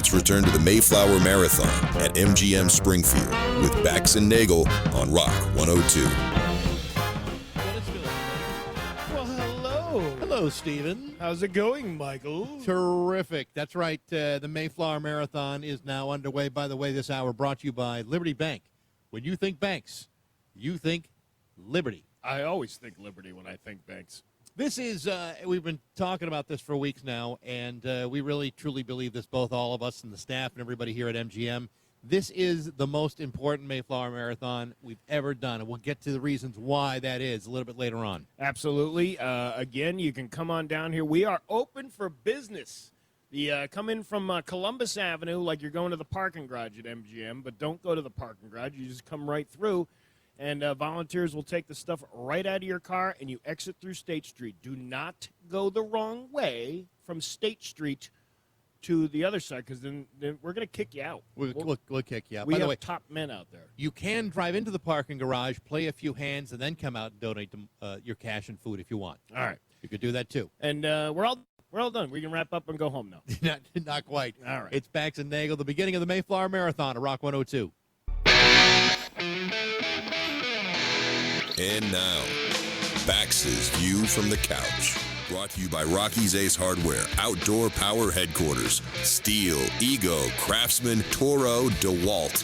let's return to the Mayflower Marathon at MGM Springfield with Bax and Nagel on Rock 102. Well, hello. Hello, Steven. How's it going, Michael? Terrific. That's right. The Mayflower Marathon is now underway. By the way, this hour brought to you by Liberty Bank. When you think banks, you think Liberty. I always think Liberty when I think banks. This is, we've been talking about this for weeks now, and we really, truly believe this, both all of us and the staff and everybody here at MGM. This is the most important Mayflower Marathon we've ever done, and we'll get to the reasons why that is a little bit later on. Absolutely. Again, you can come on down here. We are open for business. Come in from Columbus Avenue like you're going to the parking garage at MGM, but don't go to the parking garage. You just come right through, and volunteers will take the stuff right out of your car, and you exit through State Street. Do not go the wrong way from State Street to the other side, because then we're going to kick you out. We'll kick you out. We By the have way, top men out there. you can drive into the parking garage, play a few hands, and then come out and donate your cash and food if you want. All right. You could do that, too. And we're all done. We can wrap up and go home now. Not quite. All right. It's Bax and Nagel, the beginning of the Mayflower Marathon at Rock 102. And now, Bax's View from the Couch. Brought to you by Rocky's Ace Hardware, Outdoor Power Headquarters, Steel, Ego, Craftsman, Toro, DeWalt.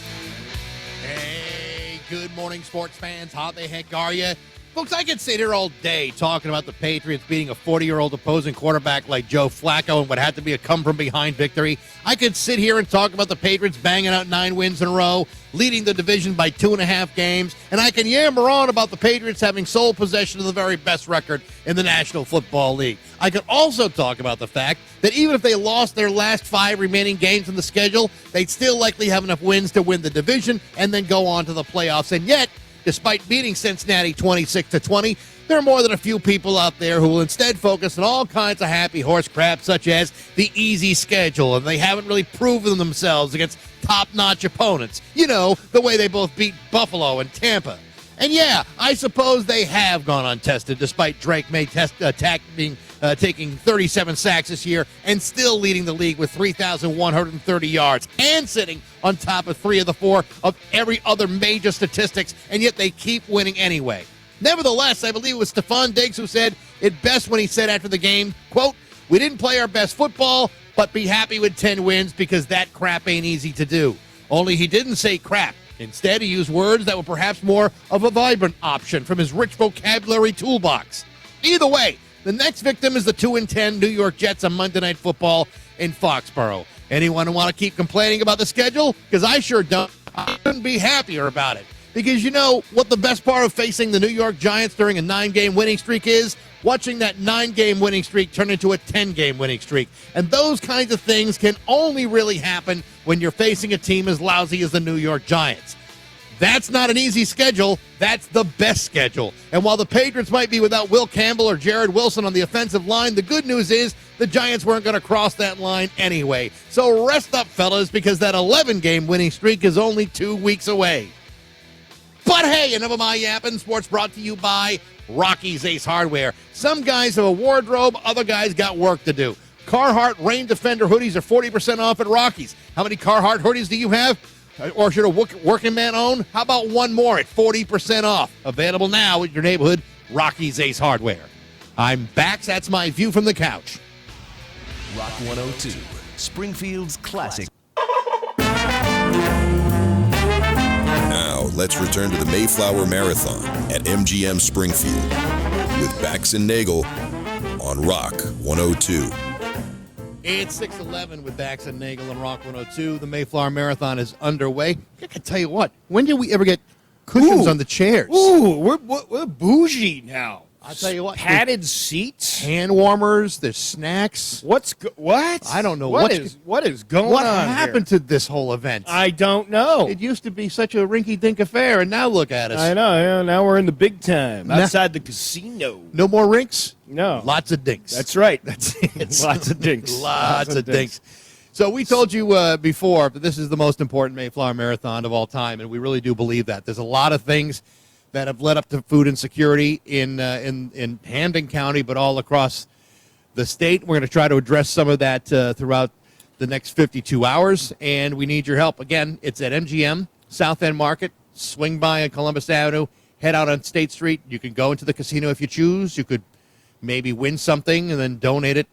Hey, good morning, sports fans. How the heck are you? Folks, I could sit here all day talking about the Patriots beating a 40-year-old opposing quarterback like Joe Flacco and what had to be a come-from-behind victory. I could sit here and talk about the Patriots banging out 9 wins in a row, leading the division by 2.5 games, and I can yammer on about the Patriots having sole possession of the very best record in the National Football League. I could also talk about the fact that even if they lost their last 5 remaining games in the schedule, they'd still likely have enough wins to win the division and then go on to the playoffs. And yet, despite beating Cincinnati 26-20, there are more than a few people out there who will instead focus on all kinds of happy horse crap, such as the easy schedule, and they haven't really proven themselves against top-notch opponents. You know, the way they both beat Buffalo and Tampa. And yeah, I suppose they have gone untested, despite Drake May taking 37 sacks this year and still leading the league with 3,130 yards and sitting on top of 3 of the 4 of every other major statistics, and yet they keep winning anyway. Nevertheless, I believe it was Stephon Diggs who said it best when he said after the game, quote, "We didn't play our best football, but be happy with 10 wins because that crap ain't easy to do." Only he didn't say crap. Instead, he used words that were perhaps more of a vibrant option from his rich vocabulary toolbox. Either way, the next victim is the 2-10 New York Jets on Monday Night Football in Foxborough. Anyone want to keep complaining about the schedule? Because I sure don't. I couldn't be happier about it. Because you know what the best part of facing the New York Giants during a 9-game winning streak is? Watching that 9-game winning streak turn into a 10-game winning streak. And those kinds of things can only really happen when you're facing a team as lousy as the New York Giants. That's not an easy schedule. That's the best schedule. And while the Patriots might be without Will Campbell or Jared Wilson on the offensive line, the good news is the Giants weren't going to cross that line anyway. So rest up, fellas, because that 11-game winning streak is only 2 weeks away. But hey, enough of my yapping. Sports brought to you by Rocky's Ace Hardware. Some guys have a wardrobe, other guys got work to do. Carhartt Rain Defender hoodies are 40% off at Rocky's. How many Carhartt hoodies do you have? Or should a working man own? How about one more at 40% off? Available now at your neighborhood Rocky's Ace Hardware. I'm back. That's my view from the couch. Rock 102, Springfield's classic. Now, let's return to the Mayflower Marathon at MGM Springfield with Bax and Nagel on Rock 102. It's 6:11 with Bax and Nagel and Rock 102. The Mayflower Marathon is underway. I can tell you what, when did we ever get cushions on the chairs? Ooh, we're bougie now. I'll tell you what. Padded seats? Hand warmers, there's snacks. What? I don't know. What is going on? What happened to this whole event? I don't know. It used to be such a rinky-dink affair, and now look at us. I know. Yeah, now we're in the big time. Outside the casino. No more rinks? No. Lots of dinks. That's right. That's it. Lots of dinks. Lots of dinks. So we told you before that this is the most important Mayflower Marathon of all time, and we really do believe that. There's a lot of things that have led up to food insecurity in Hampden County, but all across the state. We're going to try to address some of that throughout the next 52 hours, and we need your help. Again, it's at MGM, South End Market. Swing by on Columbus Avenue, head out on State Street. You can go into the casino if you choose. You could maybe win something and then donate it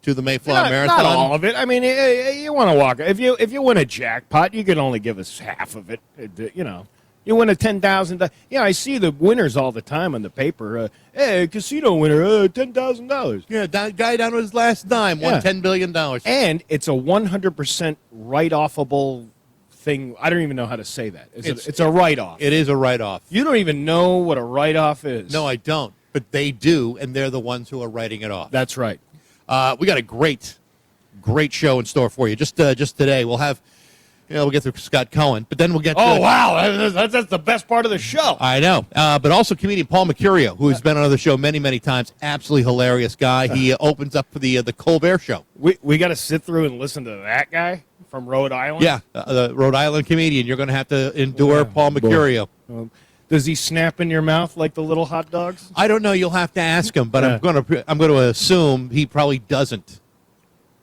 to the Mayflower Marathon. Not all of it. I mean, you want to walk. If you win a jackpot, you can only give us half of it. You win a $10,000. Yeah, I see the winners all the time on the paper. Hey, casino winner, $10,000. Yeah, that guy down to his last dime won $10 billion. And it's a 100% write-offable thing. I don't even know how to say that. It's a write-off. It is a write-off. You don't even know what a write-off is. No, I don't. But they do, and they're the ones who are writing it off. That's right. We got a great show in store for you. Just today, we'll have, we'll get through Scott Cohen, but then we'll get. Oh, wow, that's the best part of the show. I know, but also comedian Paul Mercurio, who has been on the show many, many times. Absolutely hilarious guy. He opens up for the Colbert Show. We got to sit through and listen to that guy from Rhode Island. Yeah, the Rhode Island comedian. You're going to have to endure Paul Mercurio. Does he snap in your mouth like the little hot dogs? I don't know. You'll have to ask him, but I'm going to assume he probably doesn't.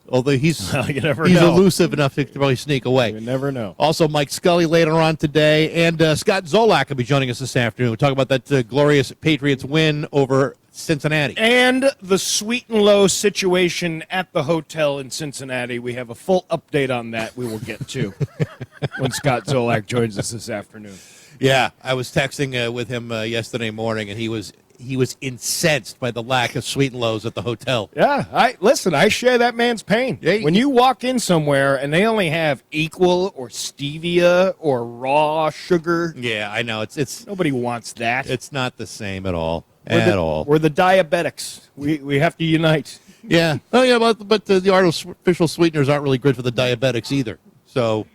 Although he's you never he's know. elusive enough to probably sneak away. You never know. Also, Mike Scully later on today, and Scott Zolak will be joining us this afternoon. We'll talk about that glorious Patriots win over Cincinnati. And the sweet and low situation at the hotel in Cincinnati. We have a full update on that we will get to when Scott Zolak joins us this afternoon. Yeah, I was texting with him yesterday morning, and he was incensed by the lack of sweet and lows at the hotel. Yeah, I share that man's pain. Yeah, when you walk in somewhere and they only have equal or stevia or raw sugar, Yeah, I know it's nobody wants that. it's not the same at all. We're the diabetics. We have to unite. Yeah. Oh yeah, but the artificial sweeteners aren't really good for the diabetics either. So.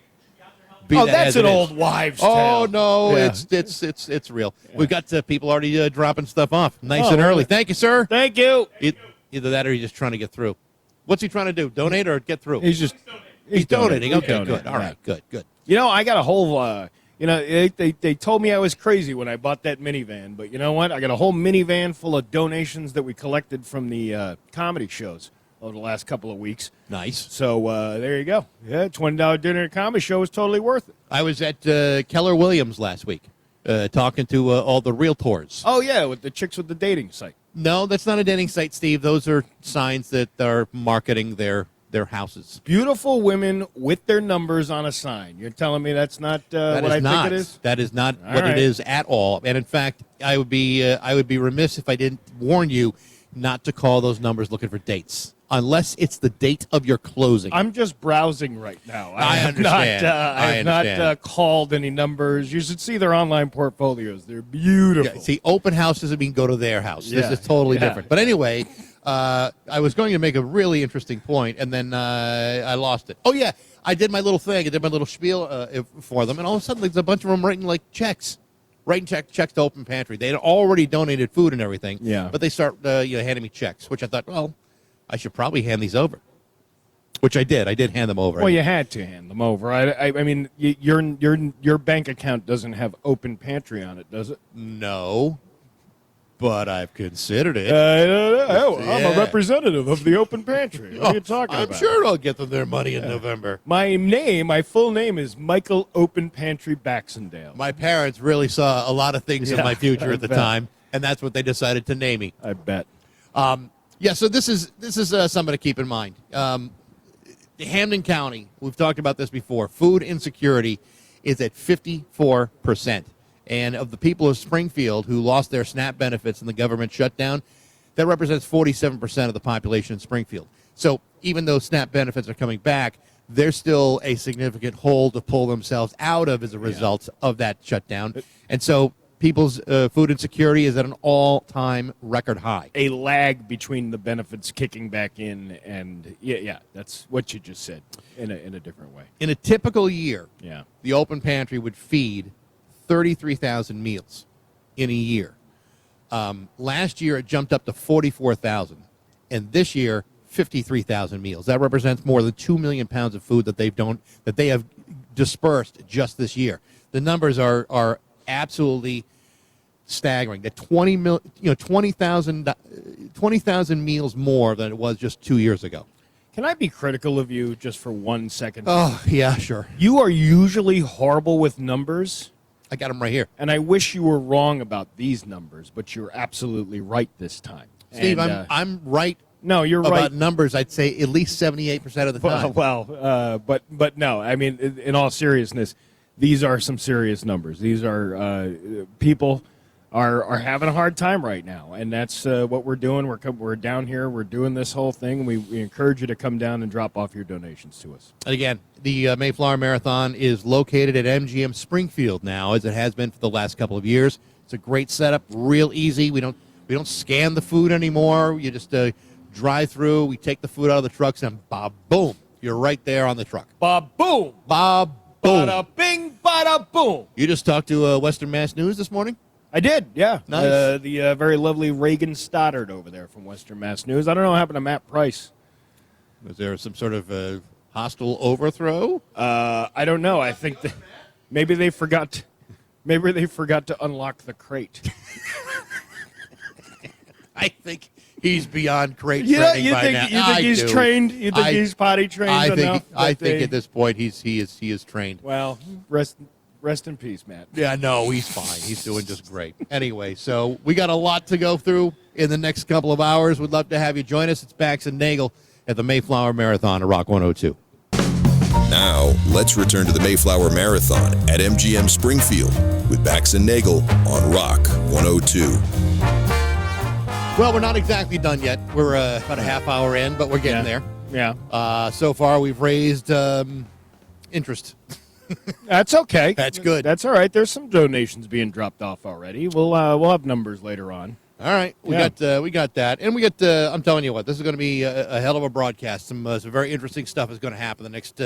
That's an old wives' tale. Oh no, Yeah. it's real. We've got people already dropping stuff off nice and early. Thank you, sir. Thank you. Either that or he's just trying to get through. What's he trying to do? Donate or get through? He's donating. Okay, donating. good. All right, good. I got a whole. They told me I was crazy when I bought that minivan, but you know what? I got a whole minivan full of donations that we collected from the comedy shows over the last couple of weeks. Nice. So there you go. Yeah, $20 dinner at a comedy show was totally worth it. I was at Keller Williams last week talking to all the realtors. Oh yeah, with the chicks with the dating site. No, that's not a dating site, Steve. Those are signs that are marketing their houses. Beautiful women with their numbers on a sign. You're telling me that's not what I think it is? That is not All what right. it is at all. And in fact, I would be remiss if I didn't warn you not to call those numbers looking for dates, unless it's the date of your closing. I'm just browsing right now. I have understand. I have not called any numbers. You should see their online portfolios. They're beautiful. Yeah, see, open house doesn't mean go to their house. Yeah. This is totally Yeah. different. But anyway, I was going to make a really interesting point, and then I lost it. Oh, yeah, I did my little thing. I did my little spiel for them, and all of a sudden, there's a bunch of them writing, checks. Writing checks to Open Pantry. They had already donated food and everything. Yeah. But they start handing me checks, which I thought, well, I should probably hand these over. Which I did. I did hand them over. Well, you had to hand them over. I mean, your bank account doesn't have Open Pantry on it, does it? No, but I've considered it. I'm a Yeah. representative of the Open Pantry. What are you talking I'm about? sure I'll get them their money in November. My full name is Michael Open Pantry Baxendale. My parents really saw a lot of things in Yeah, my future I at the bet. time, and that's what they decided to name me. I bet. Yeah, so this is something to keep in mind. Hamden County, we've talked about this before, food insecurity is at 54%. And of the people of Springfield who lost their SNAP benefits in the government shutdown, that represents 47% of the population in Springfield. So even though SNAP benefits are coming back, there's still a significant hole to pull themselves out of as a result of that shutdown. And so people's food insecurity is at an all-time record high. A lag between the benefits kicking back in and yeah, that's what you just said in a different way. In a typical year, Yeah. the Open Pantry would feed 33,000 meals in a year. Last year, it jumped up to 44,000, and this year, 53,000 meals. That represents more than 2 million pounds of food that they have dispersed just this year. The numbers are absolutely staggering. That 20,000 meals more than it was just 2 years ago. Can I be critical of you just for 1 second? Oh, yeah, sure. You are usually horrible with numbers, I got him right here. and I wish you were wrong about these numbers, but you're absolutely right this time. Steve, And, I'm right no, you're about right. numbers. I'd say at least 78% of the time. But no. I mean, in all seriousness, these are some serious numbers. These are people are having a hard time right now, and that's what we're doing. We're down here. We're doing this whole thing. We encourage you to come down and drop off your donations to us. And again, the Mayflower Marathon is located at MGM Springfield now, as it has been for the last couple of years. It's a great setup, real easy. We don't scan the food anymore. You just drive through. We take the food out of the trucks, and boom, you're right there on the truck. Ba-boom! Boom. Bada bing, bada boom. You just talked to Western Mass News this morning? I did, yeah. Nice. The very lovely Reagan Stoddard over there from Western Mass News. I don't know what happened to Matt Price. Was there some sort of hostile overthrow? I don't know. I think that maybe they forgot. Maybe they forgot to unlock the crate. I think he's beyond crate You training by now. think he's do. trained? You think he's potty trained I enough? think at this point he is trained. Well, rest in peace, Matt. Yeah, no, he's fine. He's doing just great. Anyway, so we got a lot to go through in the next couple of hours. We'd love to have you join us. It's Bax and Nagel at the Mayflower Marathon at Rock 102. Now, let's return to the Mayflower Marathon at MGM Springfield with Bax and Nagel on Rock 102. Well, we're not exactly done yet. We're about a half hour in, but we're getting there. Yeah, So far, we've raised interest. that's okay. That's good. That's all right. There's some donations being dropped off already. We'll have numbers later on. All right, we got that, and we got. I'm telling you what, this is going to be a hell of a broadcast. Some very interesting stuff is going to happen the next,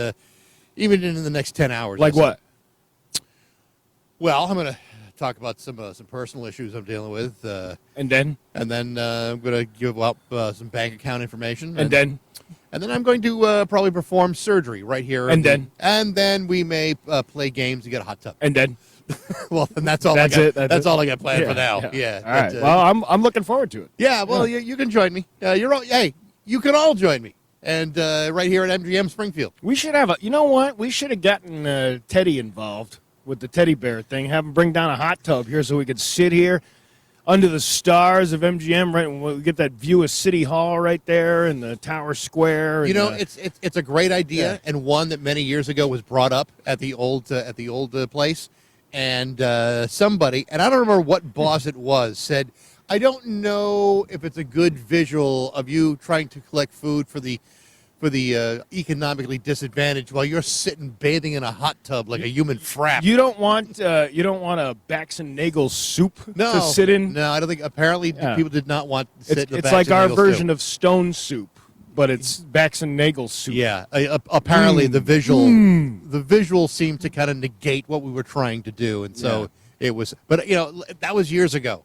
even in the next 10 hours. Like what? Well, I'm going to talk about some personal issues I'm dealing with, And then I'm going to give out some bank account information, and then I'm going to probably perform surgery right here, And then we may play games and get a hot tub. and then. Well, and that's all. That's I got. it. That's all I got planned for now. Yeah. All right. but, Well, I'm looking forward to it. yeah. Well, you can join me. Hey, you can all join me, and right here at MGM Springfield. We should have you know what? We should have gotten Teddy involved with the teddy bear thing. Have him bring down a hot tub here so we could sit here under the stars of MGM. Right, and we get that view of City Hall right there and the Tower Square. You know, and, it's a great idea, Yeah. and one that many years ago was brought up at the old place, and somebody, and I don't remember what boss it was, said, "I don't know if it's a good visual of you trying to collect food for the economically disadvantaged while you're sitting bathing in a hot tub like a human frap." you don't want a Bax and Nagel soup no, to sit in. No, I don't think. Apparently, Yeah. people did not want to sit in the It's Bax like and our Nagel version soup. of stone soup, but it's Bax and Nagel soup. Yeah, apparently the visual seemed to kind of negate what we were trying to do, and so it was. But that was years ago.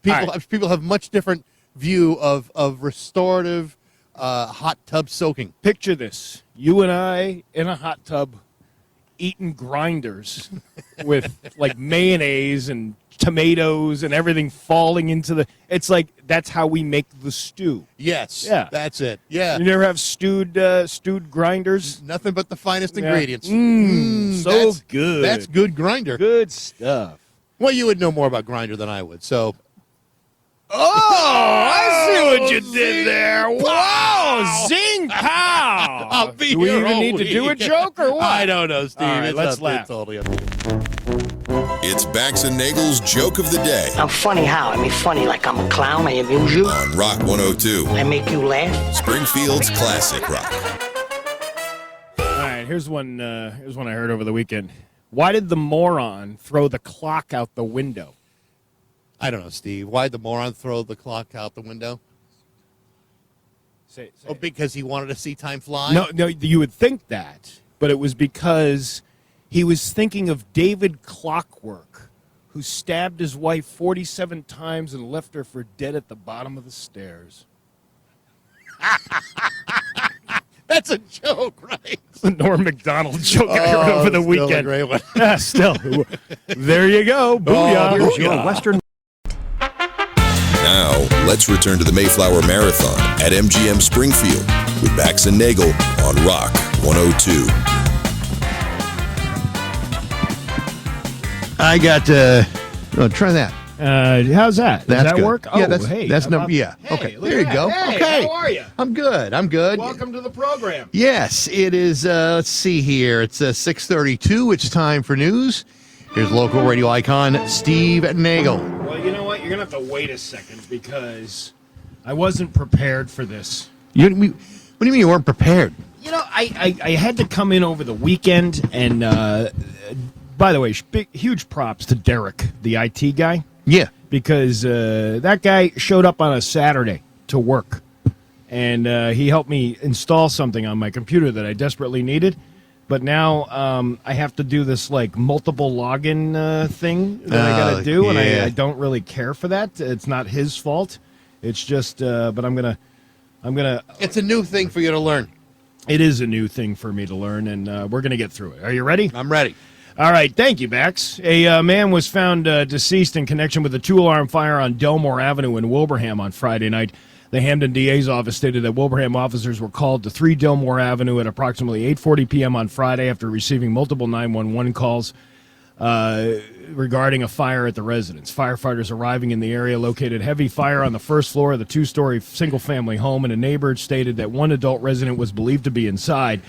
People have much different view of restorative hot tub soaking. Picture this: you and I in a hot tub, eating grinders with like mayonnaise and tomatoes and everything falling into the. It's like that's how we make the stew. Yes, Yeah. that's it. Yeah, You never have stewed grinders? nothing but the finest Yeah. ingredients. So that's good. That's good grinder. Good stuff. Well, you would know more about grinder than I would. So Oh, I see what you did there. Wow, zing pow. I'll be Do we here even all need to do a week. joke or what? I don't know, Steve. All right, It's let's up- laugh. It's totally up. It's Bax and Nagel's Joke of the Day I'm funny how? I mean funny like I'm a clown, I amuse you, on Rock 102, I make you laugh. Springfield's classic rock. All right, here's one I heard over the weekend. Why did the moron throw the clock out the window? I don't know, Steve. Why'd the moron throw the clock out the window? Say Oh, because he wanted to see time fly? No, you would think that, but it was because he was thinking of David Clockwork, who stabbed his wife 47 times and left her for dead at the bottom of the stairs. That's a joke, right? The Norm Macdonald joke I heard over the still a weekend. great one. Yeah, still. There you go. Booyah. here's Your Western Now, Let's return to the Mayflower Marathon at MGM Springfield with Bax and Nagel on Rock 102. I got, try that. How's that? Does that good. work? Yeah, Oh, that's, hey, that's how no, about- yeah. Hey, Okay, look there at you go. that. Hey, Okay. how are you? I'm good. Welcome to the program. Yes, it is, let's see here. It's 6:32. It's time for news. Here's local radio icon Steve Nagel. Well, you know what? You're going to have to wait a second because I wasn't prepared for this. What do you mean you weren't prepared? You know, I had to come in over the weekend, and by the way, huge props to Derek, the IT guy, Yeah. because that guy showed up on a Saturday to work, and he helped me install something on my computer that I desperately needed. But now I have to do this like multiple login thing that I got to do, and yeah. I don't really care for that. It's not his fault. It's just, but I'm gonna. It's a new thing for you to learn. It is a new thing for me to learn, and we're gonna get through it. Are you ready? I'm ready. All right, thank you, Bax. A man was found deceased in connection with a two-alarm fire on Delmore Avenue in Wilbraham on Friday night. The Hamden DA's office stated that Wilbraham officers were called to 3 Delmore Avenue at approximately 8:40 p.m. on Friday after receiving multiple 911 calls regarding a fire at the residence. Firefighters arriving in the area located heavy fire on the first floor of the two-story single-family home, and a neighbor stated that one adult resident was believed to be inside.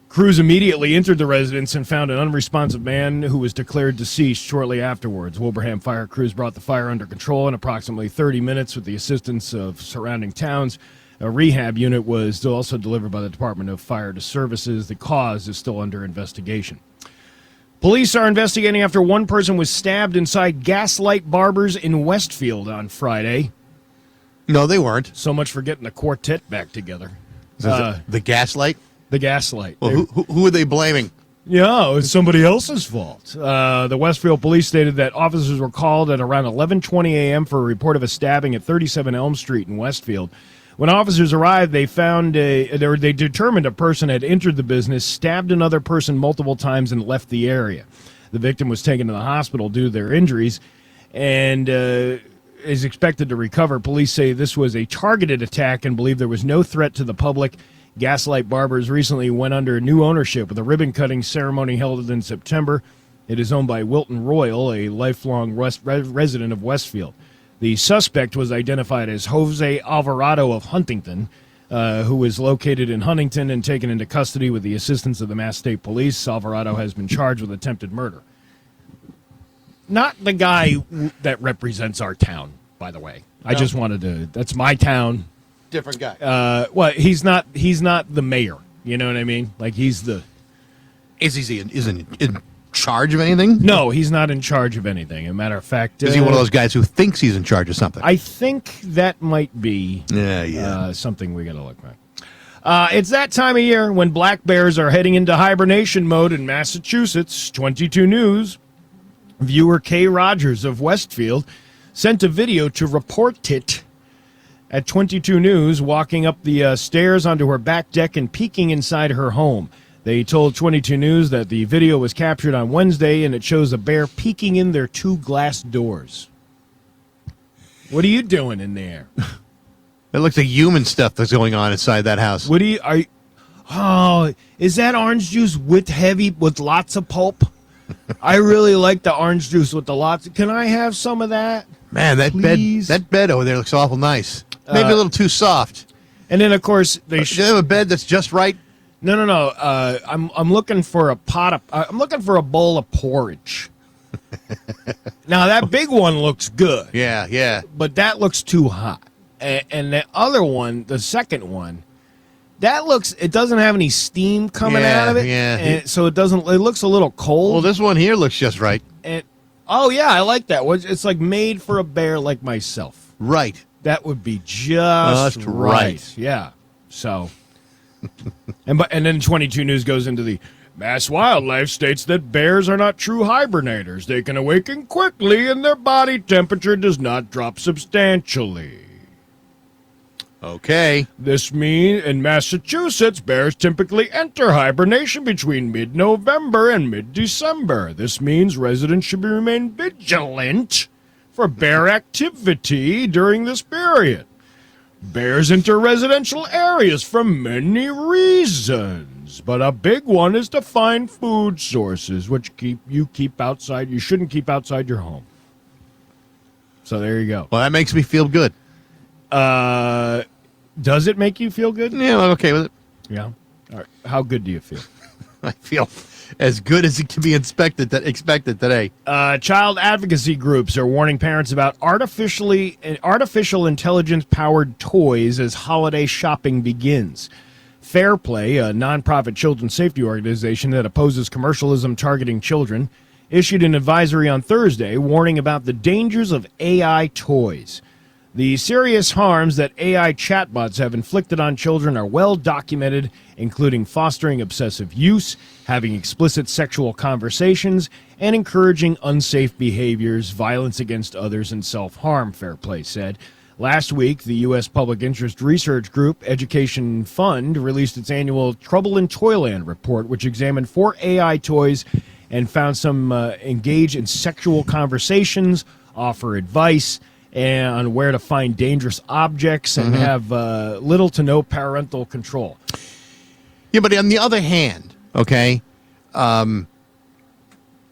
Crews immediately entered the residence and found an unresponsive man who was declared deceased shortly afterwards. Wilbraham fire crews brought the fire under control in approximately 30 minutes with the assistance of surrounding towns. A rehab unit was also delivered by the Department of Fire Services. The cause is still under investigation. Police are investigating after one person was stabbed inside Gaslight Barbers in Westfield on Friday. No, they weren't. So much for getting the quartet back together. The gaslight? The Gaslight. Well, who are they blaming? Yeah, it's somebody else's fault. The Westfield police stated that officers were called at around 11:20 a.m. for a report of a stabbing at 37 Elm Street in Westfield. When officers arrived, they found they determined a person had entered the business, stabbed another person multiple times, and left the area. The victim was taken to the hospital due to their injuries and is expected to recover. Police say this was a targeted attack and believe there was no threat to the public. Gaslight Barbers recently went under new ownership with a ribbon-cutting ceremony held in September. It is owned by Wilton Royal, a lifelong resident of Westfield. The suspect was identified as Jose Alvarado of Huntington, who is located in Huntington and taken into custody with the assistance of the Mass State Police. Alvarado has been charged with attempted murder. Not the guy that represents our town, by the way. No. I just wanted to, that's my town. Different guy. Well, he's not the mayor. You know what I mean? Like he's the. Isn't in charge of anything? No, he's not in charge of anything. As a matter of fact, is he one of those guys who thinks he's in charge of something? I think that might be something we got to look at. It's that time of year when black bears are heading into hibernation mode in Massachusetts. 22 News viewer Kay Rogers of Westfield sent a video to report it. At 22 News, walking up the stairs onto her back deck and peeking inside her home. They told 22 News that the video was captured on Wednesday, and it shows a bear peeking in their 2 glass doors. What are you doing in there? It looks like human stuff that's going on inside that house. What is that orange juice with lots of pulp? I really like the orange juice with the lots. Can I have some of that? Man, that bed over there looks awful nice. Maybe a little too soft. And then, of course, they have a bed that's just right. No. I'm looking for I'm looking for a bowl of porridge. Now that big one looks good. Yeah. But that looks too hot. And the other one, the second one, it doesn't have any steam coming out of it. Yeah. And so it looks a little cold. Well, this one here looks just right. And I like that. It's like made for a bear like myself. Right. That would be just right. Yeah. So, and then 22 News goes into the Mass Wildlife states that bears are not true hibernators. They can awaken quickly and their body temperature does not drop substantially. Okay. This means in Massachusetts, bears typically enter hibernation between mid-November and mid-December. This means residents should remain vigilant for bear activity during this period. Bears enter residential areas for many reasons, but a big one is to find food sources, which keep outside. You shouldn't keep outside your home. So there you go. Well, that makes me feel good. Does it make you feel good? Yeah, I'm okay with it. Yeah. All right. How good do you feel? I feel as good as it can be expected today. Child advocacy groups are warning parents about artificial intelligence-powered toys as holiday shopping begins. Fair Play, a nonprofit children's safety organization that opposes commercialism targeting children, issued an advisory on Thursday warning about the dangers of AI toys. The serious harms that AI chatbots have inflicted on children are well documented, including fostering obsessive use, having explicit sexual conversations, and encouraging unsafe behaviors, violence against others, and self-harm, Fair Play said. Last week, the U.S. public interest research group Education Fund released its annual Trouble in Toyland report, which examined 4 AI toys and found some engage in sexual conversations, offer advice, and on where to find dangerous objects, and have little to no parental control. Yeah, but on the other hand, okay,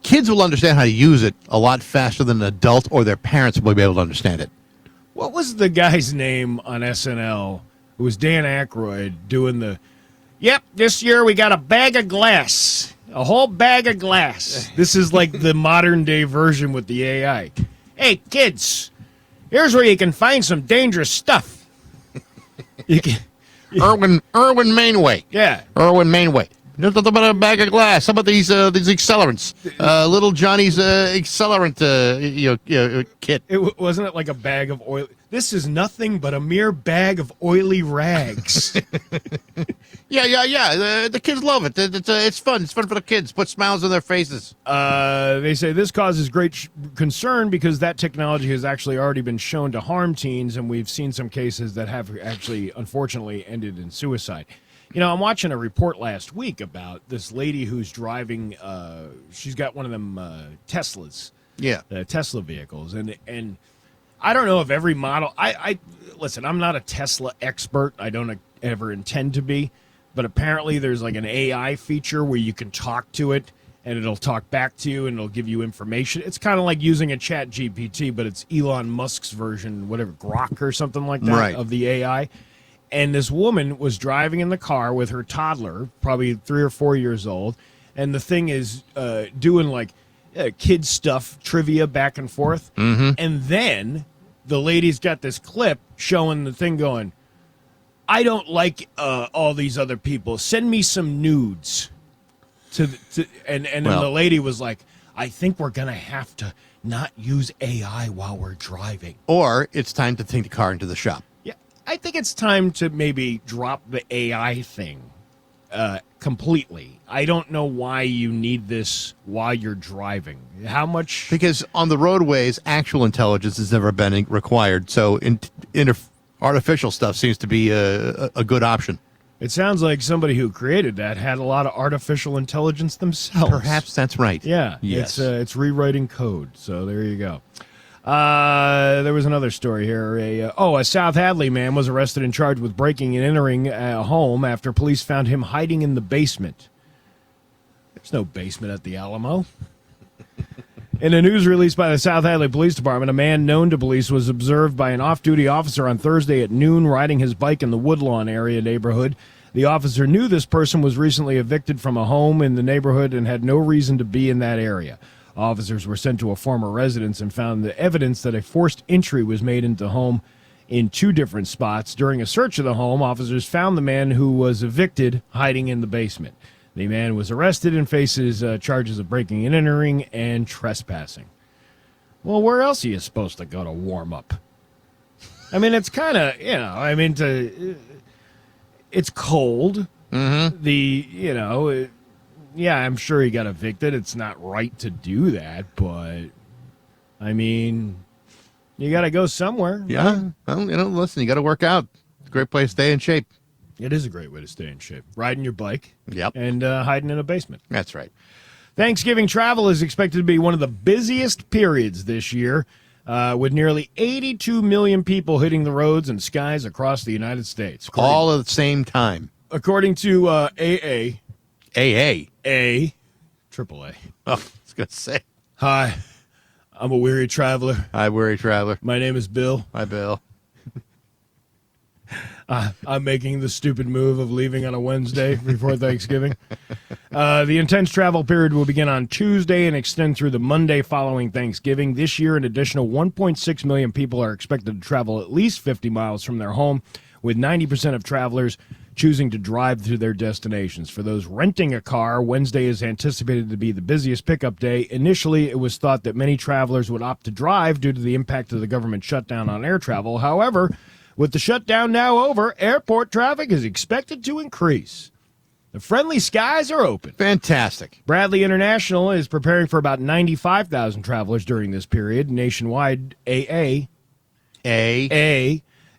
kids will understand how to use it a lot faster than an adult or their parents will be able to understand it. What was the guy's name on SNL? It was Dan Aykroyd doing the, yep, this year we got a bag of glass, a whole bag of glass. This is like the modern day version with the AI. Hey, kids, here's where you can find some dangerous stuff. Erwin Mainway. Yeah. Erwin Mainway. Just about a bag of glass. How about these accelerants? Little Johnny's accelerant kit. Wasn't it like a bag of oil? This is nothing but a mere bag of oily rags. Yeah. The kids love it. It's fun. It's fun for the kids. Put smiles on their faces. They say this causes great concern because that technology has actually already been shown to harm teens, and we've seen some cases that have actually, unfortunately, ended in suicide. You know, I'm watching a report last week about this lady who's driving. She's got one of them Teslas. Yeah, Tesla vehicles, and I don't know if every model. I listen. I'm not a Tesla expert. I don't ever intend to be, but apparently there's like an AI feature where you can talk to it and it'll talk back to you and it'll give you information. It's kind of like using a Chat GPT, but it's Elon Musk's version, whatever, Grok or something like that, right, of the AI. And this woman was driving in the car with her toddler, probably 3 or 4 years old, and the thing is doing like kid stuff, trivia back and forth. Mm-hmm. And then the lady's got this clip showing the thing going, I don't like all these other people. Send me some nudes. And then the lady was like, I think we're going to have to not use AI while we're driving. Or it's time to take the car into the shop. Yeah, I think it's time to maybe drop the AI thing completely. I don't know why you need this while you're driving. How much? Because on the roadways, actual intelligence has never been required. So artificial stuff seems to be a good option. It sounds like somebody who created that had a lot of artificial intelligence themselves. Perhaps that's right. Yeah. Yes. It's rewriting code. So there you go. There was another story here. A South Hadley man was arrested and charged with breaking and entering a home after police found him hiding in the basement. There's no basement at the Alamo. In a news release by the South Hadley Police Department, a man known to police was observed by an off-duty officer on Thursday at noon riding his bike in the Woodlawn area neighborhood. The officer knew this person was recently evicted from a home in the neighborhood and had no reason to be in that area. Officers were sent to a former residence and found the evidence that a forced entry was made into the home in 2 different spots. During a search of the home, officers found the man who was evicted hiding in the basement. The man was arrested and faces charges of breaking and entering and trespassing. Well, where else are you supposed to go to warm up? I mean, it's kind of, it's cold. Mm-hmm. Yeah, I'm sure he got evicted. It's not right to do that, but, I mean, you got to go somewhere. Yeah. Well, listen, you got to work out. It's a great place to stay in shape. It is a great way to stay in shape. Riding your bike. Yep. And hiding in a basement. That's right. Thanksgiving travel is expected to be one of the busiest periods this year. with nearly 82 million people hitting the roads and skies across the United States. All at the same time. According to AA. AA. AAA. Oh, I was going to say. Hi, I'm a weary traveler. Hi, weary traveler. My name is Bill. Hi, Bill. I'm making the stupid move of leaving on a Wednesday before Thanksgiving. The intense travel period will begin on Tuesday and extend through the Monday following Thanksgiving. This year, an additional 1.6 million people are expected to travel at least 50 miles from their home, with 90% of travelers choosing to drive to their destinations. For those renting a car, Wednesday is anticipated to be the busiest pickup day. Initially, it was thought that many travelers would opt to drive due to the impact of the government shutdown on air travel. However, with the shutdown now over, airport traffic is expected to increase. The friendly skies are open. Fantastic. Bradley International is preparing for about 95,000 travelers during this period. Nationwide, AA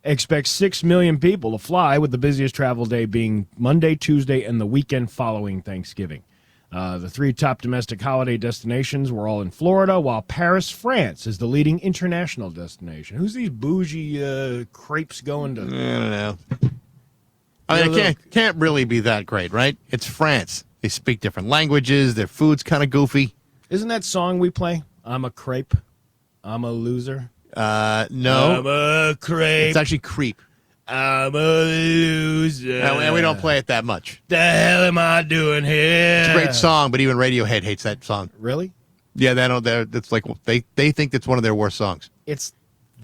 expects 6 million people to fly, with the busiest travel day being Monday, Tuesday, and the weekend following Thanksgiving. The three top domestic holiday destinations were all in Florida, while Paris, France is the leading international destination. Who's these bougie crepes going to? I don't know. I mean, it can't really be that great, right? It's France. They speak different languages. Their food's kind of goofy. Isn't that song we play? I'm a crepe. I'm a loser. No. I'm a crepe. It's actually Creep. I'm a loser. And we don't play it that much. The hell am I doing here? It's a great song, but even Radiohead hates that song. Really? Yeah, it's like they think it's one of their worst songs. It's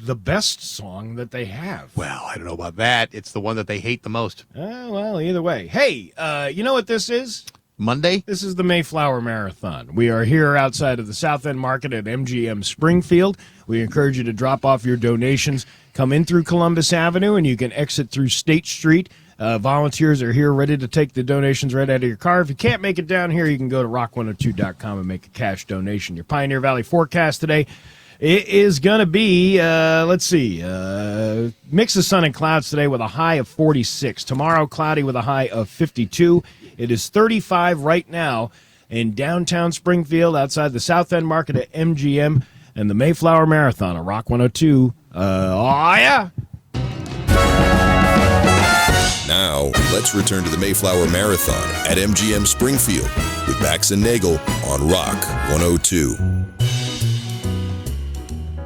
the best song that they have. Well, I don't know about that. It's the one that they hate the most. Well, either way. Hey, you know what this is? Monday? This is the Mayflower Marathon. We are here outside of the South End Market at MGM Springfield. We encourage you to drop off your donations. Come in through Columbus Avenue, and you can exit through State Street. Volunteers are here ready to take the donations right out of your car. If you can't make it down here, you can go to rock102.com and make a cash donation. Your Pioneer Valley forecast today, it is going to be, mix of sun and clouds today with a high of 46. Tomorrow, cloudy with a high of 52. It is 35 right now in downtown Springfield outside the South End Market at MGM and the Mayflower Marathon on Rock 102. Yeah! Now, let's return to the Mayflower Marathon at MGM Springfield with Bax and Nagel on Rock 102.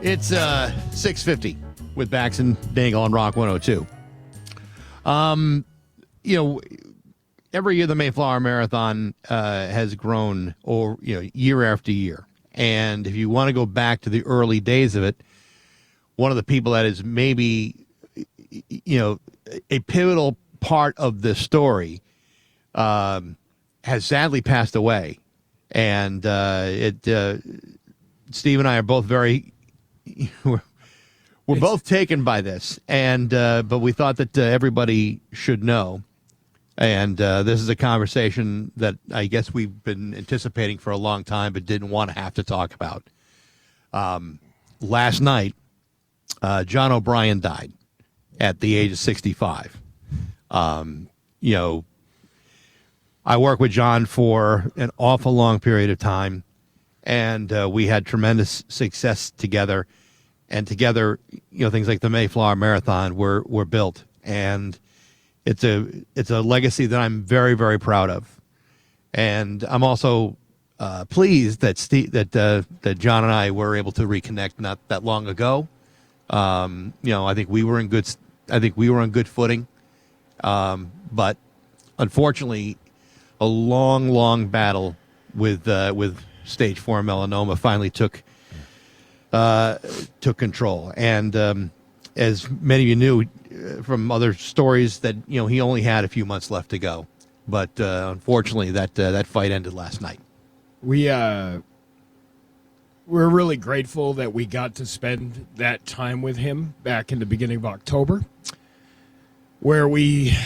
It's 6:50 with Bax and Nagel on Rock 102. Every year the Mayflower Marathon has grown year after year. And if you want to go back to the early days of it, one of the people that is maybe, a pivotal part of this story has sadly passed away. And Steve and I are both we're both taken by this. And but we thought that everybody should know. And this is a conversation that I guess we've been anticipating for a long time, but didn't want to have to talk about. Last night, John O'Brien died at the age of 65. I worked with John for an awful long period of time, and we had tremendous success together. And together, things like the Mayflower Marathon were built. And it's a legacy that I'm very, very proud of, and I'm also pleased that that John and I were able to reconnect not that long ago. I think we were in good footing, but unfortunately, a long battle with stage 4 melanoma finally took control, and as many of you knew from other stories, that he only had a few months left to go, but unfortunately that fight ended last night. We're really grateful that we got to spend that time with him back in the beginning of October, where we,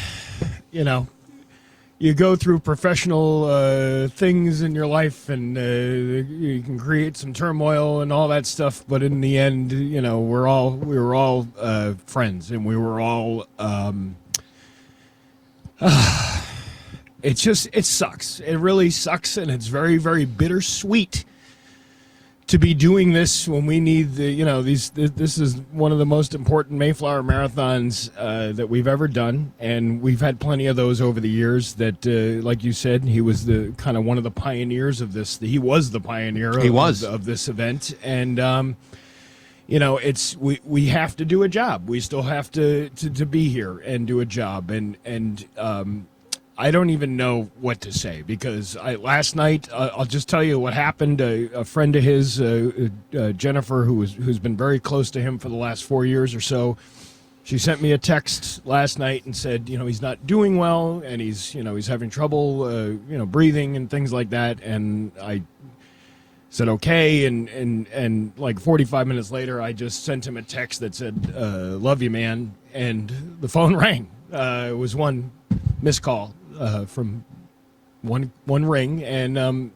you go through professional things in your life, and you can create some turmoil and all that stuff. But in the end, we were all friends, and we were all. It sucks. It really sucks, and it's very, very bittersweet to be doing this when we need this is one of the most important Mayflower marathons that we've ever done, and we've had plenty of those over the years. That, like you said, he was the kind of one of the pioneers of this. He was the pioneer of this event, and it's we have to do a job. We still have to be here and do a job, and I don't even know what to say, because last night, I'll just tell you what happened. A friend of his, Jennifer, who's been very close to him for the last 4 years or so, she sent me a text last night and said, he's not doing well, and he's having trouble, breathing and things like that. And I said, okay. And like 45 minutes later, I just sent him a text that said, love you, man. And the phone rang. It was one missed call from one ring, and then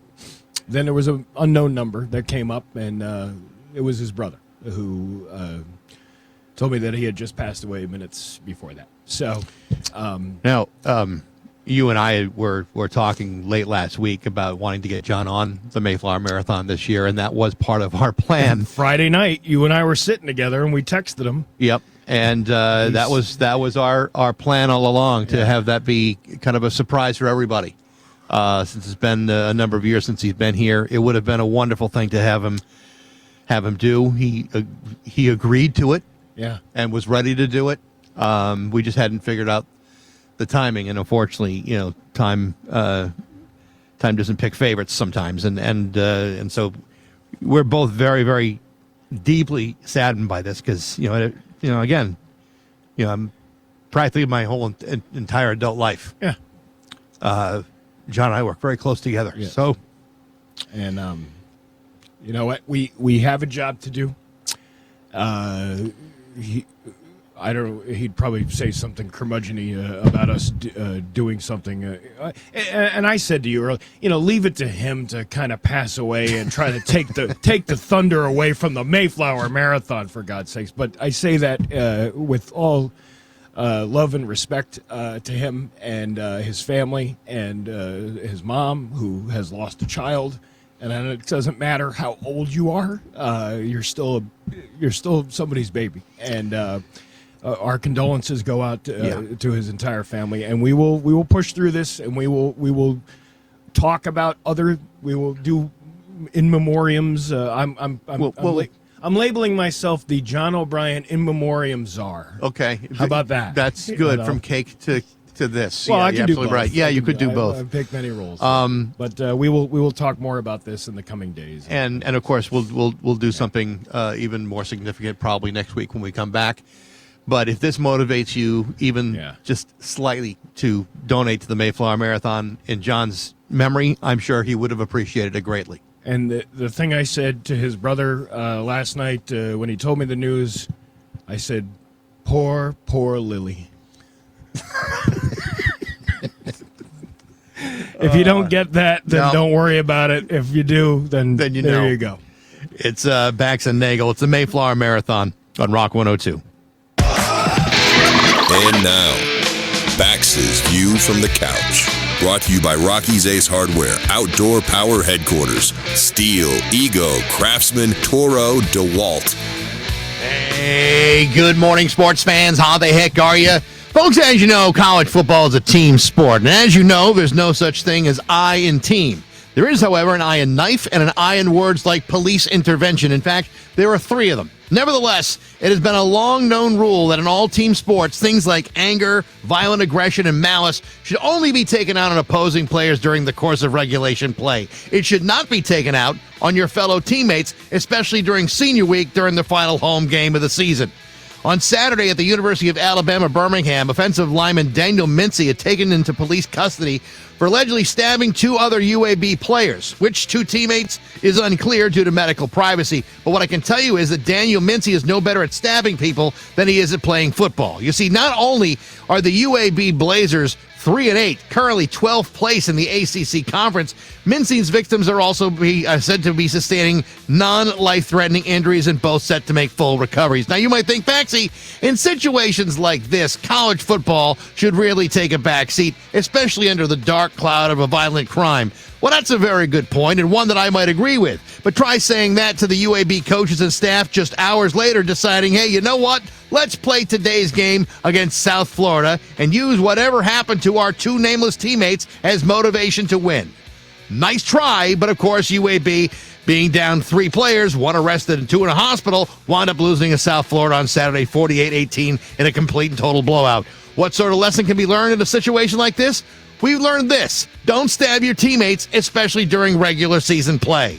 there was an unknown number that came up, and it was his brother, who told me that he had just passed away minutes before that. So now, you and I were talking late last week about wanting to get John on the Mayflower Marathon this year, and that was part of our plan. Friday night, you and I were sitting together, and we texted him. Yep. And that was our plan all along, to have that be kind of a surprise for everybody. Since it's been a number of years since he's been here, it would have been a wonderful thing to have him do. He agreed to it, and was ready to do it. We just hadn't figured out the timing, and unfortunately, time doesn't pick favorites sometimes, and so we're both very, very deeply saddened by this, because again, I'm practically my whole entire adult life. Yeah. John and I work very close together. Yeah. So, and you know what? We have a job to do. I don't know, he'd probably say something curmudgeon-y about us doing something. And I said to you earlier, leave it to him to kind of pass away and try to take the thunder away from the Mayflower Marathon, for God's sakes. But I say that with all love and respect to him and his family and his mom, who has lost a child. And it doesn't matter how old you are, you're still somebody's baby. And our condolences go out to his entire family, and we will push through this, and we will talk about we will do in memoriams. I'm labeling myself the John O'Brien in memoriam czar. Okay, how about that? That's good. From cake to this. Well, I can do both. Right. Yeah, you could do both. I've picked many roles. But we will talk more about this in the coming days. And of course we'll do something even more significant probably next week when we come back. But if this motivates you even just slightly to donate to the Mayflower Marathon in John's memory, I'm sure he would have appreciated it greatly. And the thing I said to his brother last night when he told me the news, I said, poor Lily. If you don't get that, then don't worry about it. If you do, then you know. There you go. It's Bax and Nagel. It's the Mayflower Marathon on Rock 102. And now, Bax's View from the Couch. Brought to you by Rocky's Ace Hardware, Outdoor Power Headquarters, Steel, Ego, Craftsman, Toro, DeWalt. Hey, good morning, sports fans. How the heck are you? Folks, as you know, college football is a team sport. And as you know, there's no such thing as I in team. There is, however, an I in knife and an I in words like police intervention. In fact, there are three of them. Nevertheless, it has been a long-known rule that in all team sports, things like anger, violent aggression, and malice should only be taken out on opposing players during the course of regulation play. It should not be taken out on your fellow teammates, especially during senior week during the final home game of the season. On Saturday at the University of Alabama, Birmingham, offensive lineman Daniel Mincy had taken into police custody for allegedly stabbing two other UAB players. Which two teammates is unclear due to medical privacy. But what I can tell you is that Daniel Mincy is no better at stabbing people than he is at playing football. You see, not only are the UAB Blazers 3-8, currently 12th place in the ACC Conference, Mincy's victims are also said to be sustaining non-life-threatening injuries and both set to make full recoveries. Now, you might think, Baxi, in situations like this, college football should really take a back seat, especially under the dark cloud of a violent crime. Well, that's a very good point, and one that I might agree with. But try saying that to the UAB coaches and staff just hours later, deciding, hey, you know what? Let's play today's game against South Florida and use whatever happened to our two nameless teammates as motivation to win. Nice try, but of course, UAB, being down 3 players, 1 arrested and 2 in a hospital, wound up losing to South Florida on Saturday 48-18 in a complete and total blowout. What sort of lesson can be learned in a situation like this? We've learned this. Don't stab your teammates, especially during regular season play.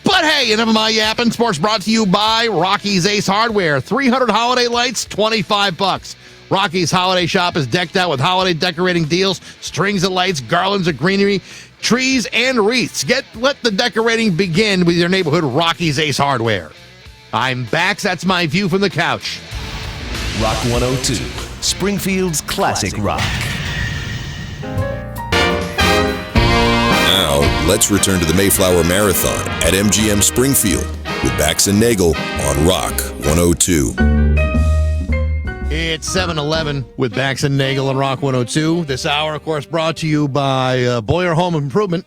But hey, enough of my yapping. Sports brought to you by Rocky's Ace Hardware. 300 holiday lights, $25. Rocky's Holiday Shop is decked out with holiday decorating deals, strings of lights, garlands of greenery, trees, and wreaths. Let the decorating begin with your neighborhood Rocky's Ace Hardware. I'm Bax. That's my view from the couch. Rock 102, Springfield's classic rock. Now, let's return to the Mayflower Marathon at MGM Springfield with Bax and Nagel on Rock 102. It's 7-11 with Bax and Nagel on Rock 102. This hour, of course, brought to you by Boyer Home Improvement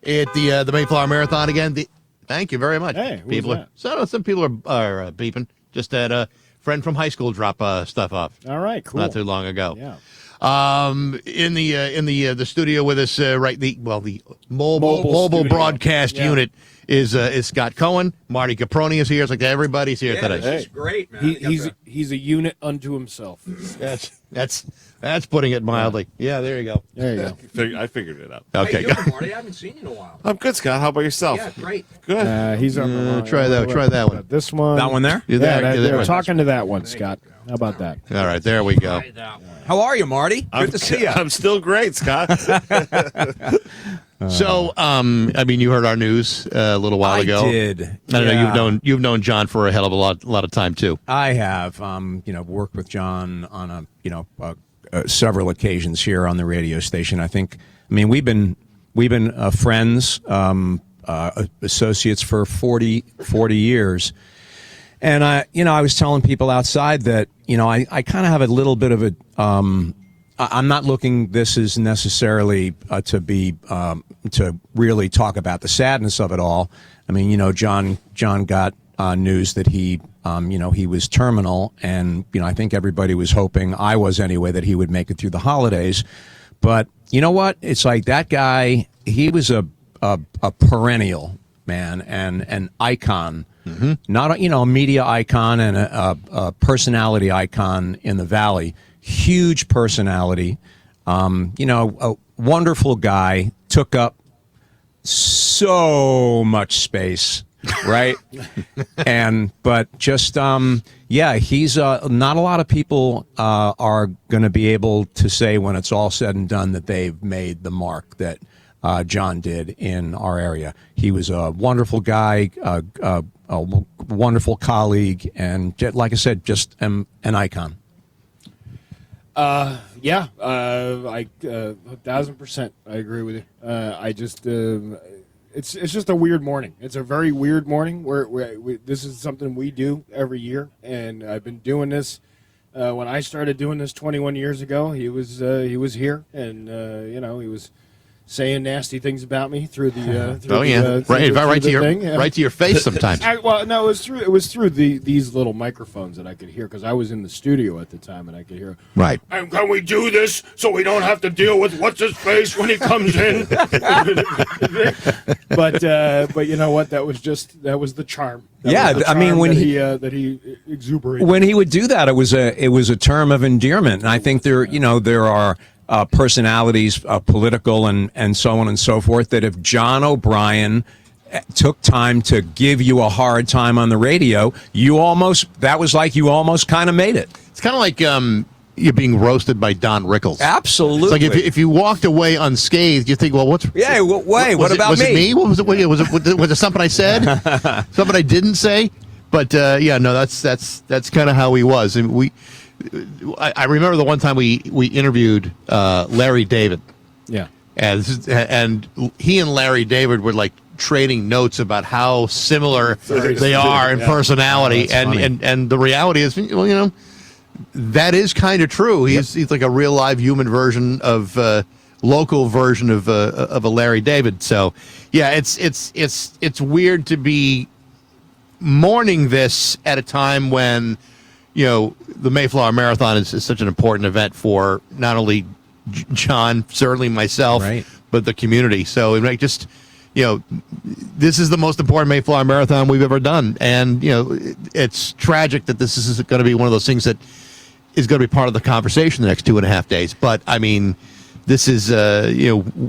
at the Mayflower Marathon again. Thank you very much. Hey, who's that? Some people are beeping. Just had a friend from high school drop stuff off. All right, cool. Not too long ago. Yeah. In the studio with us, the mobile studio. broadcast Yeah. unit is Scott Cohen. Marty Caproni is here. It's like everybody's here today. This is great, man. He's a unit unto himself. That's putting it mildly. Yeah, there you go. There you go. I figured it out. Okay, How you doing, Marty? I haven't seen you in a while. I'm good, Scott. How about yourself? Yeah, great. Good. He's on the wrong. try that one. This one. That one there? You're Yeah, there. You're there. they're talking to that one, Scott. How about that? All right, there we go. How are you, Marty? Good to see you. I'm still great, Scott. So, you heard our news a little while ago. I did. I don't know. You've known John for a hell of a lot of time too. I have, worked with John on several occasions here on the radio station. We've been friends, associates for 40 years. And I was telling people outside that, I kind of have a little bit of a, I'm not looking, this is necessarily to really talk about the sadness of it all. John got news that he was terminal, and, I think everybody was hoping, I was anyway, that he would make it through the holidays. But you know what? It's like that guy, he was a perennial man and an icon. Mm-hmm. Not a media icon and a personality icon in the Valley. Huge personality. A wonderful guy. Took up so much space, right? But just he's not a lot of people are going to be able to say when it's all said and done that they've made the mark that John did in our area. He was a wonderful guy, a wonderful colleague, and like I said, just an icon. I 1,000% I agree with you. It's just a weird morning. It's a very weird morning. This is something we do every year, and I've been doing this. When I started doing this 21 years ago, he was here, and he was saying nasty things about me through the right to your face sometimes. It was through these little microphones that I could hear because I was in the studio at the time and I could hear. Right. And can we do this so we don't have to deal with what's his face when he comes in? but you know what? That was the charm. When he exuberated. When he would do that, it was a term of endearment, and I think there are personalities, political and so on and so forth, that if John O'Brien took time to give you a hard time on the radio, that was like you almost kind of made it. It's kind of like you're being roasted by Don Rickles. Absolutely. It's like if you walked away unscathed, you think, well, what about me? Was it me? Was it something I said? Something I didn't say? But that's kind of how he was. And I remember the one time we interviewed Larry David. Yeah. And he and Larry David were like trading notes about how similar they are in personality. And the reality is, that is kind of true. He's like a real live human version of local version of a Larry David. So, yeah, it's weird to be mourning this at a time when, the Mayflower Marathon is such an important event for not only John, certainly myself, Right. but the community. So, this is the most important Mayflower Marathon we've ever done. And, it's tragic that this is going to be one of those things that is going to be part of the conversation the next 2.5 days. But, I mean, this is,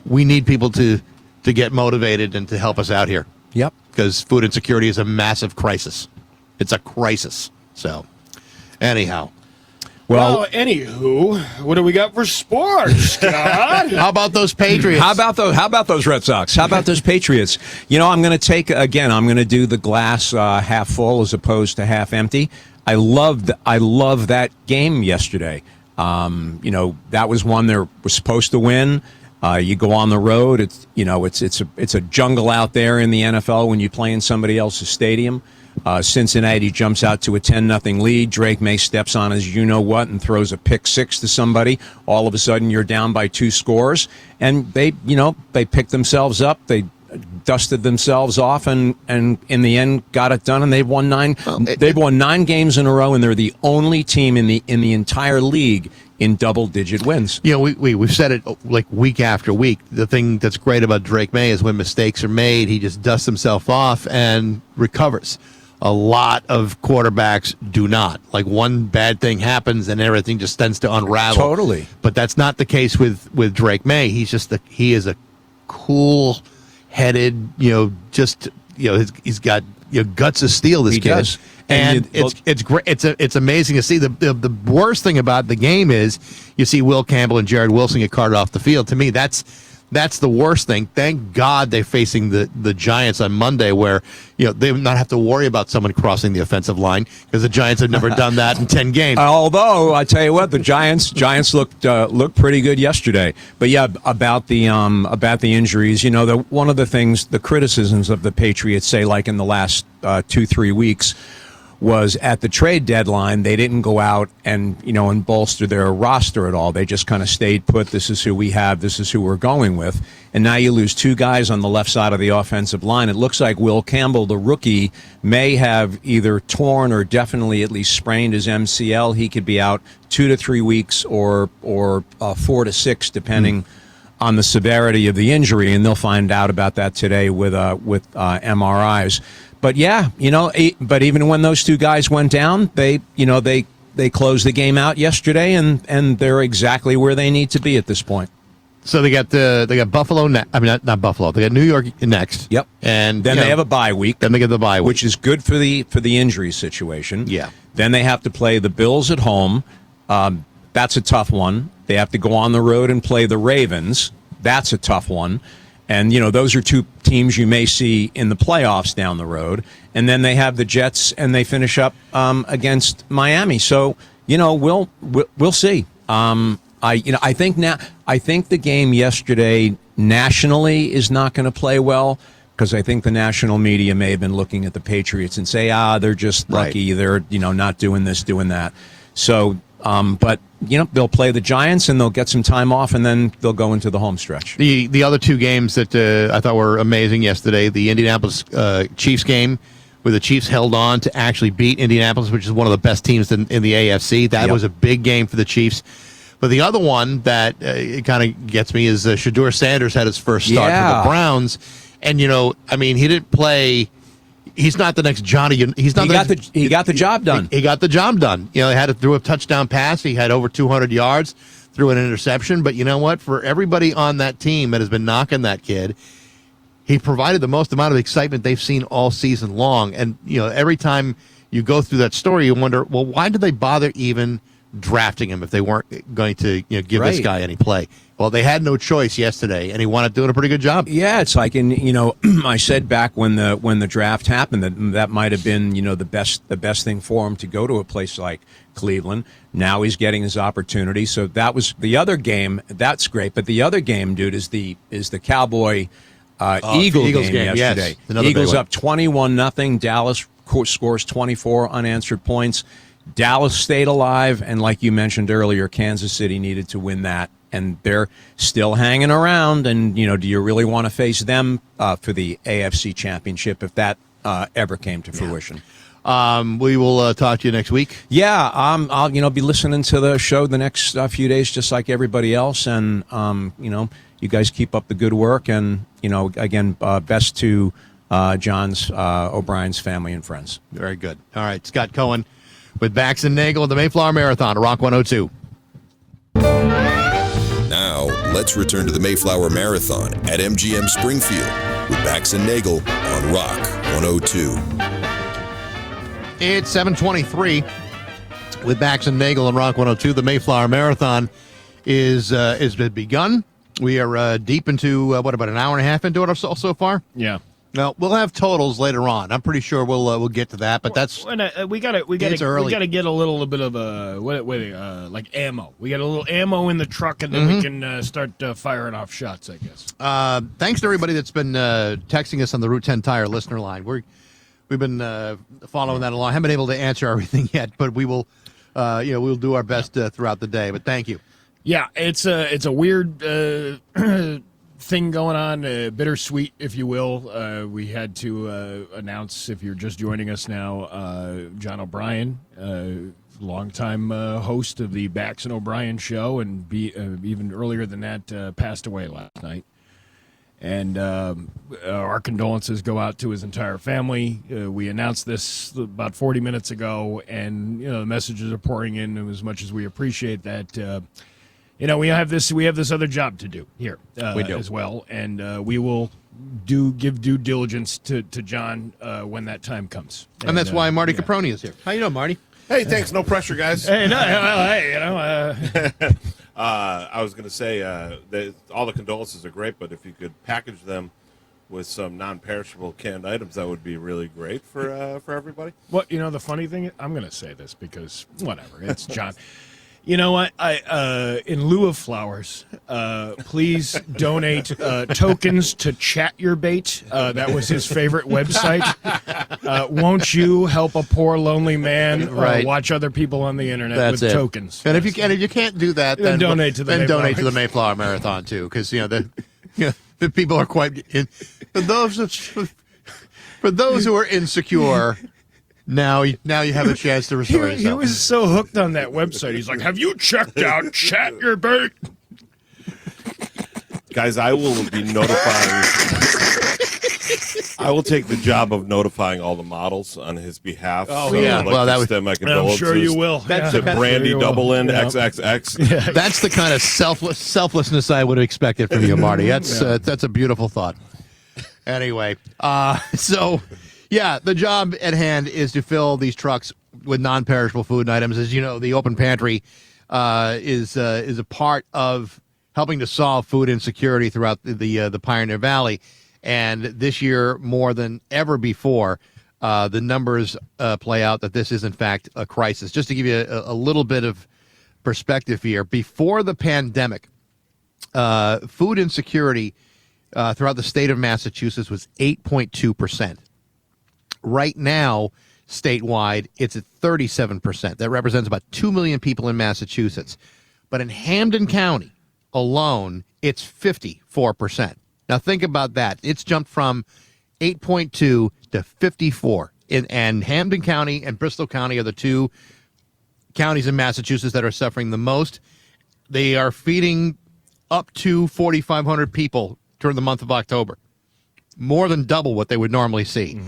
we need people to get motivated and to help us out here. Yep. Because food insecurity is a massive crisis. It's a crisis. So, anyhow. Well, anywho, what do we got for sports, Scott? How about those Patriots? How about those Red Sox? How about those Patriots? I'm going to do the glass half full as opposed to half empty. I love that game yesterday. That was one they were supposed to win. You go on the road. It's a jungle out there in the NFL when you play in somebody else's stadium. Cincinnati jumps out to a 10-0 lead. Drake May steps on his you-know-what and throws a pick six to somebody. All of a sudden, you're down by 2 scores. And they picked themselves up. They dusted themselves off and in the end got it done. And they've won 9. They've won 9 games in a row, and they're the only team in the entire league in double-digit wins. We've said it like week after week. The thing that's great about Drake May is when mistakes are made, he just dusts himself off and recovers. A lot of quarterbacks do not. Like, one bad thing happens and everything just tends to unravel. Totally. But that's not the case with Drake May. He is a cool-headed, he's got guts of steel, this He kid. does. And it's great. It's amazing to see. The worst thing about the game is you see Will Campbell and Jared Wilson get carted off the field. To me, that's the worst thing. Thank God they're facing the Giants on Monday, where they would not have to worry about someone crossing the offensive line, because the Giants have never done that in 10 games. Although I tell you what, the Giants looked pretty good yesterday. But yeah, about the injuries, one of the things, the criticisms of the Patriots, say, like in the last 2-3 weeks, was at the trade deadline, they didn't go out and bolster their roster at all. They just kind of stayed put. This is who we have. This is who we're going with. And now you lose 2 guys on the left side of the offensive line. It looks like Will Campbell, the rookie, may have either torn or definitely at least sprained his MCL. He could be out 2 to 3 weeks or 4 to 6, depending on the severity of the injury. And they'll find out about that today with MRIs. But yeah, but even when those 2 guys went down, they closed the game out yesterday, and they're exactly where they need to be at this point. So they got Buffalo next. I mean, not Buffalo. They got New York next. Yep. And then they have a bye week. Then they get the bye week, which is good for the injury situation. Yeah. Then they have to play the Bills at home. That's a tough one. They have to go on the road and play the Ravens. That's a tough one. And, those are 2 teams you may see in the playoffs down the road. And then they have the Jets, and they finish up against Miami. So, we'll see. I think the game yesterday nationally is not going to play well, because I think the national media may have been looking at the Patriots and say, they're just lucky. Right. They're, not doing this, doing that. So, but they'll play the Giants, and they'll get some time off, and then they'll go into the home stretch. The other 2 games that I thought were amazing yesterday, the Indianapolis Chiefs game, where the Chiefs held on to actually beat Indianapolis, which is one of the best teams in the AFC. That was a big game for the Chiefs. But the other one that it kind of gets me is Shedeur Sanders had his first start for the Browns, and he didn't play. He's not the next Johnny. He's not. He got the job done. He got the job done. He had to throw a touchdown pass. He had over 200 yards, threw an interception. But you know what? For everybody on that team that has been knocking that kid, he provided the most amount of excitement they've seen all season long. And every time you go through that story, you wonder, well, why did they bother even drafting him if they weren't going to give this guy any play? Well, they had no choice yesterday, and he wound up doing a pretty good job. Yeah, it's like, I said back when the draft happened that might have been the best thing for him to go to a place like Cleveland. Now he's getting his opportunity. So that was the other game. That's great, but the other game, dude, is the Cowboy Eagles game yesterday. Yes, Eagles up 21-0. Dallas scores 24 unanswered points. Dallas stayed alive, and like you mentioned earlier, Kansas City needed to win that and they're still hanging around. And do you really want to face them for the AFC Championship if that ever came to fruition? We will talk to you next week. Yeah, I'll be listening to the show the next few days, just like everybody else. And you guys keep up the good work. And again, best to John's O'Brien's family and friends. Very good. All right, Scott Cohen with Bax and Nagel at the Mayflower Marathon, Rock 102. Now, let's return to the Mayflower Marathon at MGM Springfield with Bax and Nagel on Rock 102. It's 7:23 with Bax and Nagel on Rock 102. The Mayflower Marathon is begun. We are deep into, about an hour and a half into it so far? Yeah. Well, we'll have totals later on. I'm pretty sure we'll get to that, but that's we gotta get a little bit of like ammo. We got a little ammo in the truck, and then we can start firing off shots, I guess. Thanks to everybody that's been texting us on the Route 10 Tire listener line. We've been following that along. I haven't been able to answer everything yet, but we will we'll do our best throughout the day. But thank you. Yeah, it's a weird thing going on, bittersweet, if you will. We had to announce, if you're just joining us now, John O'Brien, longtime host of the Bax and O'Brien show, and even earlier than that, passed away last night. And our condolences go out to his entire family. We announced this about 40 minutes ago, and the messages are pouring in. And as much as we appreciate that, we have this other job to do here we do. as well, and we will give due diligence to John when that time comes. And that's why Marty Caproni is here. How you doing, Marty? Hey, thanks. No pressure, guys. Hey, no, I was going to say that all the condolences are great, but if you could package them with some non-perishable canned items, that would be really great for everybody. What the funny thing is, I'm going to say this because whatever, it's John. You know what? I in lieu of flowers, please donate tokens to Chat Your Bait. That was his favorite website. Won't you help a poor lonely man watch other people on the internet with tokens? And if you can't do that, then donate to the Mayflower Marathon too, because the people are quite. For those who are insecure. Now you have a chance to restore yourself. He was so hooked on that website. He's like, have you checked out Chat Your Bait? Guys, I will be notifying. I will take the job of notifying all the models on his behalf. Oh, yeah. Well, that was my condolences. I'm sure you will. That's to Brandy Double-N XXX. Yeah. That's the kind of selflessness I would have expected from you, Marty. That's a beautiful thought. Anyway, yeah, the job at hand is to fill these trucks with non-perishable food items. As you know, the open pantry is a part of helping to solve food insecurity throughout the Pioneer Valley. And this year, more than ever before, the numbers play out that this is, in fact, a crisis. Just to give you a little bit of perspective here, before the pandemic, food insecurity throughout the state of Massachusetts was 8.2%. Right now, statewide, it's at 37%. That represents about 2 million people in Massachusetts. But in Hampden County alone, it's 54%. Now, think about that. It's jumped from 8.2 to 54. And Hampden County and Bristol County are the two counties in Massachusetts that are suffering the most. They are feeding up to 4,500 people during the month of October, more than double what they would normally see.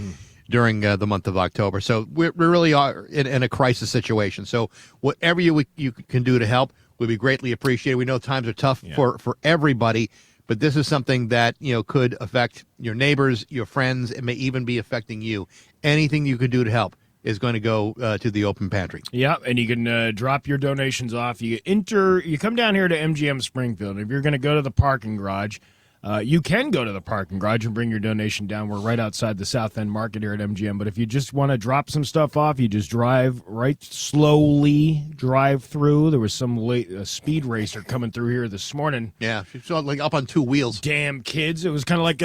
During the month of October. So we really are in a crisis situation. So whatever you can do to help would be greatly appreciated. We know times are tough for everybody, but this is something that could affect your neighbors, your friends. It may even be affecting you. Anything you could do to help is going to go to the open pantry. Yeah, and you can drop your donations off. You come down here to MGM Springfield. If you're going to go to the parking garage, You can go to the parking garage and bring your donation down. We're right outside the South End Market here at MGM. But if you just want to drop some stuff off, you just drive slowly through. There was some speed racer coming through here this morning. Yeah, she saw like up on two wheels. Damn kids! It was kind of like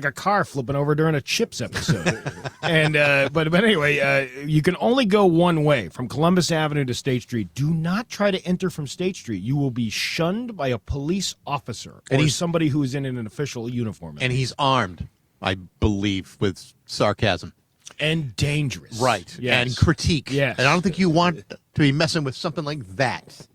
a car flipping over during a Chips episode. And but anyway, you can only go one way from Columbus Avenue to State Street. Do not try to enter from State Street. You will be shunned by a police officer or somebody who is in an official uniform. And he's armed, I believe, with sarcasm. And dangerous. Right. Yes. And critique. Yes. And I don't think you want to be messing with something like that.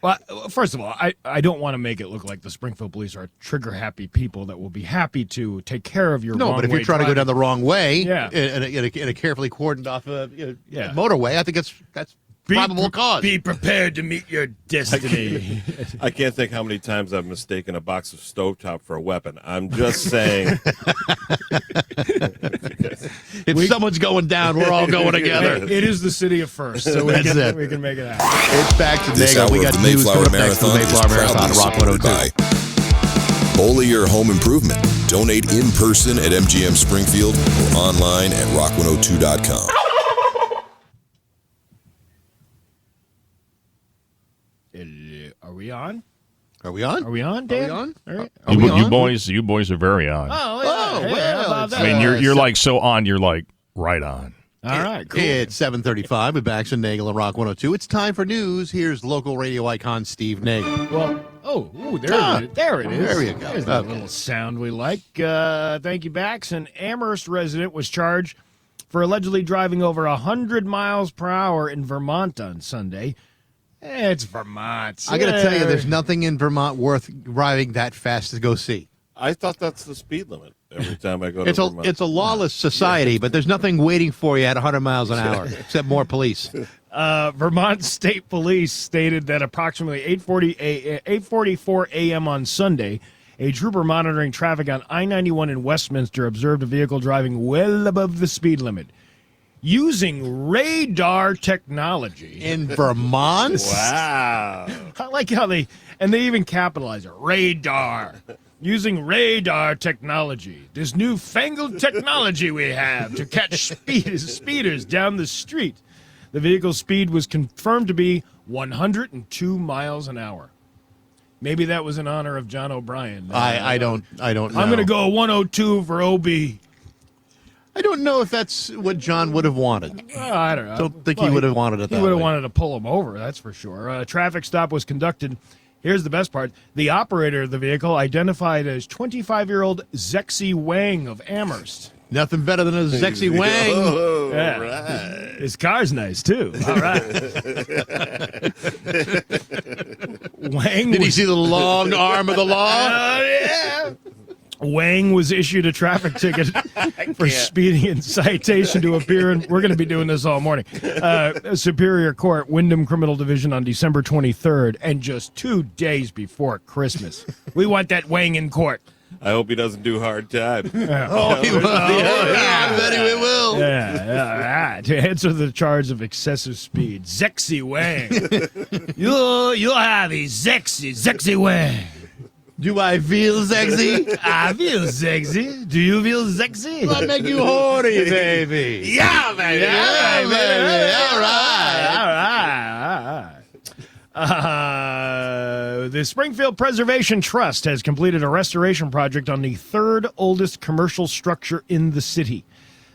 Well, first of all, I don't want to make it look like the Springfield police are trigger-happy people that will be happy to take care of your wrong way. No, but if you're trying to go down the wrong way Yeah. in a carefully cordoned off motorway, I think that's probable cause. Be prepared to meet your destiny. I can't think how many times I've mistaken a box of stovetop for a weapon. I'm just saying. If someone's going down, we're all going together. It is the city of first, so we can make it happen. It's back to This Nagel. hour We of got the news Mayflower coming up next to the Marathon is Mayflower Marathon, proudly Rock supported 102. by Bolier Home Improvement. Donate in person at MGM Springfield or online at rock102.com. Are we on? Are we on? Are we on, Dan? Are we on? All right. Are we on? You boys are very on. Oh, Oh, yeah. well, How about it's- that? I mean, you're like so on. You're like right on. All right, cool. It's 7:35 with Baxter Nagel and Rock 102. It's time for news. Here's local radio icon Steve Nagel. Well, there it is. There it is. There you go. There's that Okay. little sound we like. Thank you, Bax. An Amherst resident was charged for allegedly driving over 100 miles per hour in Vermont on Sunday. It's Vermont. I got to tell you, there's nothing in Vermont worth driving that fast to go see. I thought that's the speed limit every time I go to Vermont. It's a lawless society, but there's nothing waiting for you at 100 miles an hour except more police. Vermont State Police stated that approximately 8:44 a.m. on Sunday, a trooper monitoring traffic on I-91 in Westminster observed a vehicle driving well above the speed limit. Using radar technology. In Vermont? Wow. I like how they even capitalize it. Radar. Using radar technology. This newfangled technology we have to catch speeders down the street. The vehicle's speed was confirmed to be 102 miles an hour. Maybe that was in honor of John O'Brien. I don't know. I'm going to go 102 for OB. I don't know if that's what John would have wanted. I don't know. Don't think he would have wanted it that He would have way. wanted to pull him over, that's for sure. A traffic stop was conducted. Here's the best part. The operator of the vehicle identified as 25-year-old Zexi Wang of Amherst. Nothing better than a sexy wang. Oh, Yeah. right. His car's nice, too. All right. Wang Did he was, see the long arm of the law? yeah. Wang was issued a traffic ticket for speeding and citation to appear in, we're going to be doing this all morning, Superior Court, Wyndham Criminal Division on December 23rd, and just 2 days before Christmas. We want that Wang in court. I hope he doesn't do hard time. Oh, he will. I bet he will. Yeah. To answer the charge of excessive speed, Zexi Wang. You'll have a Zexi Wang. Do I feel sexy? I feel sexy. Do you feel sexy? I make you horny, baby. Yeah, baby. Yeah, baby. All right. The Springfield Preservation Trust has completed a restoration project on the third oldest commercial structure in the city.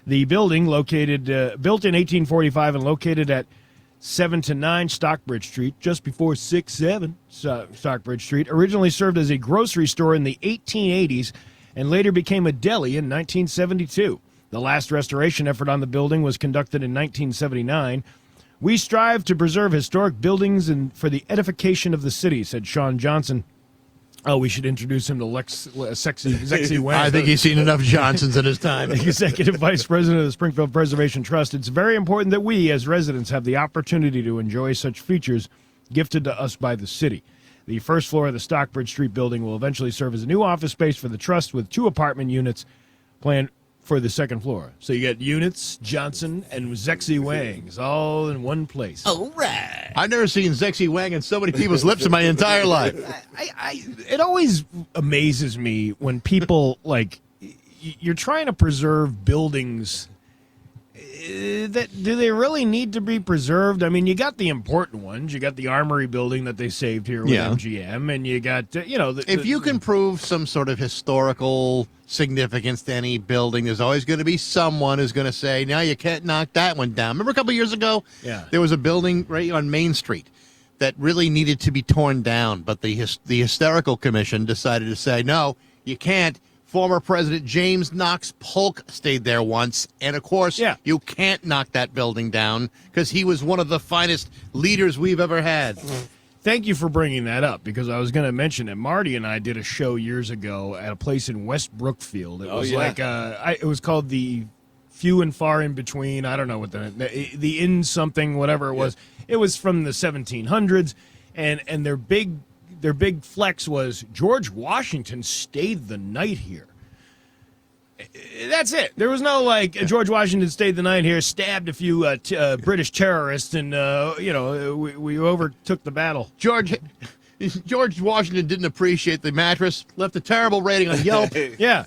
The building, built in 1845 and located at 7 to 9 Stockbridge Street, just before 6-7 Stockbridge Street, originally served as a grocery store in the 1880s and later became a deli in 1972. The last restoration effort on the building was conducted in 1979. We strive to preserve historic buildings and for the edification of the city, said Sean Johnson. Oh, we should introduce him to Zexi Wang. I think he's seen enough Johnsons in his time. Executive Vice President of the Springfield Preservation Trust. It's very important that we, as residents, have the opportunity to enjoy such features gifted to us by the city. The first floor of the Stockbridge Street building will eventually serve as a new office space for the Trust with 2 apartment units planned for the second floor. So you get Units, Johnson, and Zexy Wangs all in one place. All right. I've never seen Zexy Wang on so many people's lips in my entire life. It always amazes me when people, like, you're trying to preserve buildings that do they really need to be preserved? I mean, you got the important ones. You got the Armory building that they saved here with MGM, and you got if you can prove some sort of historical significance to any building, there's always going to be someone who's going to say, "No, you can't knock that one down." Remember a couple of years ago, there was a building right on Main Street that really needed to be torn down, but the Hysterical Commission decided to say, "No, you can't." Former President James Knox Polk stayed there once, and of course, you can't knock that building down because he was one of the finest leaders we've ever had. Thank you for bringing that up, because I was going to mention that Marty and I did a show years ago at a place in West Brookfield. It was it was called the Few and Far in Between. I don't know what the in something, whatever it was. It was from the 1700s, and their big flex was George Washington stayed the night here. That's it. There was no George Washington stayed the night here, stabbed a few British terrorists, and we overtook the battle. George Washington didn't appreciate the mattress, left a terrible rating on Yelp. Yeah.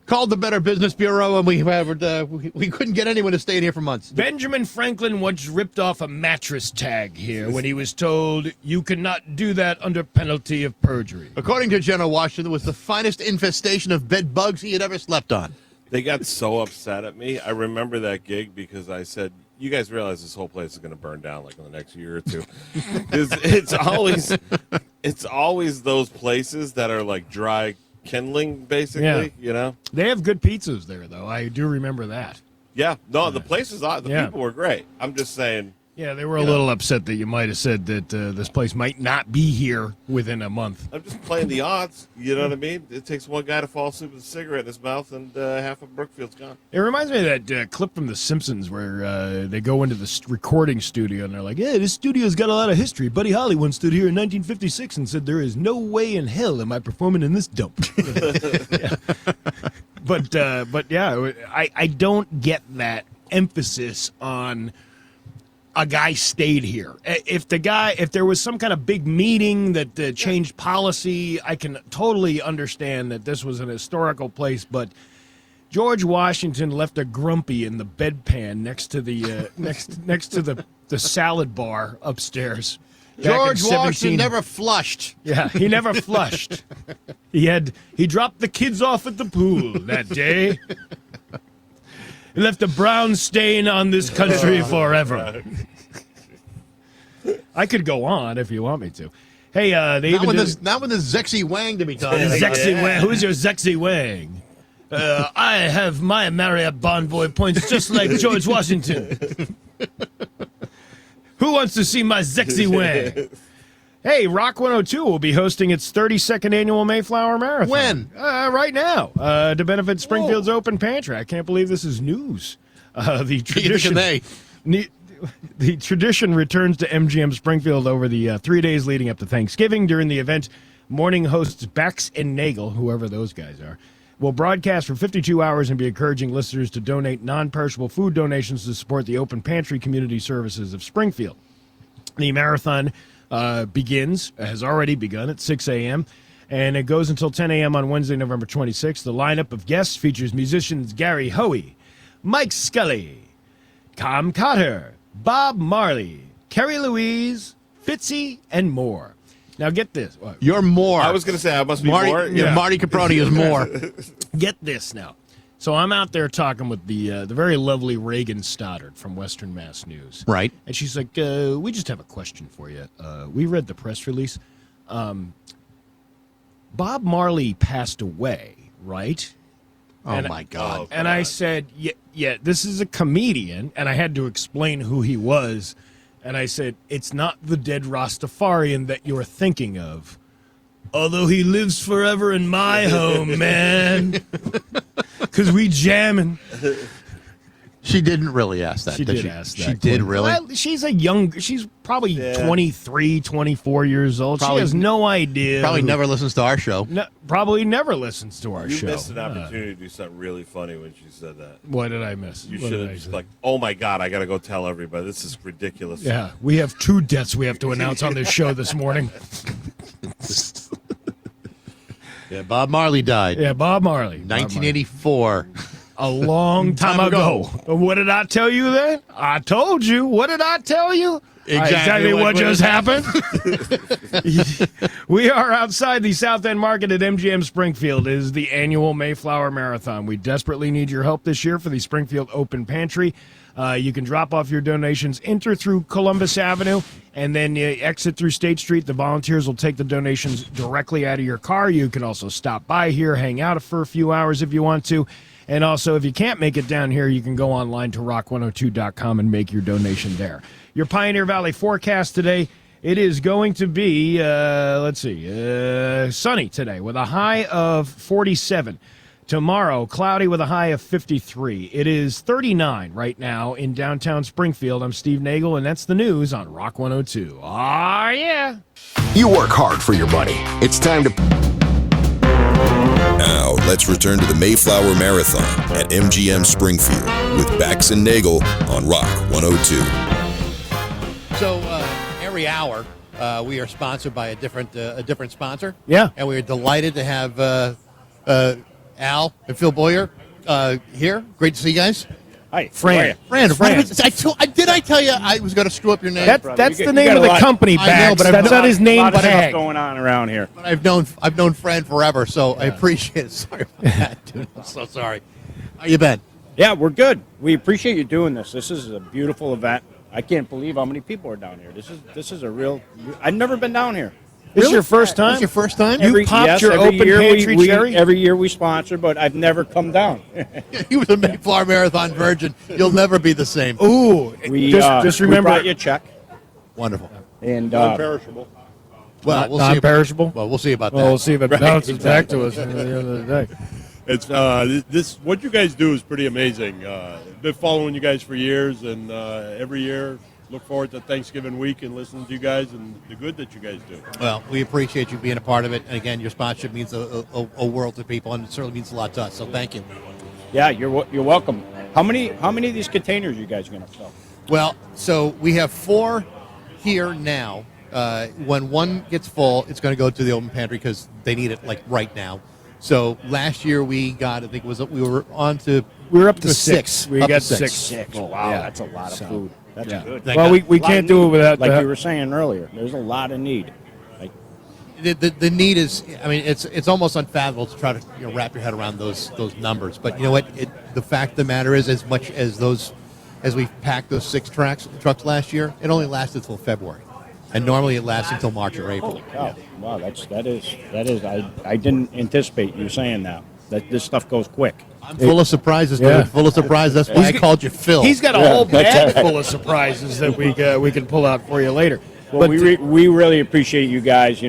Called the Better Business Bureau, and we couldn't get anyone to stay in here for months. Benjamin Franklin once ripped off a mattress tag here when he was told you cannot do that under penalty of perjury. According to General Washington, it was the finest infestation of bed bugs he had ever slept on. They got so upset at me. I remember that gig because I said, "You guys realize this whole place is going to burn down in the next year or two." It's always those places that are like dry kindling, basically. They have good pizzas there, though. I do remember that. Yeah, no, the place is the people were great. I'm just saying. Yeah, they were a little upset that you might have said that this place might not be here within a month. I'm just playing the odds. You know what I mean? It takes one guy to fall asleep with a cigarette in his mouth, and half of Brookfield's gone. It reminds me of that clip from The Simpsons where they go into the recording studio, and they're like, "Yeah, this studio's got a lot of history. Buddy Holly once stood here in 1956 and said, 'There is no way in hell am I performing in this dump.'" But I don't get that emphasis on a guy stayed here. If there was some kind of big meeting that changed policy, I can totally understand that this was an historical place. But George Washington left a grumpy in the bedpan next to the next to the salad bar upstairs. George Washington never flushed. Yeah, he never flushed. He dropped the kids off at the pool that day. He left a brown stain on this country forever. I could go on if you want me to. Hey, not with this Zexy Wang to be talking about. Zexy Wang. Who's your Zexy Wang? I have my Marriott Bonvoy points just like George Washington. Who wants to see my Zexy Wang? Hey, Rock 102 will be hosting its 32nd annual Mayflower Marathon. When? Right now, to benefit Springfield's Open Pantry. I can't believe this is news. The tradition returns to MGM Springfield over the 3 days leading up to Thanksgiving. During the event, morning hosts Bax and Nagel, whoever those guys are, will broadcast for 52 hours and be encouraging listeners to donate non-perishable food donations to support the Open Pantry community services of Springfield. The marathon has already begun at 6 a.m., and it goes until 10 a.m. on Wednesday, November 26th. The lineup of guests features musicians Gary Hoey, Mike Scully, Tom Cotter, Bob Marley, Kerry Louise, Fitzy, and more. Now get this. You're more. I was going to say I must be more. Yeah. Marty Caproni is more. Get this now. So I'm out there talking with the very lovely Reagan Stoddard from Western Mass News. Right. And she's like, we just have a question for you. We read the press release. Bob Marley passed away, right? My God. And I said, yeah, this is a comedian. And I had to explain who he was. And I said, it's not the dead Rastafarian that you're thinking of. Although he lives forever in my home, man. Because we jamming. She didn't really ask that. She did ask that. She did really. Well, she's probably 23, 24 years old. Probably- she has no idea. Probably never listens to our show. Probably never listens to our You show. missed an opportunity to do something really funny when she said that. What did I miss? You What should did I have just say? like, oh my God, I got to go tell everybody. This is ridiculous. Yeah, we have 2 deaths we have to announce on this show this morning. Yeah, Bob Marley died. Yeah, Bob Marley. 1984. A long time ago. What did I tell you then? I told you. What did I tell you? Exactly what what just happened. We are outside the South End Market at MGM Springfield. It is the annual Mayflower Marathon. We desperately need your help this year for the Springfield Open Pantry. You can drop off your donations, enter through Columbus Avenue, and then you exit through State Street. The volunteers will take the donations directly out of your car. You can also stop by here, hang out for a few hours if you want to. And also, if you can't make it down here, you can go online to rock102.com and make your donation there. Your Pioneer Valley forecast today, it is going to be, sunny today with a high of 47. Tomorrow, cloudy with a high of 53. It is 39 right now in downtown Springfield. I'm Steve Nagel, and that's the news on Rock 102. Ah, yeah. You work hard for your money. It's time to... Now, let's return to the Mayflower Marathon at MGM Springfield with Bax and Nagel on Rock 102. So every hour, we are sponsored by a different sponsor. Yeah. And we are delighted to have Al and Phil Boyer here. Great to see you guys. Hi, Fran. Did I tell you I was going to screw up your name? That's the name of the company, I know, Bax. but That's not his name A lot of stuff tag. going on around here. But I've known Fran forever, so I appreciate it. Sorry about that, dude. I'm so sorry. How you been? Yeah, we're good. We appreciate you doing this. This is a beautiful event. I can't believe how many people are down here. This is a real. I've never been down here. This is your first time? This your first time? You popped your every open year pantry cherry? Every year we sponsor, but I've never come down. You was a Mayflower Marathon virgin. You'll never be the same. Ooh, just remember. We brought you a check. Wonderful. And Non-perishable. Well, we'll see. Non-perishable? Well, we'll see about that. Well, we'll see if it bounces back to us at the end of the day. It's this what you guys do is pretty amazing. Been following you guys for years, and every year look forward to Thanksgiving week and listening to you guys and the good that you guys do. Well, we appreciate you being a part of it, and again, your sponsorship means a world to people, and it certainly means a lot to us. So thank you. yeah, you're welcome. How many of these containers are you guys going to sell? Well, so we have 4 here now. When one gets full, it's going to go to the open pantry because they need it like right now. So last year we got, I think it was we were up to 6. We Up got to 6. 6. Wow, that's a lot of food. That's good. Well, we can't do it without Like that. you were saying earlier, there's a lot of need. The need is, I mean, it's almost unfathomable to try to wrap your head around those numbers. But you know what? The fact of the matter is, as much as we packed those 6 trucks last year, it only lasted till February, and normally it lasts until March or April. Holy cow! Wow, that is. I didn't anticipate you saying that. That this stuff goes quick. I'm full of surprises, dude. Yeah. Full of surprises. That's why I called you Phil. He's got a whole bag full of surprises that we can pull out for you later. Well, But we really appreciate you guys.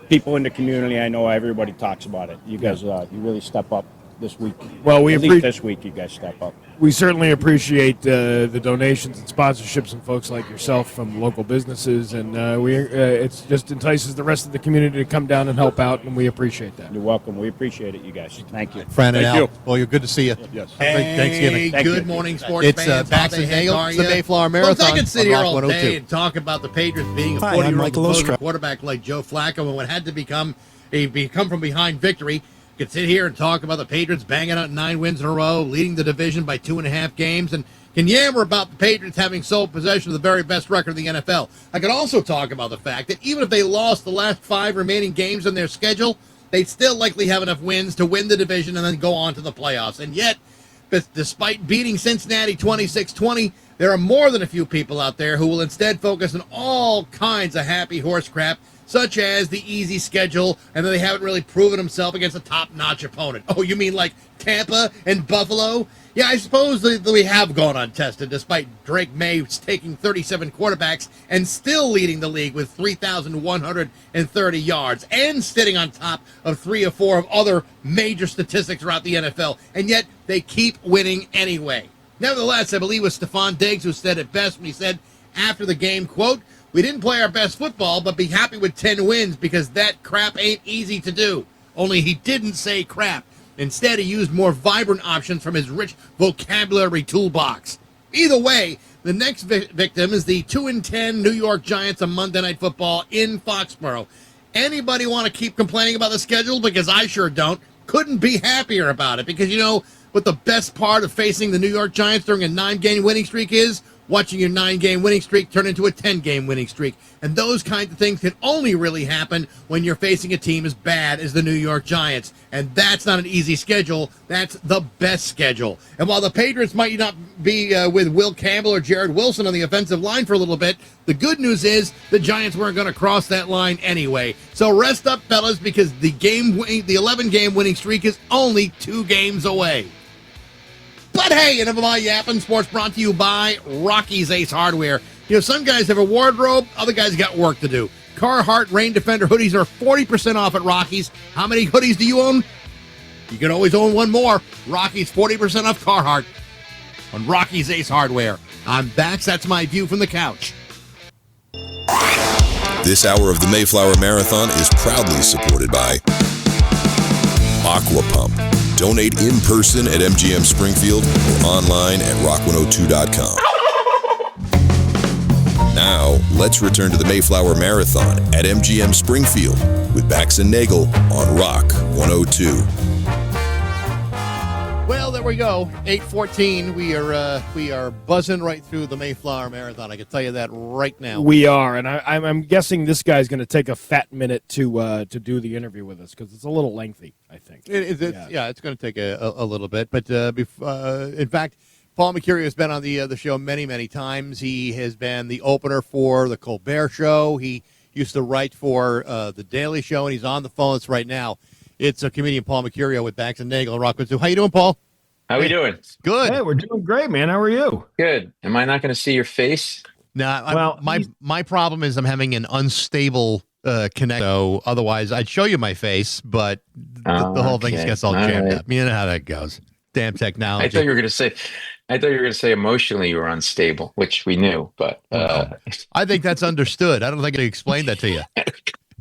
People in the community. I know everybody talks about it. You guys, you really step up this week. Well, at least this week, you guys step up. we certainly appreciate the donations and sponsorships and folks like yourself from local businesses, and it just entices the rest of the community to come down and help out, and we appreciate that. You're welcome. We appreciate it, you guys. Thank you. Fran and Thank Al. you. Well, you're good to see you. Yes. Hey, Thanksgiving. Good morning, sports fans. It's Bax and Nagel. It's the Mayflower Marathon. Folks, I could sit on here Rock all 102. day and talk about the Patriots being a Hi, I'm 40-year-old Michael opposing Ostrow. quarterback like Joe Flacco, and what had to become a come from behind victory. Could sit here and talk about the Patriots banging out 9 wins in a row, leading the division by 2.5 games, and can yammer about the Patriots having sole possession of the very best record in the NFL. I could also talk about the fact that even if they lost the last 5 remaining games in their schedule, they'd still likely have enough wins to win the division and then go on to the playoffs. And yet, despite beating Cincinnati 26-20, there are more than a few people out there who will instead focus on all kinds of happy horse crap, such as the easy schedule, and then they haven't really proven themselves against a top-notch opponent. Oh, you mean like Tampa and Buffalo? Yeah, I suppose that we have gone untested, despite Drake May taking 37 quarterbacks and still leading the league with 3,130 yards and sitting on top of 3 or 4 of other major statistics throughout the NFL, and yet they keep winning anyway. Nevertheless, I believe it was Stephon Diggs who said it best when he said after the game, quote, "We didn't play our best football, but be happy with 10 wins because that crap ain't easy to do." Only he didn't say crap. Instead, he used more vibrant options from his rich vocabulary toolbox. Either way, the next victim is the 2-10 New York Giants on Monday Night Football in Foxborough. Anybody want to keep complaining about the schedule? Because I sure don't. Couldn't be happier about it. Because you know what the best part of facing the New York Giants during a 9-game winning streak is? Watching your 9-game winning streak turn into a 10-game winning streak. And those kinds of things can only really happen when you're facing a team as bad as the New York Giants. And that's not an easy schedule. That's the best schedule. And while the Patriots might not be with Will Campbell or Jared Wilson on the offensive line for a little bit, the good news is the Giants weren't going to cross that line anyway. So rest up, fellas, because the 11-game winning streak is only 2 games away. But hey, enough of my yapping. Sports brought to you by Rocky's Ace Hardware. You know, some guys have a wardrobe, other guys got work to do. Carhartt Rain Defender hoodies are 40% off at Rocky's. How many hoodies do you own? You can always own one more. Rocky's 40% off Carhartt on Rocky's Ace Hardware. I'm Bax. That's my view from the couch. This hour of the Mayflower Marathon is proudly supported by Aqua Pump. Donate in person at MGM Springfield or online at rock102.com. Now, let's return to the Mayflower Marathon at MGM Springfield with Bax and Nagel on Rock 102. Well, there we go. 8:14. We are buzzing right through the Mayflower Marathon. I can tell you that right now. We are, and I'm guessing this guy's going to take a fat minute to do the interview with us because it's a little lengthy, I think. It's going to take a little bit. But in fact, Paul Mercurio has been on the show many, many times. He has been the opener for the Colbert Show. He used to write for the Daily Show, and he's on the phone with us right now. It's a comedian, Paul Mercurio, with Bax and Nagel and Rock 102. How you doing, Paul? How we doing? Good. Hey, we're doing great, man. How are you? Good. Am I not going to see your face? No. My problem is I'm having an unstable connection. So otherwise, I'd show you my face, but the whole thing gets all jammed up. You know how that goes. Damn technology. I thought you were going to say emotionally you were unstable, which we knew, but I think that's understood. I don't think I explained that to you.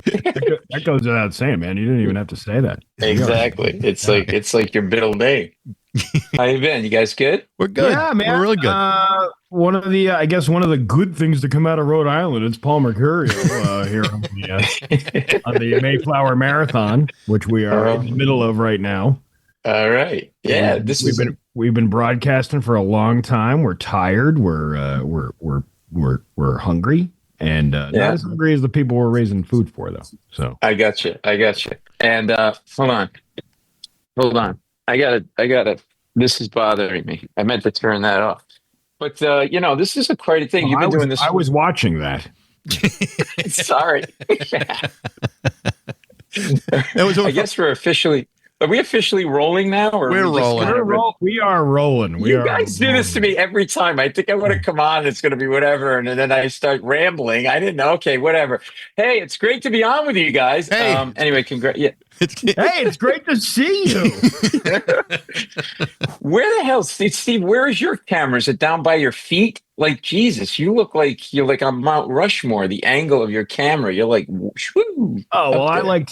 That goes without saying, man. You didn't even have to say that. Exactly. It's like your middle name. How you been? You guys good? We're good. Yeah, man. We're really good. One of the good things to come out of Rhode Island is Paul Mercurio here on the Mayflower Marathon, which we are in the middle of right now. All right. Yeah, we've been broadcasting for a long time. We're tired. We're hungry. And not as hungry as the people we're raising food for, though. So I got you. And hold on. I gotta. This is bothering me. I meant to turn that off. But this is quite a thing. You've been doing this. I was watching that. Sorry. I guess Are we officially rolling now? Or we're rolling. We are rolling. You guys do this to me every time. I think I want to come on. It's going to be whatever. And then I start rambling. I didn't know. Okay, whatever. Hey, it's great to be on with you guys. Hey. Anyway, congrats. Yeah. Hey, it's great to see you. Where the hell, Steve, where is your camera? Is it down by your feet? Like, Jesus, you look like you're like on Mount Rushmore, the angle of your camera. You're like, whoo. Oh, well, I like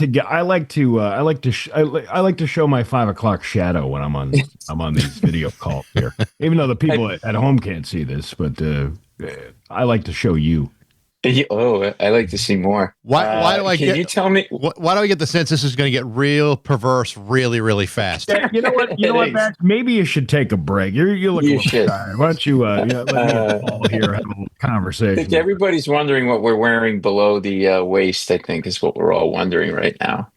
to show my 5 o'clock shadow when I'm on these video calls here. Even though the people at home can't see this, but I like to show you. Oh, I like to see more. Why do I can you tell me? Why do I get the sense this is going to get real perverse really, really fast? You know what, Max? Maybe you should take a break. You look a little tired. Why don't you let me all here have a conversation? I think everybody's wondering what we're wearing below the waist, I think, is what we're all wondering right now.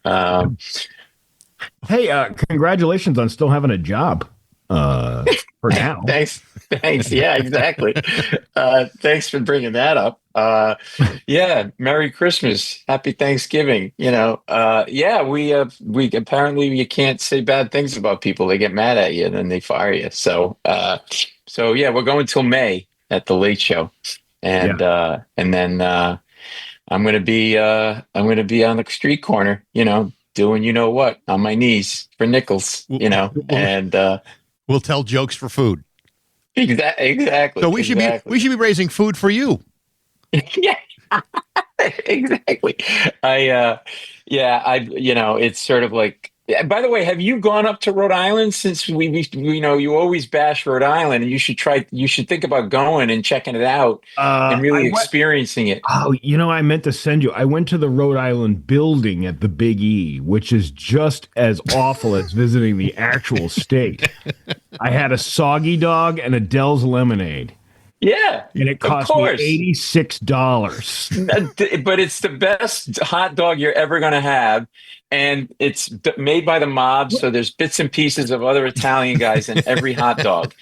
Hey, congratulations on still having a job. for now. Thanks. Yeah, exactly. Thanks for bringing that up. Yeah, Merry Christmas, Happy Thanksgiving. Yeah, we apparently you can't say bad things about people. They get mad at you and then they fire you. So yeah, we're going till May at the Late Show, and then I'm gonna be on the street corner, doing what on my knees for nickels, and we'll tell jokes for food. Exactly. So we should be raising food for you. Yeah, exactly. It's sort of like. By the way, have you gone up to Rhode Island since you always bash Rhode Island, and you should think about going and checking it out and really experiencing it. Oh, I meant to send you. I went to the Rhode Island building at the Big E, which is just as awful as visiting the actual state. I had a soggy dog and a Dell's lemonade. Yeah, and it cost me $86. But it's the best hot dog you're ever going to have, and it's made by the mob. So there's bits and pieces of other Italian guys in every hot dog.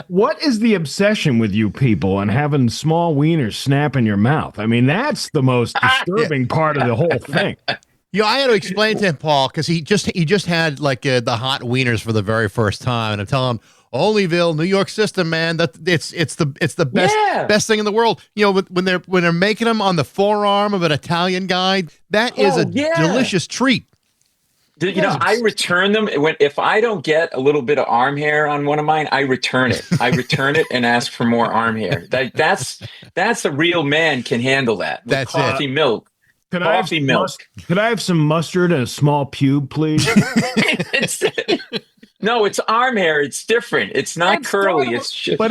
What is the obsession with you people and having small wieners snap in your mouth? I mean, that's the most disturbing part of the whole thing. I had to explain to him, Paul, because he just had like the hot wieners for the very first time, and I'm telling him. Olneyville, New York system, man. That it's the best thing in the world. When they're making them on the forearm of an Italian guy, that is a delicious treat. I return them if I don't get a little bit of arm hair on one of mine. I return it. And ask for more arm hair. That's a real man can handle that. That's coffee milk. Could I have some mustard and a small pube, please? No, it's arm hair. It's different. It's not curly. It's sort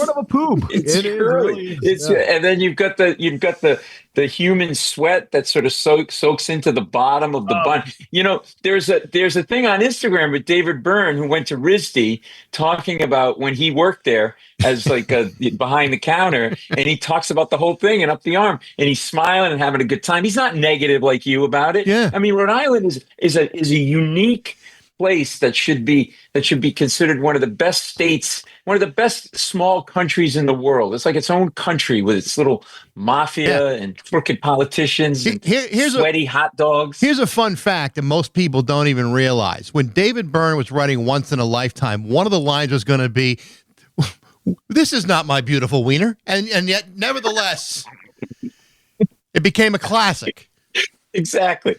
of a poop. It's curly. And then you've got the human sweat that sort of soaks into the bottom of the bun. There's a thing on Instagram with David Byrne, who went to RISD, talking about when he worked there as like behind the counter, and he talks about the whole thing and up the arm, and he's smiling and having a good time. He's not negative like you about it. Yeah. I mean, Rhode Island is a unique place that should be considered one of the best states, one of the best small countries in the world. It's like its own country with its little mafia and crooked politicians and sweaty hot dogs. Here's a fun fact that most people don't even realize. When David Byrne was writing Once in a Lifetime, one of the lines was going to be, "This is not my beautiful wiener," and yet nevertheless it became a classic. Exactly.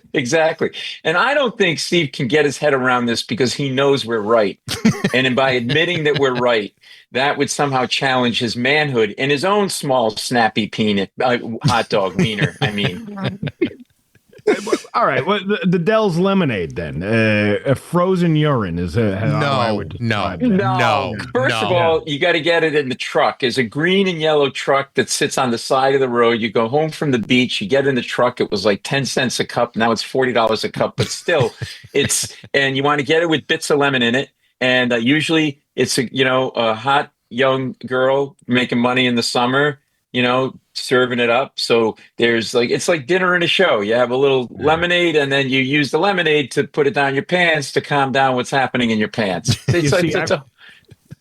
And I don't think Steve can get his head around this because he knows we're right. And by admitting that we're right, that would somehow challenge his manhood and his own small, snappy peanut hot dog wiener. I mean. All right. Well, the Dell's lemonade then. A frozen urine is how I would describe it. No. First of all, you got to get it in the truck. There's a green and yellow truck that sits on the side of the road. You go home from the beach, you get in the truck. It was like 10 cents a cup. Now it's $40 a cup, but still and you want to get it with bits of lemon in it. And usually it's a hot young girl making money in the summer, serving it up. So it's like dinner and a show. You have a little lemonade, and then you use the lemonade to put it down your pants to calm down what's happening in your pants.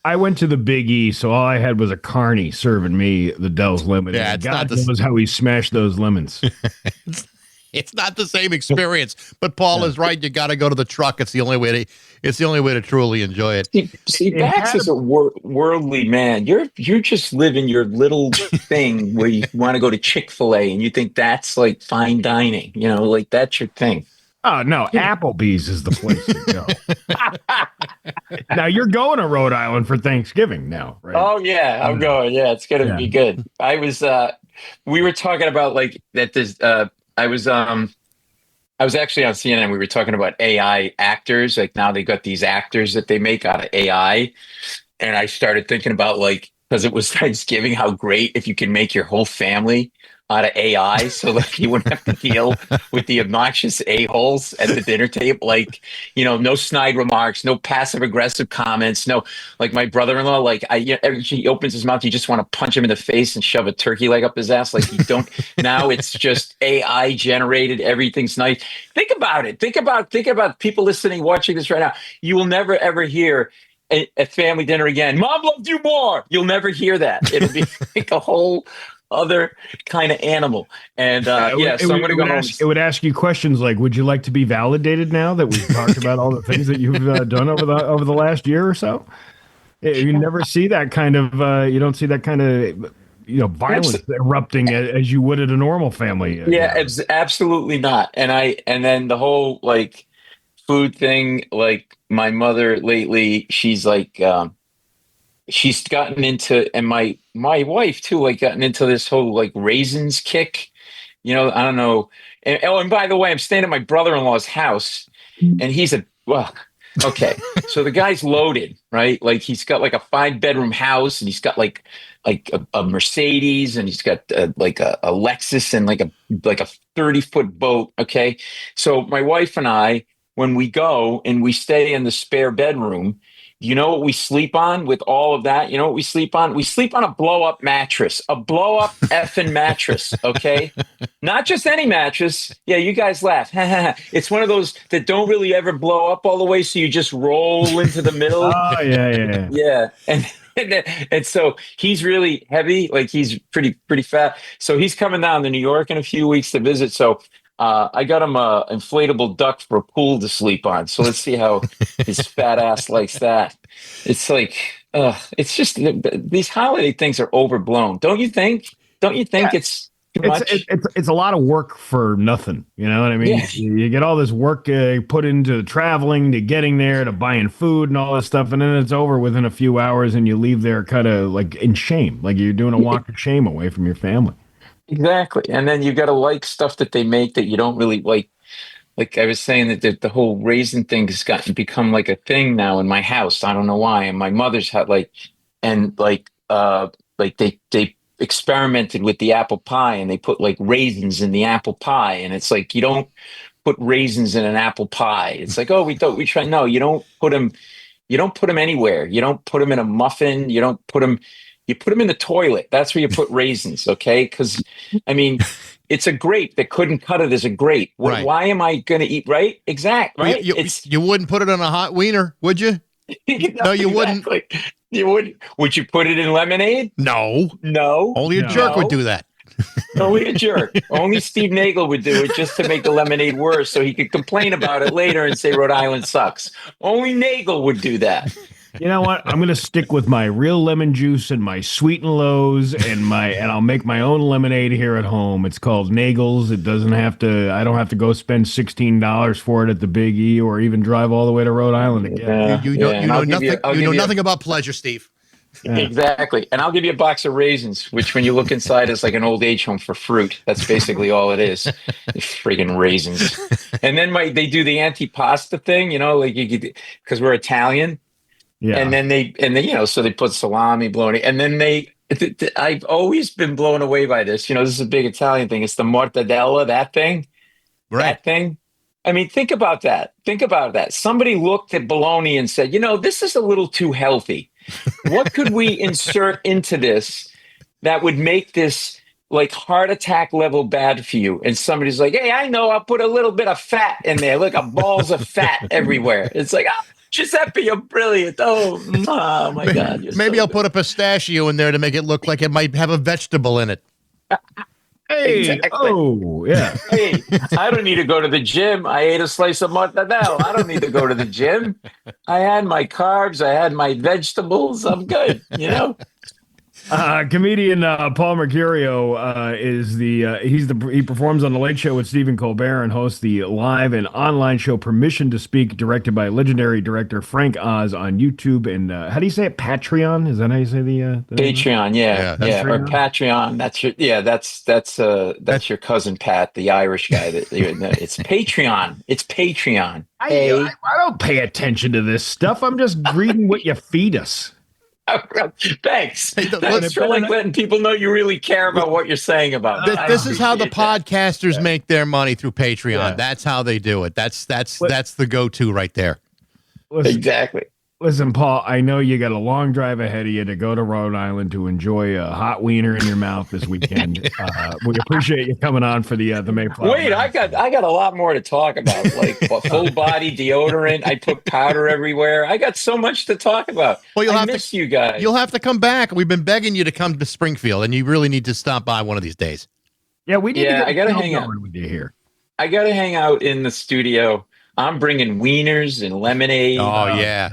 I went to the Big E, so all I had was a carny serving me the Dell's lemonade. Yeah, God knows how he smashed those lemons. It's not the same experience, but Paul is right. You got to go to the truck. It's the only way to truly enjoy it. See, Bax is a worldly man. You're just living your little thing where you want to go to Chick-fil-A and you think that's like fine dining. Like that's your thing. Oh no, Applebee's is the place to go. Now you're going to Rhode Island for Thanksgiving now, right? Oh yeah, I'm going. Yeah, it's gonna be good. We were talking about like that. I was actually on CNN. We were talking about AI actors. Like now they got these actors that they make out of AI. And I started thinking about because it was Thanksgiving, how great if you can make your whole family out of AI. So you wouldn't have to deal with the obnoxious a-holes at the dinner table. No snide remarks, no passive aggressive comments. No, like my brother-in-law, every he opens his mouth, you just want to punch him in the face and shove a turkey leg up his ass. You don't, now it's just AI generated. Everything's nice. Think about it. Think about people listening, watching this right now. You will never, ever hear at family dinner again. Mom loved you more. You'll never hear that. It'll be like a whole other kind of animal. And so I'm going to go home. It would ask you questions like, would you like to be validated now that we've talked about all the things that you've done over the last year or so? You never see that kind of, you don't see that kind of, violence erupting as you would at a normal family. Yeah, absolutely not. And then the whole like food thing, like my mother lately, she's like, she's gotten into, and my wife too, like gotten into this whole like raisins kick. I don't know. And by the way, I'm staying at my brother-in-law's house, and he's okay. So the guy's loaded, right? Like he's got like a 5-bedroom house, and he's got like a Mercedes, and he's got like a Lexus, and like a 30-foot boat. Okay. So my wife and I, when we go and we stay in the spare bedroom, you know what we sleep on with all of that? You know what we sleep on? We sleep on a blow-up mattress, a blow-up effing mattress, okay? Not just any mattress. Yeah, you guys laugh. It's one of those that don't really ever blow up all the way, so you just roll into the middle. Oh, yeah. Yeah, and so he's really heavy, like he's pretty fat. So he's coming down to New York in a few weeks to visit, so I got him a inflatable duck for a pool to sleep on. So let's see how his fat ass likes that. It's like, it's just these holiday things are overblown. Don't you think? It's too much? It's a lot of work for nothing. You know what I mean? Yeah. You get all this work put into traveling, to getting there, to buying food and all this stuff. And then it's over within a few hours, and you leave there kind of like in shame, like you're doing a walk of shame away from your family. Exactly. And then you got to like stuff that they make that you don't really like. Like I was saying that the whole raisin thing has become like a thing now in my house. I don't know why. And my mother's had they experimented with the apple pie, and they put like raisins in the apple pie. And it's like, you don't put raisins in an apple pie. It's like, oh, we try. No, you don't put them anywhere. You don't put them in a muffin. You put them in the toilet. That's where you put raisins, okay? Because, I mean, it's a grape that couldn't cut it as a grape. Right. Why am I going to eat, right? Exactly, right? You wouldn't put it on a hot wiener, would you? No, you wouldn't. You wouldn't. Would you put it in lemonade? No. Only a jerk would do that. Only a jerk. Only Steve Nagel would do it just to make the lemonade worse, so he could complain about it later and say Rhode Island sucks. Only Nagel would do that. You know what? I'm going to stick with my real lemon juice and my Sweet and Lows and I'll make my own lemonade here at home. It's called Nagel's. I don't have to go spend $16 for it at the Big E or even drive all the way to Rhode Island again. You know nothing about pleasure, Steve. Yeah. Exactly. And I'll give you a box of raisins, which when you look inside is like an old age home for fruit. That's basically all it is. Friggin' raisins. And then they do the antipasta thing, like because we're Italian. Yeah. And then so they put salami, bologna, and then I've always been blown away by this. This is a big Italian thing. It's the mortadella, that thing. Right. That thing. I mean, think about that. Somebody looked at bologna and said, this is a little too healthy. What could we insert into this that would make this like heart attack level bad for you? And somebody's like, hey, I know, I'll put a little bit of fat in there. Look, balls of fat everywhere. It's like, Giuseppe, you're brilliant. Oh my God. Maybe I'll put a pistachio in there to make it look like it might have a vegetable in it. Hey, exactly. Oh, yeah. Hey, I don't need to go to the gym. I ate a slice of mortadella. I don't need to go to the gym. I had my carbs. I had my vegetables. I'm good, Comedian Paul Mercurio he performs on the Late Show with Stephen Colbert and hosts the live and online show Permission to Speak, directed by legendary director Frank Oz on YouTube and how do you say it? Patreon? Is that how you say the Patreon? Yeah, or Patreon. That's your cousin Pat, the Irish guy. It's Patreon. It's Patreon. I don't pay attention to this stuff. I'm just reading what you feed us. Thanks. Thanks for letting people know you really care about what you're saying about it. This is how the podcasters make their money, through Patreon. Yeah. That's how they do it. That's the go-to right there. Listen, exactly. Listen, Paul, I know you got a long drive ahead of you to go to Rhode Island to enjoy a hot wiener in your mouth this weekend. We appreciate you coming on for the Mayflower. Wait, I got a lot more to talk about, like full body deodorant. I put powder everywhere. I got so much to talk about. Well, I miss you guys. You'll have to come back. We've been begging you to come to Springfield, and you really need to stop by one of these days. Yeah, we need to I gotta hang out with you here. I gotta hang out in the studio. I'm bringing wieners and lemonade. Oh yeah.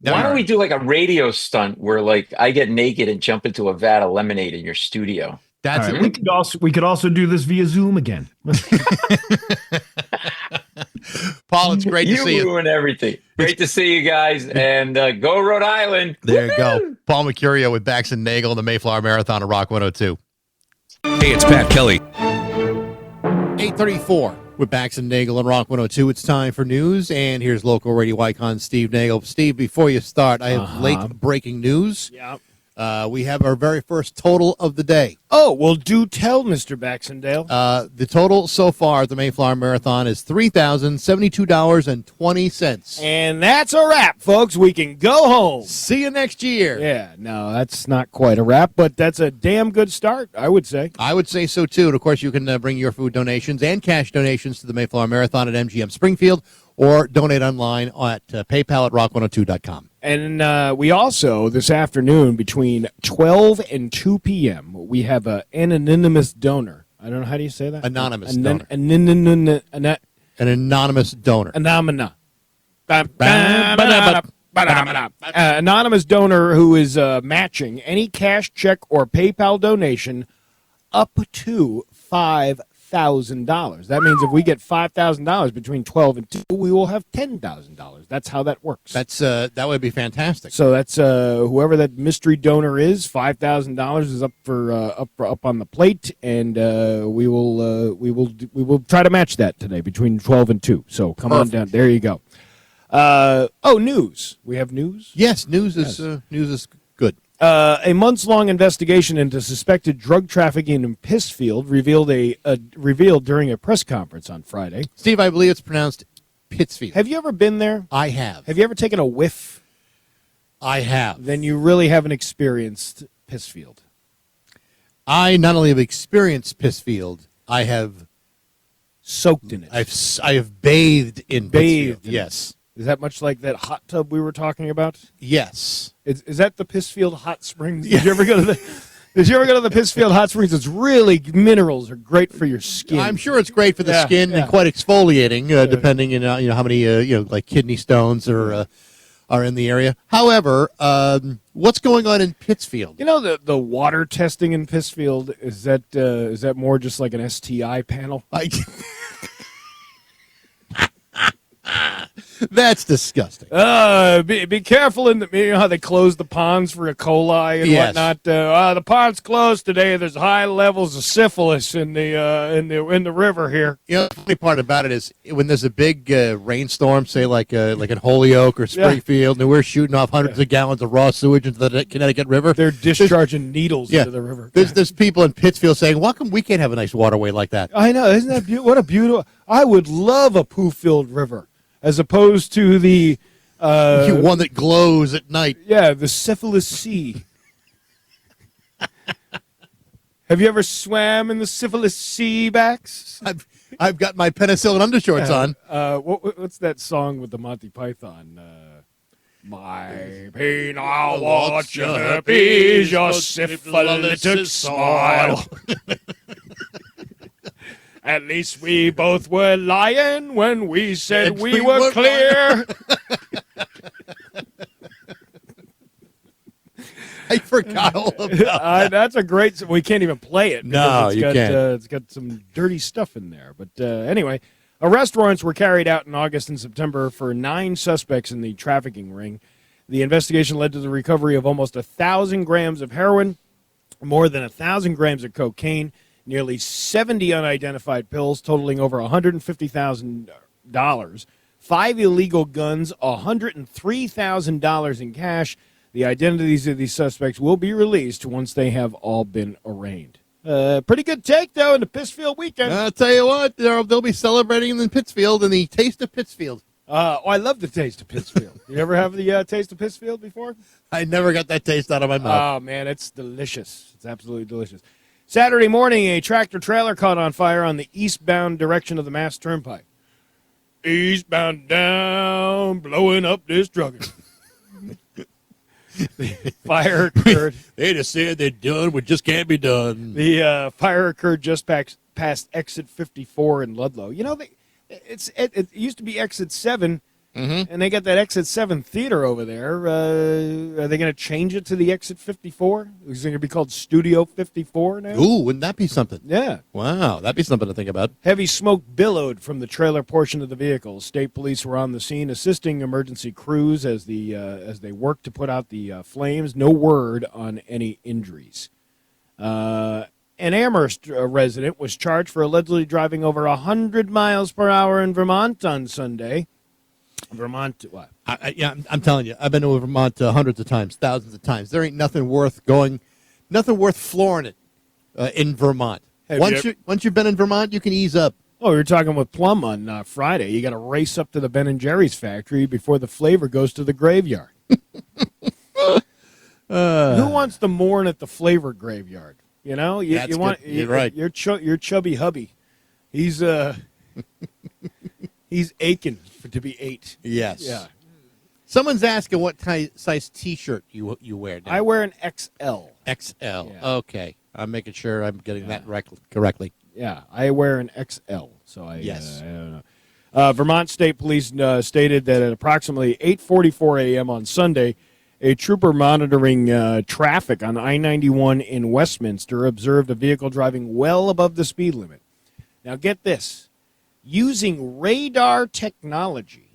Why don't we do like a radio stunt where like I get naked and jump into a vat of lemonade in your studio? That's right. We could also do this via Zoom again. Paul, it's great to see you. You ruin everything. Great to see you guys, and go Rhode Island. There you go. Paul Mercurio with Bax and Nagel in the Mayflower Marathon at Rock 102. Hey, it's Pat Kelly. 8:34 with Bax and Nagel and Rock 102. It's time for news, and here's local radio icon Steve Nagel. Steve, before you start, I have late breaking news. Yeah. We have our very first total of the day. Oh, well, do tell, Mr. Baxendale. The total so far at the Mayflower Marathon is $3,072.20. And that's a wrap, folks. We can go home. See you next year. Yeah, no, that's not quite a wrap, but that's a damn good start, I would say. I would say so, too. And, of course, you can bring your food donations and cash donations to the Mayflower Marathon at MGM Springfield or donate online at PayPal at rock102.com. And we also, this afternoon, between 12 and 2 p.m., we have an anonymous donor. I don't know, how do you say that? Anonymous donor. An anonymous donor. Anonymous donor who is matching any cash, check, or PayPal donation up to $5,000. That means if we get $5,000 between 12 and 2, we will have $10,000. That's how that works. That would be fantastic. So that's whoever that mystery donor is. $5,000 is up for up on the plate, and we will try to match that today between 12 and 2. So come on down. There you go. News. We have news. Yes, news is good. A months-long investigation into suspected drug trafficking in Pittsfield revealed during a press conference on Friday. Steve, I believe it's pronounced Pittsfield. Have you ever been there? I have. Have you ever taken a whiff? I have. Then you really haven't experienced Pittsfield. I not only have experienced Pittsfield, I have soaked in it. I have bathed in Pittsfield. Yes. Is that much like that hot tub we were talking about? Yes. Is that the Pittsfield Hot Springs? Did you ever go to the Pittsfield Hot Springs? It's really, minerals are great for your skin. I'm sure it's great for the skin and quite exfoliating, depending how many like kidney stones are in the area. However, what's going on in Pittsfield? You know the water testing in Pittsfield, is that more just like an STI panel? That's disgusting. Be careful you know how they close the ponds for E. coli and whatnot. The pond's closed today. There's high levels of syphilis in the river here. You know, the funny part about it is when there's a big rainstorm, say like in Holyoke or Springfield, and we're shooting off hundreds of gallons of raw sewage into the Connecticut River. They're discharging needles into the river. There's people in Pittsfield saying, "Why come we can't have a nice waterway like that?" I know, isn't that beautiful? What a beautiful! I would love a poo-filled river. As opposed to the one that glows at night. Yeah, the Syphilis Sea. Have you ever swam in the Syphilis Sea, Bax? I've got my penicillin undershorts on. What's that song with the Monty Python? My pain, I'll watch you be your syphilitic smile. At least we both were lying when we said we were clear. I forgot all about that. That's a great... We can't even play it. No, you can't. It's got some dirty stuff in there. But anyway, arrest warrants were carried out in August and September for 9 suspects in the trafficking ring. The investigation led to the recovery of almost 1,000 grams of heroin, more than 1,000 grams of cocaine, nearly 70 unidentified pills totaling over $150,000, 5 illegal guns, $103,000 in cash. The identities of these suspects will be released once they have all been arraigned. Pretty good take, though, in the Pittsfield weekend. I'll tell you what, they'll be celebrating in Pittsfield in the Taste of Pittsfield. I love the taste of Pittsfield. You ever have the taste of Pittsfield before? I never got that taste out of my mouth. Oh, man, it's delicious. It's absolutely delicious. Saturday morning, a tractor-trailer caught on fire on the eastbound direction of the Mass Turnpike. Eastbound down, blowing up this trucker. Fire occurred. They just said they're done what just can't be done. The fire occurred just past exit 54 in Ludlow. You know, it used to be exit 7, and they got that exit 7 theater over there. Are they going to change it to the exit 54? Is it going to be called Studio 54 now? Ooh, wouldn't that be something? Yeah. Wow, that'd be something to think about. Heavy smoke billowed from the trailer portion of the vehicle. State police were on the scene assisting emergency crews as they worked to put out the flames. No word on any injuries. An Amherst resident was charged for allegedly driving over 100 miles per hour in Vermont on Sunday. Vermont, what? I'm telling you, I've been to Vermont hundreds of times, thousands of times. There ain't nothing worth flooring it in Vermont. Once you've been in Vermont, you can ease up. Oh, we were talking with Plum on Friday. You got to race up to the Ben & Jerry's factory before the flavor goes to the graveyard. Who wants to mourn at the flavor graveyard? You know, you want. You're right. Your chubby hubby. He's aching to be 8. Yes. Yeah. Someone's asking what size T-shirt you wear now. I wear an XL. XL. Yeah. Okay. I'm making sure I'm getting that correctly. Yeah, I wear an XL. So yes. I don't know. Vermont State Police stated that at approximately 8:44 a.m. on Sunday, a trooper monitoring traffic on I-91 in Westminster observed a vehicle driving well above the speed limit. Now get this. Using radar technology,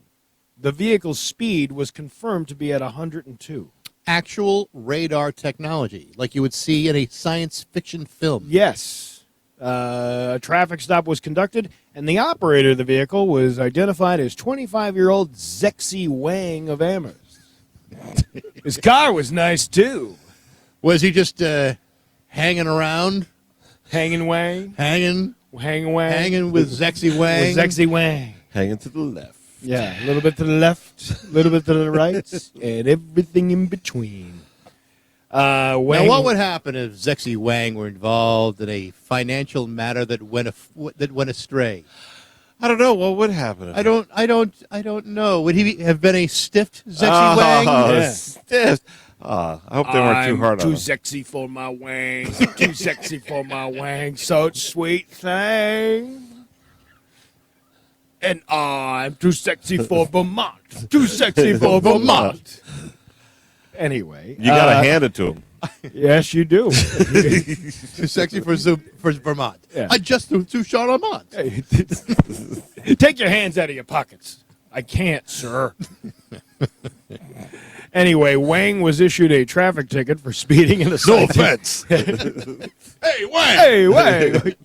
the vehicle's speed was confirmed to be at 102. Actual radar technology, like you would see in a science fiction film. Yes. A traffic stop was conducted, and the operator of the vehicle was identified as 25-year-old Zexy Wang of Amherst. His car was nice, too. Was he just hanging around? Hanging Wang? Hanging Wang? Hanging with Zexy Wang? With Zexy Wang. Hanging to the left. Yeah, a little bit to the left, a little bit to the right, and everything in between. Now, what would happen if Zexy Wang were involved in a financial matter that went astray? I don't know. What would happen? I don't know. Would he have been a stiffed Zexy Wang? Yeah. Stiffed. I hope they weren't too hard on him. Too sexy for my Wang. Too sexy for my Wang. Such sweet thing. And I'm too sexy for Vermont. Too sexy for Vermont. Anyway. You got to hand it to him. Yes, you do. Too sexy for Vermont. Yeah. I just threw 2 shot on Vermont. Hey, take your hands out of your pockets. I can't, sir. Anyway, Wang was issued a traffic ticket for speeding in a No offense. Hey, Wang! Hey, Wang!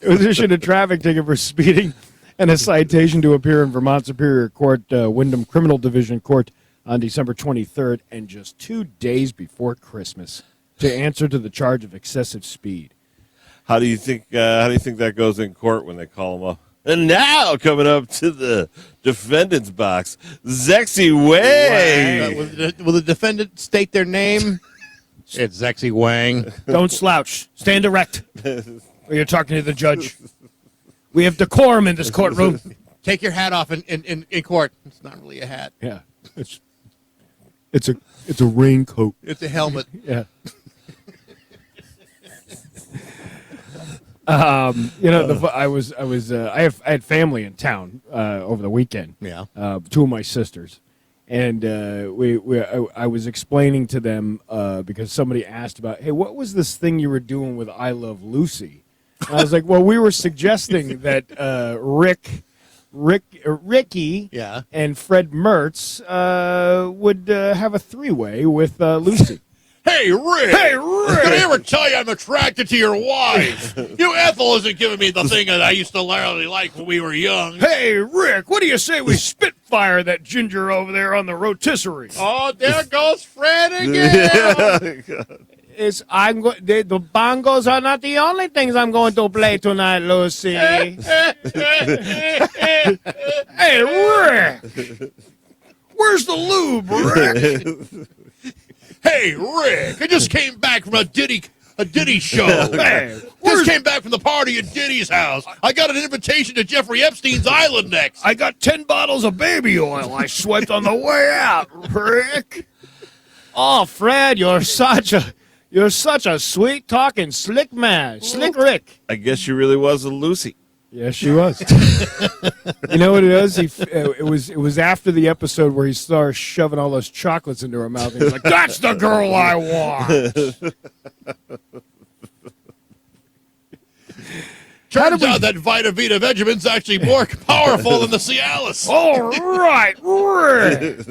It was issued a traffic ticket for speeding and a citation to appear in Vermont Superior Court, Wyndham Criminal Division Court on December 23rd, and just 2 days before Christmas, to answer to the charge of excessive speed. How do you think that goes in court when they call him up? And now coming up to the defendant's box, Zexy Wang. Will the defendant state their name? It's Zexy Wang. Don't slouch. Stand erect. Or you're talking to the judge. We have decorum in this courtroom. Take your hat off in court. It's not really a hat. Yeah. It's a raincoat. It's a helmet. Yeah. I had family in town over the weekend. Yeah. 2 of my sisters, and I was explaining to them because somebody asked about, hey, what was this thing you were doing with I Love Lucy? And I was like, well, we were suggesting that Ricky and Fred Mertz would have a 3-way with Lucy. Hey, Rick! Hey, Rick! Did I ever tell you I'm attracted to your wife? Ethel isn't giving me the thing that I used to really like when we were young. Hey, Rick, what do you say we spitfire that ginger over there on the rotisserie? Oh, there goes Fred again! The bongos are not the only things I'm going to play tonight, Lucy. Hey, Rick! Where's the lube, Rick? Hey, Rick! I just came back from a Diddy show. Hey, just came back from the party at Diddy's house. I got an invitation to Jeffrey Epstein's island next. I got 10 bottles of baby oil I swiped on the way out, Rick. Oh, Fred, you're such a sweet talking slick man, slick Rick. I guess she really was a Lucy. Yes, she was. You know what it is? It was after the episode where he started shoving all those chocolates into her mouth. And he was like, "That's the girl I want." Turns out that Vita Vita Vegemin's actually more powerful than the Cialis. All right, Rick.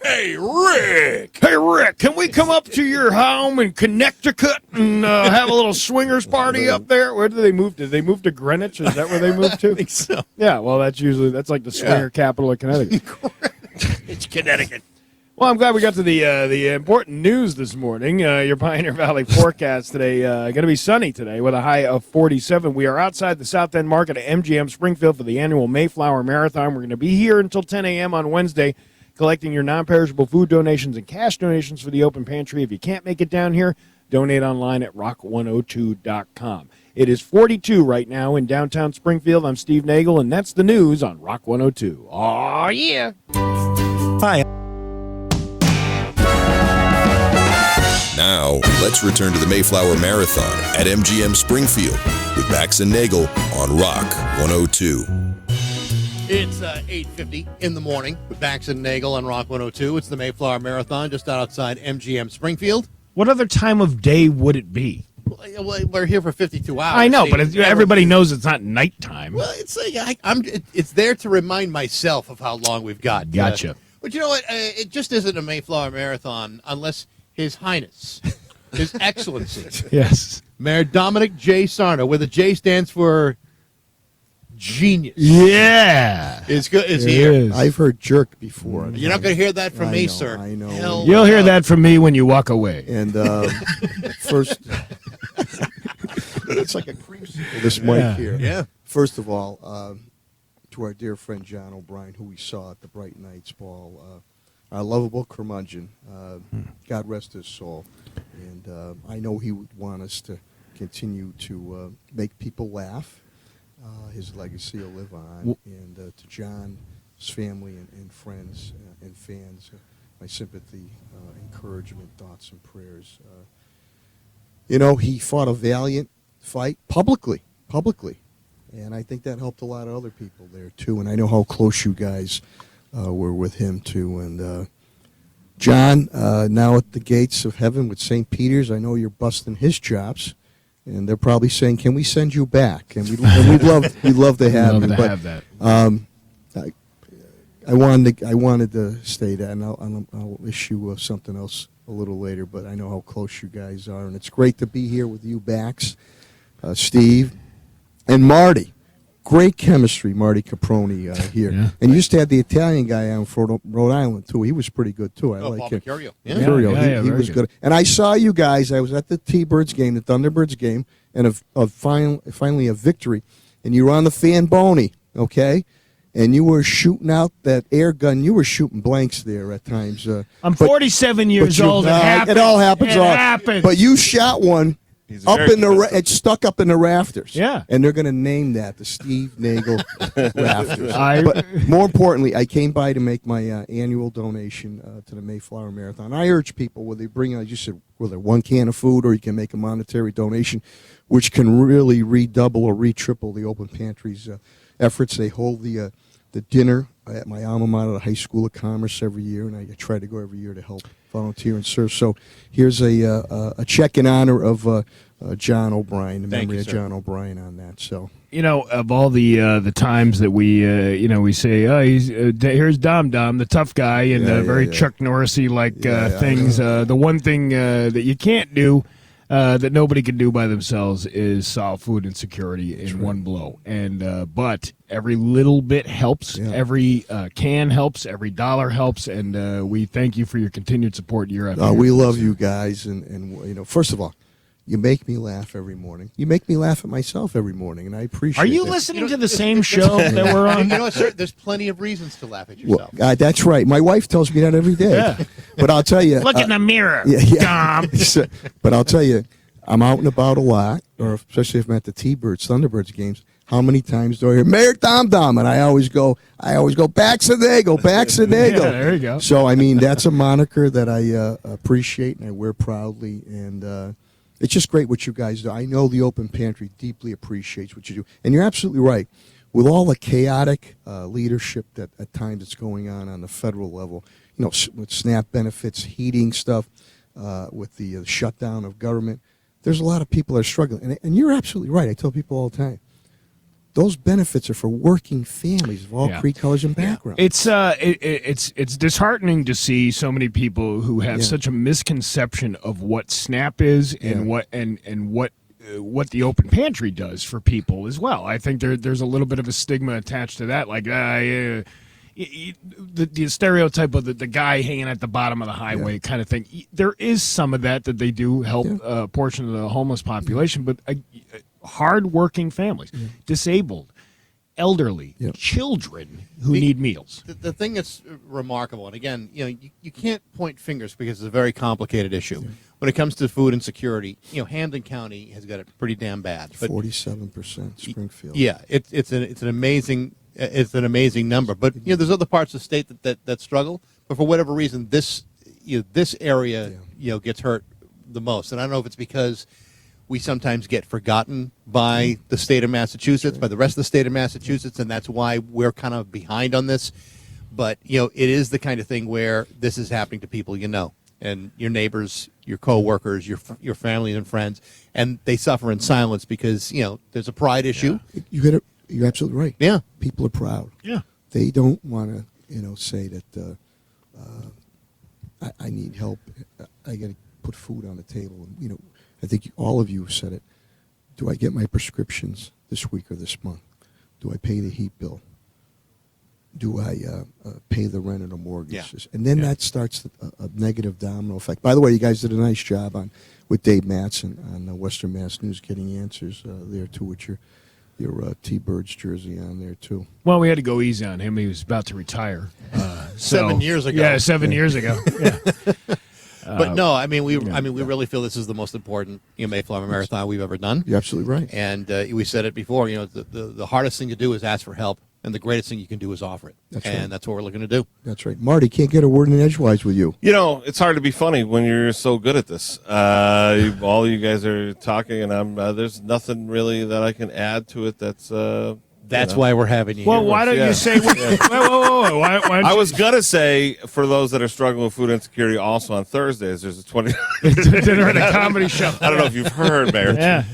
Hey, Rick! Hey, Rick, can we come up to your home in Connecticut and have a little swingers party up there? Where did they move? Did they move to Greenwich? Is that where they moved to? I think so. Yeah, well, that's like the swinger capital of Connecticut. It's Connecticut. Well, I'm glad we got to the important news this morning. Your Pioneer Valley forecast today going to be sunny today with a high of 47. We are outside the South End Market at MGM Springfield for the annual Mayflower Marathon. We're going to be here until 10 a.m. on Wednesday, collecting your non-perishable food donations and cash donations for the open pantry. If you can't make it down here, donate online at rock102.com. It is 42 right now in downtown Springfield. I'm Steve Nagel, and that's the news on Rock 102. Oh, yeah. Hi. Now, let's return to the Mayflower Marathon at MGM Springfield with Bax and Nagel on Rock 102. It's 8:50 in the morning with Bax and Nagel on Rock 102. It's the Mayflower Marathon just outside MGM Springfield. What other time of day would it be? Well, we're here for 52 hours. I know, but everybody knows it's not nighttime. Well, it's there to remind myself of how long we've got. Gotcha. But you know what? It just isn't a Mayflower Marathon unless His Highness, His Excellency, yes, Mayor Dominic J. Sarno, where the J stands for genius. Yeah, is good. Is here. I've heard jerk before. You're not going to hear that from me, sir. I know. You'll hear that from me when you walk away. And first, it's like a creamsicle. This mic here. Yeah. First of all, to our dear friend John O'Brien, who we saw at the Bright Knights Ball, our lovable curmudgeon. God rest his soul. And I know he would want us to continue to make people laugh. His legacy will live on. And to John's family and friends and fans, my sympathy, encouragement, thoughts, and prayers. He fought a valiant fight publicly. And I think that helped a lot of other people there, too. And I know how close you guys were with him, too. And John, now at the gates of heaven with St. Peter's, I know you're busting his chops. And they're probably saying, "Can we send you back?" And we'd love to have you. But have that. I wanted to stay that, and I'll issue something else a little later. But I know how close you guys are, and it's great to be here with you, Bax, Steve, and Marty. Great chemistry, Marty Caproni here. Yeah. And you used to have the Italian guy on from Rhode Island, too. He was pretty good, too. I like Paul him. Mercurio. Yeah. He was good. And I saw you guys. I was at the T-Birds game, the Thunderbirds game, and finally a victory. And you were on the Fan Boney, okay? And you were shooting out that air gun. You were shooting blanks there at times. I'm 47 years old. It all happens. But you shot one. It's stuck up in the rafters. Yeah. And they're going to name that the Steve Nagel rafters. But more importantly, I came by to make my annual donation to the Mayflower Marathon. I urge people, whether they bring, as you said, whether one can of food or you can make a monetary donation, which can really redouble or re-triple the Open Pantry's efforts. They hold the dinner at my alma mater, the High School of Commerce, every year, and I try to go every year to help volunteer and serve. So here's a check in honor of John O'Brien, the memory of John O'Brien on that. So of all the times that we we say, oh, here's Dom, the tough guy, and very Chuck Norrisy like things. The one thing that you can't do that nobody can do by themselves is solve food insecurity in one blow. And but every little bit helps. Every can helps. Every dollar helps. And we thank you for your continued support year after year. We love you guys, and first of all, you make me laugh every morning. You make me laugh at myself every morning, and I appreciate it. Are you listening to the same show that we're on? You know what, sir? There's plenty of reasons to laugh at yourself. Well, that's right. My wife tells me that every day. Yeah. But I'll tell you. Look in the mirror, Dom. But I'll tell you, I'm out and about a lot, or especially if I'm at the T-Birds, Thunderbirds games. How many times do I hear Mayor Dom Dom? And I always go, Baxter Dago, Baxter Dago. Yeah, there you go. So, I mean, that's a moniker that I appreciate and I wear proudly. And it's just great what you guys do. I know the Open Pantry deeply appreciates what you do. And you're absolutely right. With all the chaotic leadership that at times it's going on the federal level, with SNAP benefits, heating stuff, with the shutdown of government, there's a lot of people that are struggling. And you're absolutely right. I tell people all the time, those benefits are for working families of all creed, colors, and backgrounds. It's disheartening to see so many people who have such a misconception of what SNAP is and what the Open Pantry does for people as well. I think there's a little bit of a stigma attached to that, like the stereotype of the guy hanging at the bottom of the highway kind of thing. There is some of that they do help a portion of the homeless population, but hard-working families, disabled, elderly, children who need meals. The thing that's remarkable, and again, you can't point fingers because it's a very complicated issue. When it comes to food insecurity, Hampden County has got it pretty damn bad. But 47% Springfield. Yeah, it's an amazing number. But there's other parts of the state that struggle. But for whatever reason, this area gets hurt the most. And I don't know if it's because we sometimes get forgotten by the state of Massachusetts, by the rest of the state of Massachusetts, and that's why we're kind of behind on this. But, it is the kind of thing where this is happening to people and your neighbors, your coworkers, your family and friends, and they suffer in silence because, there's a pride issue. You're absolutely right. Yeah. People are proud. Yeah. They don't want to, say that I need help. I got to put food on the table. And, I think all of you have said it. Do I get my prescriptions this week or this month? Do I pay the heat bill? Do I pay the rent and the mortgage? And then that starts a negative domino effect. By the way, you guys did a nice job with Dave Mattson on Western Mass News getting answers there, too, with your T-Birds jersey on there, too. Well, we had to go easy on him. He was about to retire. 7 years ago. Yeah, 7 years ago. Yeah. But no, we really feel this is the most important Mayflower Marathon we've ever done. You're absolutely right. And we said it before. The hardest thing to do is ask for help, and the greatest thing you can do is offer it. That's what we're looking to do. That's right. Marty, can't get a word in edgewise with you. It's hard to be funny when you're so good at this. All you guys are talking, and there's nothing really that I can add to it. That's why we're having you. Well, here. why don't you say? Whoa. Why don't I was gonna say for those that are struggling with food insecurity, also on Thursdays there's a $20 dinner at a comedy show. I don't know if you've heard, Mayor. Yeah.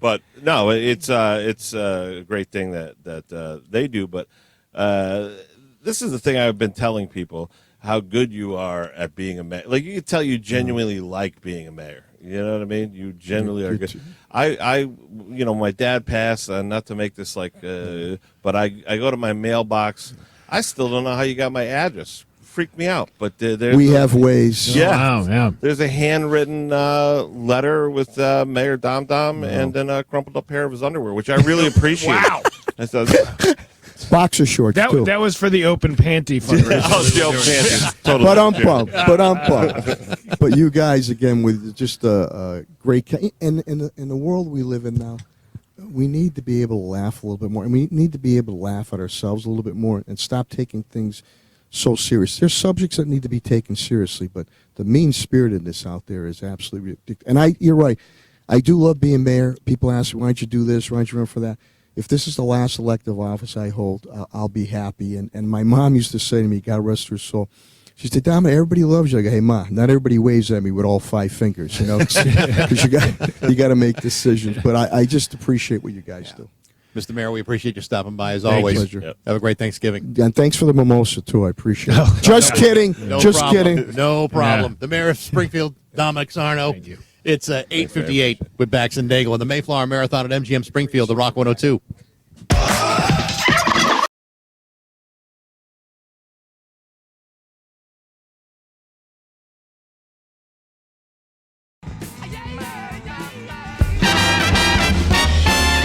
But no, it's a great thing that they do. But this is the thing I've been telling people: how good you are at being a mayor. Like you can tell you genuinely like being a mayor. You know what I mean? You genuinely are good. My dad passed. Not to make this but I go to my mailbox. I still don't know how you got my address. Freaked me out. But we have ways. Yeah. Wow, yeah. There's a handwritten letter with Mayor Dom Dom and then a crumpled up pair of his underwear, which I really appreciate. Wow. Boxer shorts, too. That was for the Open Panty fundraiser. The Open Panty. Totally. But you guys, again, with just a great... In the world we live in now, we need to be able to laugh a little bit more. And we need to be able to laugh at ourselves a little bit more and stop taking things so serious. There's subjects that need to be taken seriously, but the mean-spiritedness out there is absolutely ridiculous. And you're right. I do love being mayor. People ask me, why don't you do this? Why don't you run for that? If this is the last elective office I hold, I'll be happy. And my mom used to say to me, God rest her soul, she said, Dom, everybody loves you. I go, hey, Ma, not everybody waves at me with all 5 fingers, because you got to make decisions. But I just appreciate what you guys do. Mr. Mayor, we appreciate you stopping by as always. Pleasure. Yep. Have a great Thanksgiving. And thanks for the mimosa, too. I appreciate it. Just kidding. No Just problem. kidding. No problem. Yeah. The Mayor of Springfield, Dominic Sarno. Thank you. It's 8:58 with Bax and Nagel on the Mayflower Marathon at MGM Springfield, the Rock 102.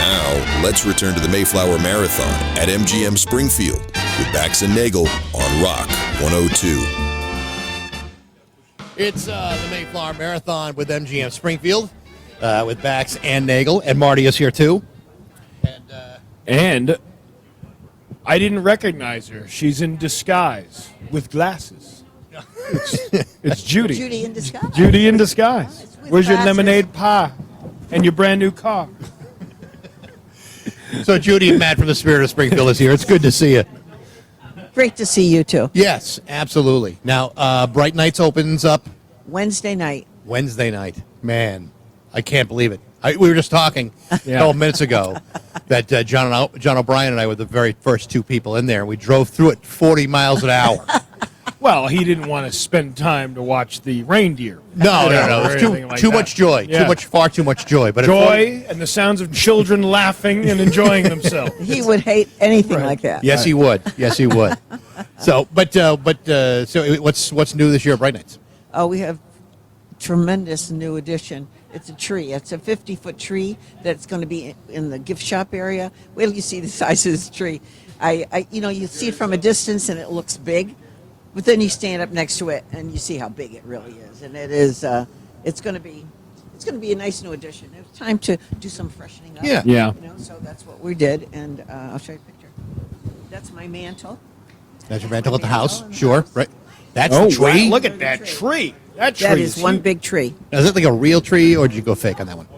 Now, let's return to the Mayflower Marathon at MGM Springfield with Bax and Nagel on Rock 102. It's the Mayflower Marathon with MGM Springfield with Bax and Nagel, and Marty is here too. And I didn't recognize her. She's in disguise with glasses. It's Judy. Judy in disguise. Judy in disguise. Where's your glasses. lemonade pie and your brand new car? So Judy and Matt from the Spirit of Springfield is here. It's good to see you. Great to see you too. Yes, absolutely. Now, Bright Nights opens up Wednesday night. Wednesday night. Man, I can't believe it. We were just talking a couple minutes ago that John O'Brien and I were the very first two people in there, and we drove through it 40 miles an hour. Well, he didn't want to spend time to watch the reindeer. No. or It's anything like too that. much joy. Yeah. Far too much joy. But Joy and the sounds of children laughing and enjoying themselves. He would hate anything like that. Yes, he would. Yes, he would. So what's new this year at Bright Nights? Oh, we have tremendous new addition. It's a tree. It's a 50-foot tree that's going to be in the gift shop area. Wait till you see the size of this tree. You see it from a distance and it looks big, but then you stand up next to it and you see how big it really is. And it is. It's going to be a nice new addition. It was time to do some freshening up. Yeah. So that's what we did, and I'll show you a picture. That's my mantle. That's your rental at the house? Sure. Right. That's Oh, the tree? wow, look at that tree. That tree That is one huge. big tree. Now, is it like a real tree, or did you go fake on that one?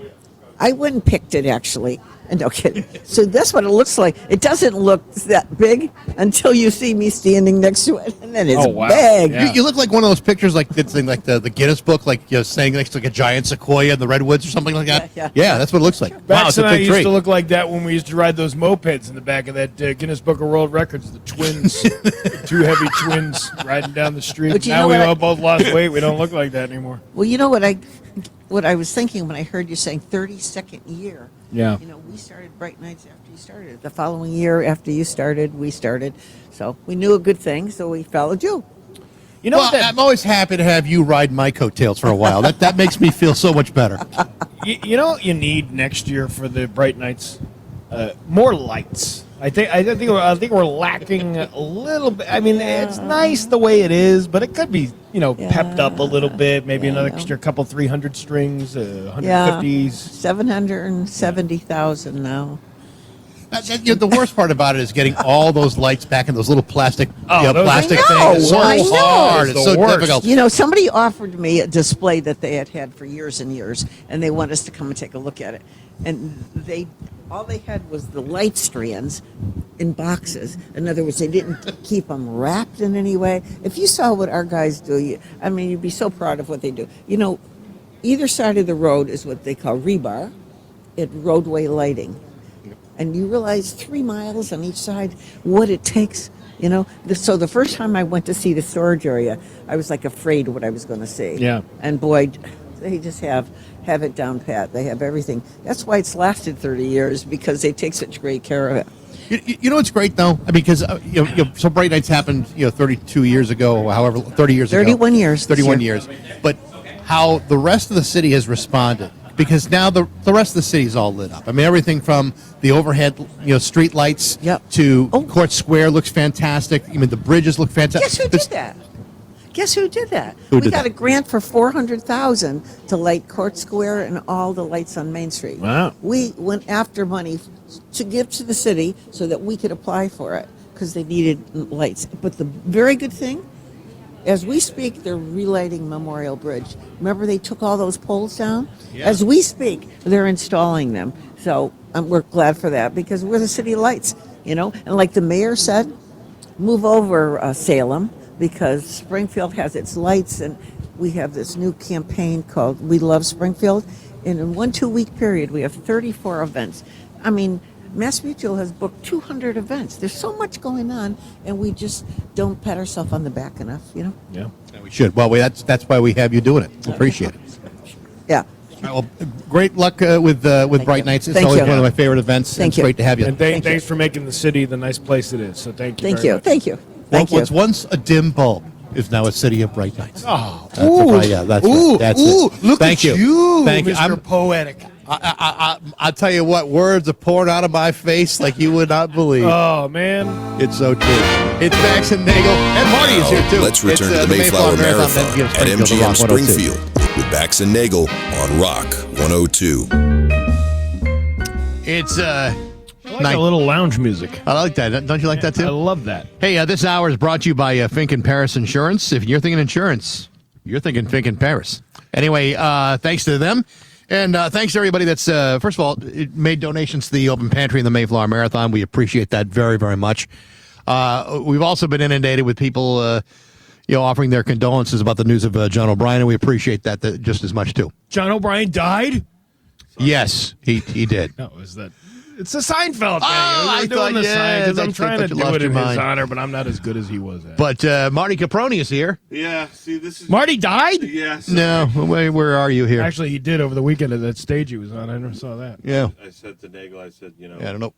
I went and picked it, actually. No kidding. So that's what it looks like. It doesn't look that big until you see me standing next to it, and then it's big. You look like one of those pictures, like it's in like the Guinness book, like you're standing next to like a giant sequoia in the redwoods or something like that. Yeah. That's what it looks like. Wow, Bax it's a and I big used tree. to look like that when we used to ride those mopeds in the back of that Guinness Book of World Records, the twins, the two heavy twins riding down the street. But you Now know we what all both lost weight. We don't look like that anymore. Well, you know what I was thinking when I heard you saying 32nd year. Yeah. We started Bright Nights after you started. The following year after you started, we started. So we knew a good thing, so we followed you. You know well, I'm always happy to have you ride my coattails for a while. That makes me feel so much better. You know what you need next year for the Bright Nights? More lights. I think we're lacking a little bit. I mean, it's nice the way it is, but it could be pepped up a little bit. Maybe another extra couple 300 strings, 150s. 770,000 now. The worst part about it is getting all those lights back in those little plastic plastic I know, things. It's so I know. hard. It's so difficult. Somebody offered me a display that they had for years and years, and they want us to come and take a look at it. And all they had was the light strands in boxes. In other words, they didn't keep them wrapped in any way. If you saw what our guys do, you'd be so proud of what they do. Either side of the road is what they call rebar, roadway lighting. And you realize 3 miles on each side, what it takes, So the first time I went to see the storage area, I was like afraid what I was going to see. Yeah. And boy, they just have it down pat. They have everything. That's why it's lasted 30 years, because they take such great care of it. You know what's great though, because so Bright Nights happened 32 years ago, however 30 years 31 ago. years. 31 years. But how the rest of the city has responded, because now the rest of the city is all lit up. I mean, everything from the overhead street lights to Court Square looks fantastic. I mean, the bridges look fantastic. Guess who did that? Who We did got that? a grant for $400,000 to light Court Square and all the lights on Main Street. Wow. We went after money to give to the city so that we could apply for it, because they needed lights. But the very good thing, as we speak, they're relighting Memorial Bridge. Remember, they took all those poles down? Yeah. As we speak, they're installing them. So we're glad for that, because we're the city lights, And like the mayor said, move over Salem, because Springfield has its lights, and we have this new campaign called We Love Springfield. And in 1 2-week period, we have 34 events. I mean, Mass Mutual has booked 200 events. There's so much going on, and we just don't pat ourselves on the back enough, Yeah. We should. Well, that's why we have you doing it. We appreciate it. Yeah. Well, great luck with Bright Nights. It's Thank always you. one of my favorite events. Thank It's you. great to have you. And thanks for making the city the nice place it is. So thank you. Thank very you. much. Thank you. Thank you. What's once a dim bulb is now a city of bright nights. Oh, That's right. That's it. Look Thank at you. Thank you. Mr. Poetic. I'll tell you what, words are pouring out of my face like you would not believe. Oh, man. It's so true. It's Max and Nagel, and Marty is here too. Let's return It's, to the Mayflower Marathon at MGM Springfield. Springfield with Bax and Nagel on Rock 102. It's I like a little lounge music. I like that. Don't you like that too? I love that. Hey, this hour is brought to you by Fink and Paris Insurance. If you're thinking insurance, you're thinking Fink and Paris. Anyway, thanks to them. And thanks to everybody that's, first of all, made donations to the Open Pantry and the Mayflower Marathon. We appreciate that very, very much. We've also been inundated with people, offering their condolences about the news of John O'Brien, and we appreciate that just as much, too. John O'Brien died? Yes, he did. No, is that... It's the Seinfeld thing. I doing the thought, because I'm trying to do lost it your in his mind. honor, but I'm not as good as he was at. But Marty Caproni is here. Yeah, see, this is... Marty died? Yes. No, where are you here? Actually, he did over the weekend at that stage he was on. I never saw that. Yeah. I said to Nagel, I said, I don't know.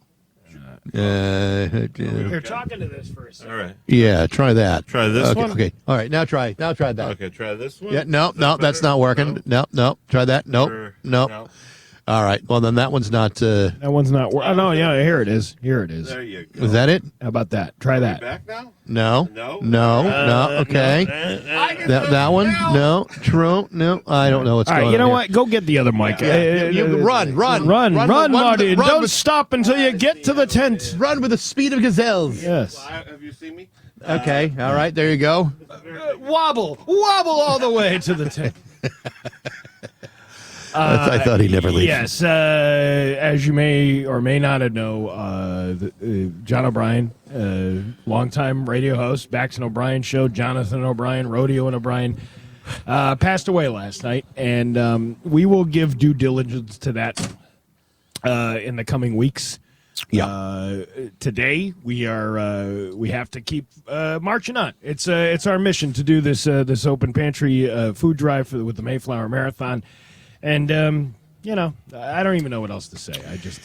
You're talking to this for a second. All right. Yeah, try that. Try this okay, one? Okay. All right, now try that. Okay, try this one. Yeah, no, that's not working. No, try that. Nope. Sure. Nope. No. All right. Well, then that one's not. That one's not. Oh, no, yeah, here it is. Here it is. There you go. Is that it? How about that? Try that. Back now? No. No. No. Okay. That one? No. True. No. I don't know what's All right, going on. you know here. what? Go get the other mic. Run, Marty. Don't stop until you get to the tent. Run with the speed of gazelles. Yes. Have you seen me? Okay. All right. There you go. Wobble all the way to the tent. I thought he'd never leave. Yes, as you may or may not know, John O'Brien, longtime radio host, Bax and O'Brien Show, Jonathan O'Brien, Rodeo and O'Brien, passed away last night, and we will give due diligence to that in the coming weeks. Yeah. Today we have to keep marching on. It's our mission to do this open pantry food drive with the Mayflower Marathon. And, I don't even know what else to say. I just...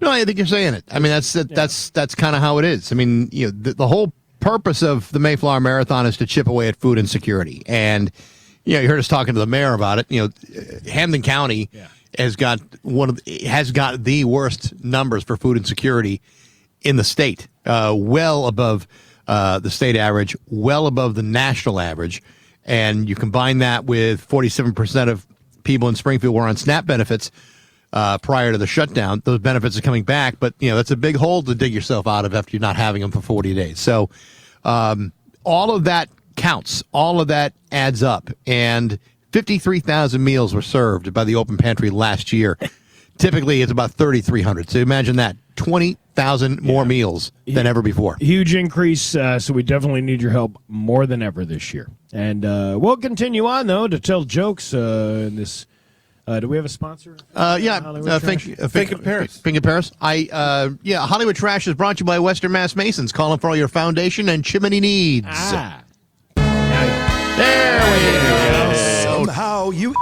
No, I think you're saying it. I mean, that's kind of how it is. I mean, the whole purpose of the Mayflower Marathon is to chip away at food insecurity. And, you heard us talking to the mayor about it. Hampden County has got the worst numbers for food insecurity in the state, well above the state average, well above the national average. And you combine that with 47% of people in Springfield were on SNAP benefits prior to the shutdown. Those benefits are coming back, but that's a big hole to dig yourself out of after you're not having them for 40 days. So all of that counts. All of that adds up. And 53,000 meals were served by the Open Pantry last year. Typically, it's about 3,300. So imagine that. 20,000 more meals than ever before. Huge increase, so we definitely need your help more than ever this year. And we'll continue on, though, to tell jokes in this. Do we have a sponsor? Fink and Paris. Fink and Paris. Hollywood Trash is brought to you by Western Mass Masons. Calling for all your foundation and chimney needs. There we go. Somehow you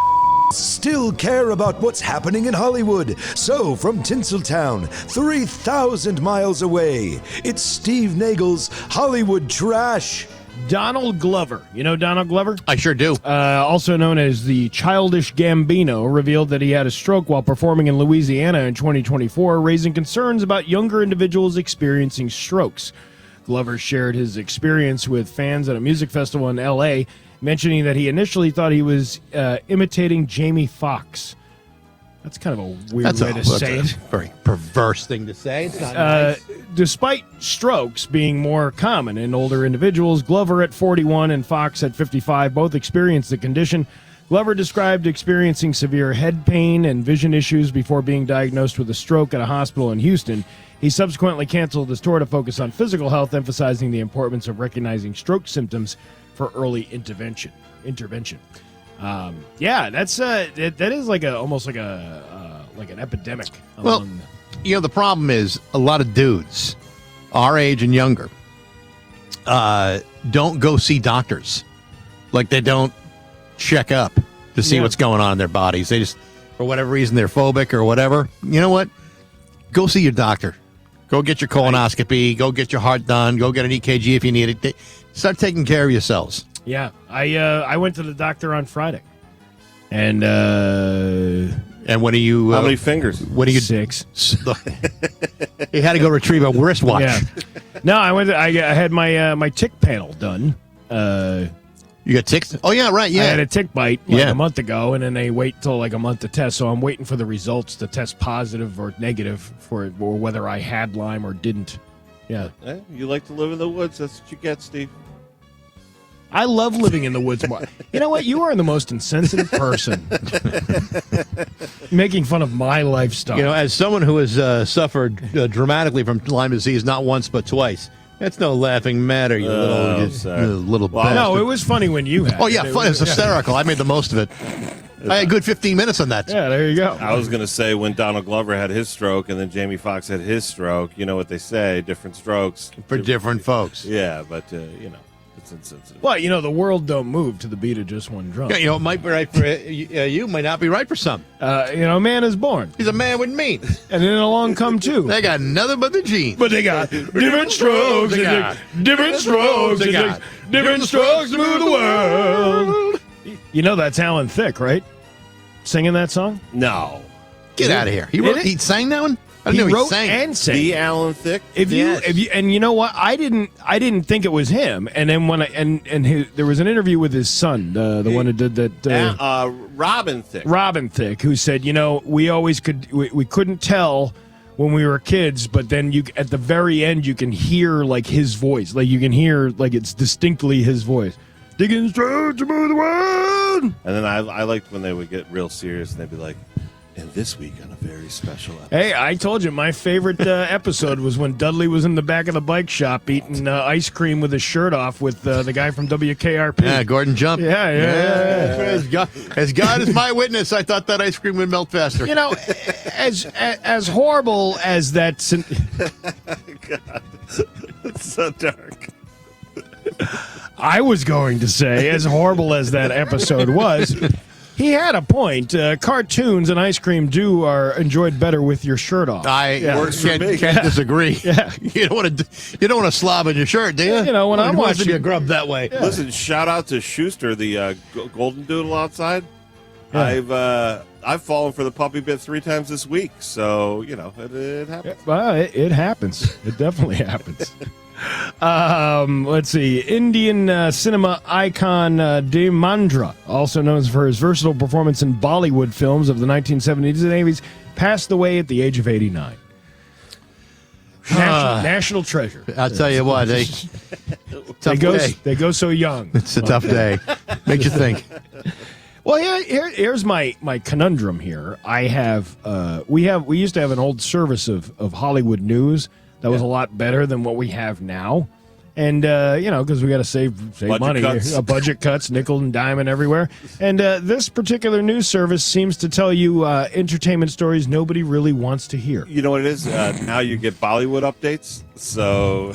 still care about what's happening in Hollywood. So, from Tinseltown, 3,000 miles away, it's Steve Nagel's Hollywood Trash. Donald Glover. You know Donald Glover? I sure do. Also known as the Childish Gambino, revealed that he had a stroke while performing in Louisiana in 2024, raising concerns about younger individuals experiencing strokes. Glover shared his experience with fans at a music festival in L.A., mentioning that he initially thought he was imitating Jamie Foxx. That's kind of a weird way to say it. Very perverse thing to say. It's not nice. Despite strokes being more common in older individuals, Glover at 41 and Fox at 55 both experienced the condition. Glover described experiencing severe head pain and vision issues before being diagnosed with a stroke at a hospital in Houston. He subsequently canceled his tour to focus on physical health, emphasizing the importance of recognizing stroke symptoms for early intervention. That's that is like almost like an epidemic. Well, the problem is a lot of dudes our age and younger don't go see doctors. Like, they don't check up to see what's going on in their bodies. They just for whatever reason they're phobic or whatever, you know what? Go see your doctor. Go get your colonoscopy. Go get your heart done. Go get an EKG if you need it. Start taking care of yourselves. Yeah, I went to the doctor on Friday, and what are you? How many fingers? What are you? 6. He had to go retrieve a wristwatch. Yeah. No, I had my tick panel done. You got ticks? Oh yeah, right. Yeah, I had a tick bite a month ago, and then they wait till like a month to test. So I'm waiting for the results to test positive or negative for it, or whether I had Lyme or didn't. Yeah. You like to live in the woods. That's what you get, Steve. I love living in the woods. You know what? You are the most insensitive person. Making fun of my lifestyle. You know, as someone who has suffered dramatically from Lyme disease, not once but twice. That's no laughing matter, you little bastard. No, it was funny when you had it. Oh, yeah, fun. It's hysterical. I made the most of it. I had a good 15 minutes on that. Yeah, there you go. I was going to say when Donald Glover had his stroke and then Jamie Foxx had his stroke, you know what they say, different strokes. For different folks. Yeah, but, you know, it's insensitive. Well, you know, the world don't move to the beat of just one drum. Yeah, you know, it might be right for you, might not be right for some. You know, a man is born. He's a man with means. And then along come two. They got nothing but the genes. But they got different strokes. Different strokes. Different strokes to move the world. You know that's Alan Thicke, right? Singing that song? No. Get out of here. He sang that one? I didn't know wrote sang. and sang. The Alan Thicke. If you and you know what, I didn't think it was him. And then when there was an interview with his son, the one who did that. Robin Thicke. Robin Thicke, who said, you know, we always we couldn't tell when we were kids, but then at the very end you can hear like his voice, like you can hear like it's distinctly his voice. Digging straight to move the world. And then I liked when they would get real serious and they'd be like, and this week on a very special episode. Hey, I told you my favorite episode was when Dudley was in the back of the bike shop eating ice cream with his shirt off with the guy from WKRP. Yeah, Gordon Jump. Yeah. As God is my witness, I thought that ice cream would melt faster. You know, as horrible as that. God, it's so dark. I was going to say, as horrible as that episode was, he had a point. Cartoons and ice cream are enjoyed better with your shirt off. Can't disagree. Yeah. You don't want to slob in your shirt, do you? You know, when I'm watching you grub that way. Yeah. Listen, shout out to Schuster, the golden doodle outside. Yeah. I've fallen for the puppy bit 3 times this week, so you know it happens. Yeah, well, it happens. It definitely happens. Let's see. Indian cinema icon Dhirmendra, also known for his versatile performance in Bollywood films of the 1970s and 80s, passed away at the age of 89. National treasure. I'll tell you what, they go so young. It's a tough day. Makes you think. Well, here's my conundrum here. I have we used to have an old service of Hollywood news that was a lot better than what we have now, and you know, because we got to save money, budget cuts, nickel and diamond everywhere. And this particular news service seems to tell you entertainment stories nobody really wants to hear. You know what it is? Now you get Bollywood updates, so.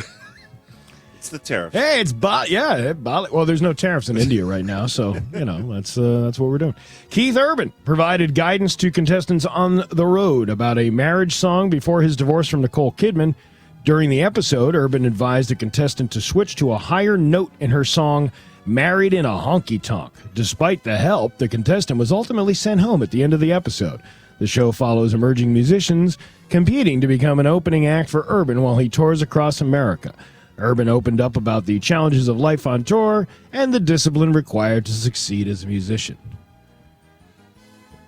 The tariff. Hey, it's well, there's no tariffs in India right now, so you know that's what we're doing. Keith Urban provided guidance to contestants on the road about a marriage song before his divorce from Nicole Kidman. During the episode, Urban advised a contestant to switch to a higher note in her song "Married in a Honky Tonk." Despite the help, the contestant was ultimately sent home at the end of the episode. The show follows emerging musicians competing to become an opening act for Urban while he tours across America. Urban opened up about the challenges of life on tour and the discipline required to succeed as a musician.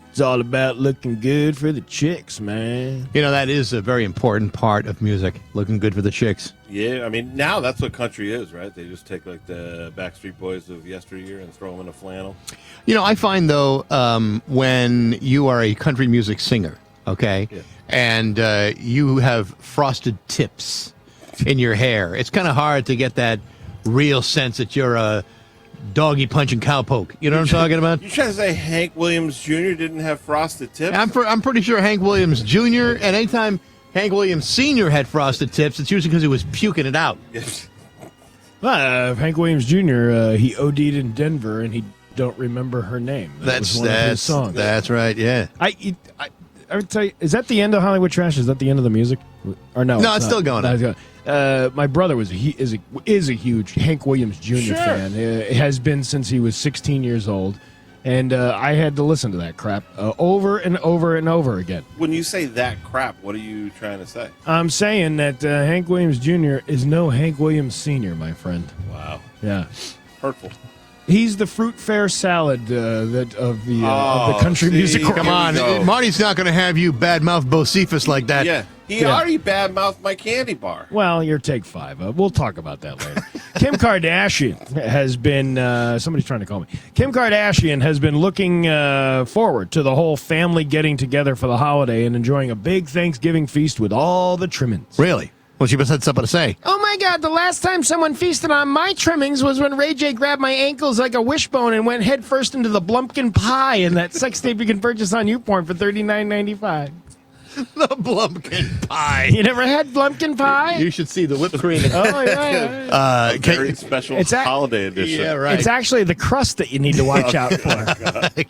It's all about looking good for the chicks, man. You know, that is a very important part of music, looking good for the chicks. Yeah, I mean, now that's what country is, right? They just take, like, the Backstreet Boys of yesteryear and throw them in a flannel. You know, I find, though, when you are a country music singer, okay, and you have frosted tips in your hair, it's kind of hard to get that real sense that you're a doggy punching cowpoke. You know what I'm talking about? You trying to say Hank Williams Jr. didn't have frosted tips? I'm pretty sure Hank Williams Jr. and anytime Hank Williams Sr. had frosted tips, it's usually because he was puking it out. Hank Williams Jr., he OD'd in Denver and he don't remember her name. That was one of his songs. That's right. Yeah. I would tell you, is that the end of Hollywood Trash? Is that the end of the music? Or no? No, it's still going on. My brother is a huge Hank Williams Jr. fan. It has been since he was 16 years old. And I had to listen to that crap over and over and over again. When you say that crap, what are you trying to say? I'm saying that Hank Williams Jr. is no Hank Williams Sr., my friend. Wow. Yeah. Hurtful. He's the fruit fair salad of the country music. Come on. Marty's not going to have you badmouth Bocephus like that. Yeah. He already badmouthed my candy bar. Well, you're take 5. We'll talk about that later. Kim Kardashian has been, somebody's trying to call me. Kim Kardashian has been looking forward to the whole family getting together for the holiday and enjoying a big Thanksgiving feast with all the trimmings. Really? Well, she must have something to say. Oh, my God. The last time someone feasted on my trimmings was when Ray J grabbed my ankles like a wishbone and went headfirst into the Blumpkin pie in that sex tape you can purchase on YouPorn for $39.95. The Blumpkin pie. You never had Blumpkin pie? You should see the whipped cream. Oh, yeah. Very special holiday edition. Yeah, right. It's actually the crust that you need to watch out for.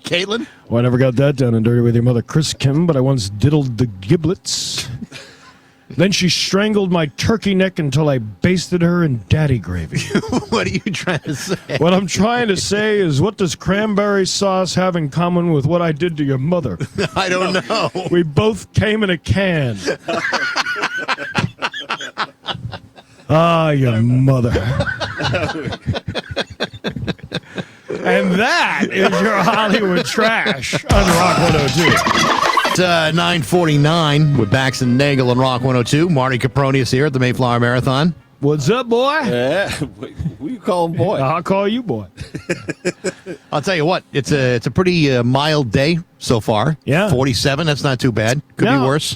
Caitlin? Well, I never got that down and dirty with your mother, Chris Kim, but I once diddled the giblets. Then she strangled my turkey neck until I basted her in daddy gravy. What are you trying to say? What I'm trying to say is, what does cranberry sauce have in common with what I did to your mother? I don't know. We both came in a can. Ah, your mother. And that is your Hollywood Trash on Rock 102. It's 9:49 with Bax and Nagel on Rock 102. Marty Caproni is here at the Mayflower Marathon. What's up, boy? Yeah. Who you calling boy? I'll call you boy. I'll tell you what, it's a pretty mild day so far. Yeah. 47, that's not too bad. Could be worse.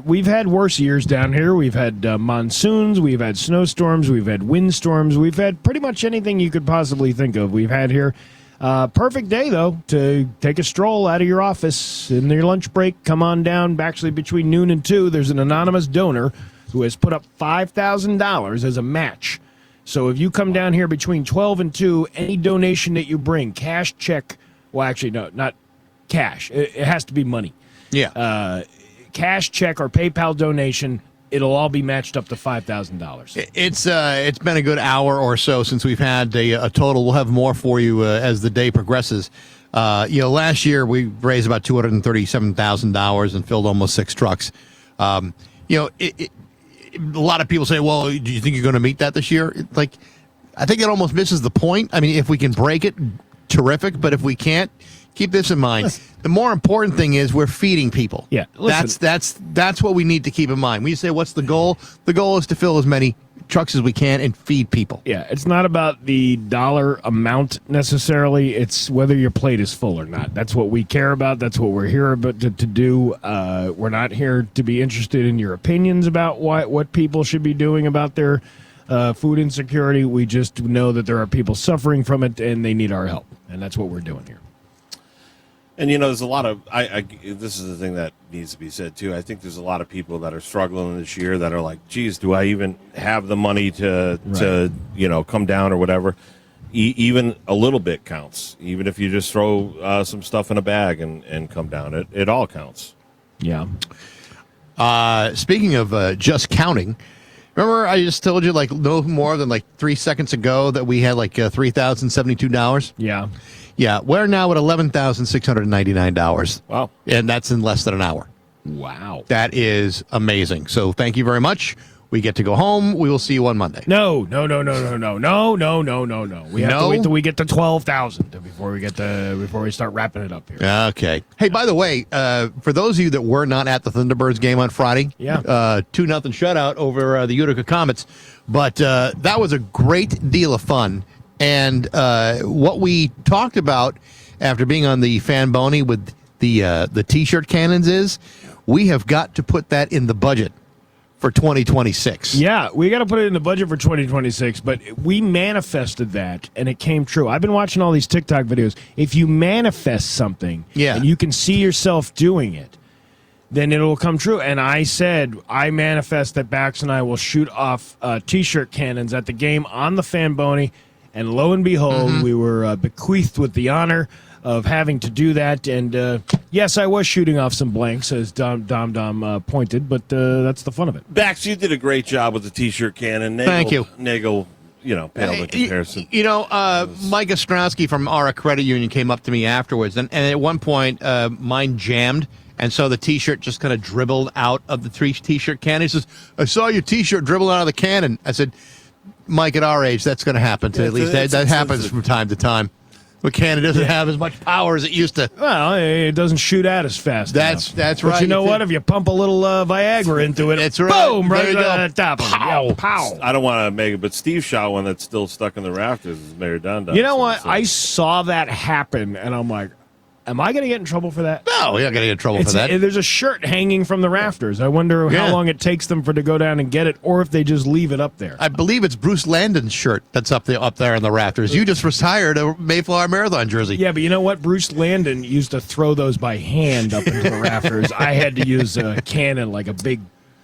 We've had worse years down here. We've had monsoons, we've had snowstorms, we've had windstorms, we've had pretty much anything you could possibly think of we've had here. Perfect day, though, to take a stroll out of your office in your lunch break. Come on down. Actually, between noon and 2, there's an anonymous donor who has put up $5,000 as a match. So if you come down here between 12 and 2, any donation that you bring, cash, check, well, actually, no, not cash. It has to be money. Yeah. Cash, check, or PayPal donation, it'll all be matched up to $5,000. It's been a good hour or so since we've had a total. We'll have more for you as the day progresses. Last year we raised about $237,000 and filled almost 6 trucks. A lot of people say, well, do you think you're going to meet that this year? I think it almost misses the point. I mean, if we can break it, terrific. But if we can't, keep this in mind. Listen. The more important thing is we're feeding people. Yeah, that's what we need to keep in mind. When you say what's the goal? The goal is to fill as many trucks as we can and feed people. Yeah, it's not about the dollar amount necessarily. It's whether your plate is full or not. That's what we care about. That's what we're here about to do. We're not here to be interested in your opinions about what people should be doing about their food insecurity. We just know that there are people suffering from it and they need our help. And that's what we're doing here. And, there's a lot of, this is the thing that needs to be said, too. I think there's a lot of people that are struggling this year that are like, geez, do I even have the money to come down or whatever? Even a little bit counts. Even if you just throw some stuff in a bag and come down, it all counts. Yeah. Speaking of just counting, remember I just told you no more than 3 seconds ago that we had $3,072? Yeah. Yeah, we're now at $11,699. Wow. And that's in less than an hour. Wow. That is amazing. So thank you very much. We get to go home. We will see you on Monday. No. We have to wait till we get to 12,000 before we start wrapping it up here. Okay. Hey, by the way, for those of you that were not at the Thunderbirds game on Friday, 2-0 shutout over the Utica Comets, but that was a great deal of fun. And what we talked about after being on the Fanboni with the T-shirt cannons is we have got to put that in the budget for 2026. Yeah, we got to put it in the budget for 2026, but we manifested that, and it came true. I've been watching all these TikTok videos. If you manifest something and you can see yourself doing it, then it'll come true. And I said, I manifest that Bax and I will shoot off T-shirt cannons at the game on the Fanboni. And lo and behold, we were bequeathed with the honor of having to do that. And yes, I was shooting off some blanks, as Dom pointed, but that's the fun of it. Bax, you did a great job with the T-shirt cannon. Thank you. Nagel, paled in comparison. Mike Ostrowski from our credit union came up to me afterwards, and at one point, mine jammed, and so the T-shirt just kind of dribbled out of the T-shirt cannon. He says, "I saw your T-shirt dribble out of the cannon." I said, "Mike, at our age, that's going to happen. At least that happens from time to time." But cannon doesn't have as much power as it used to. Well, it doesn't shoot at as fast. That's But right. you know what? If you pump a little Viagra into it, That's right. boom, There right you go. on the top of it. Yeah, pow. I don't want to make it, but Steve shot one that's still stuck in the rafters. As Mayor Dunn does. You know what? I saw that happen, and I'm like, am I going to get in trouble for that? No, you're not going to get in trouble for that. There's a shirt hanging from the rafters. I wonder how long it takes them to go down and get it, or if they just leave it up there. I believe it's Bruce Landon's shirt that's up there in the rafters. You just retired a Mayflower Marathon jersey. Yeah, but you know what? Bruce Landon used to throw those by hand up into the rafters. I had to use a cannon, like a big,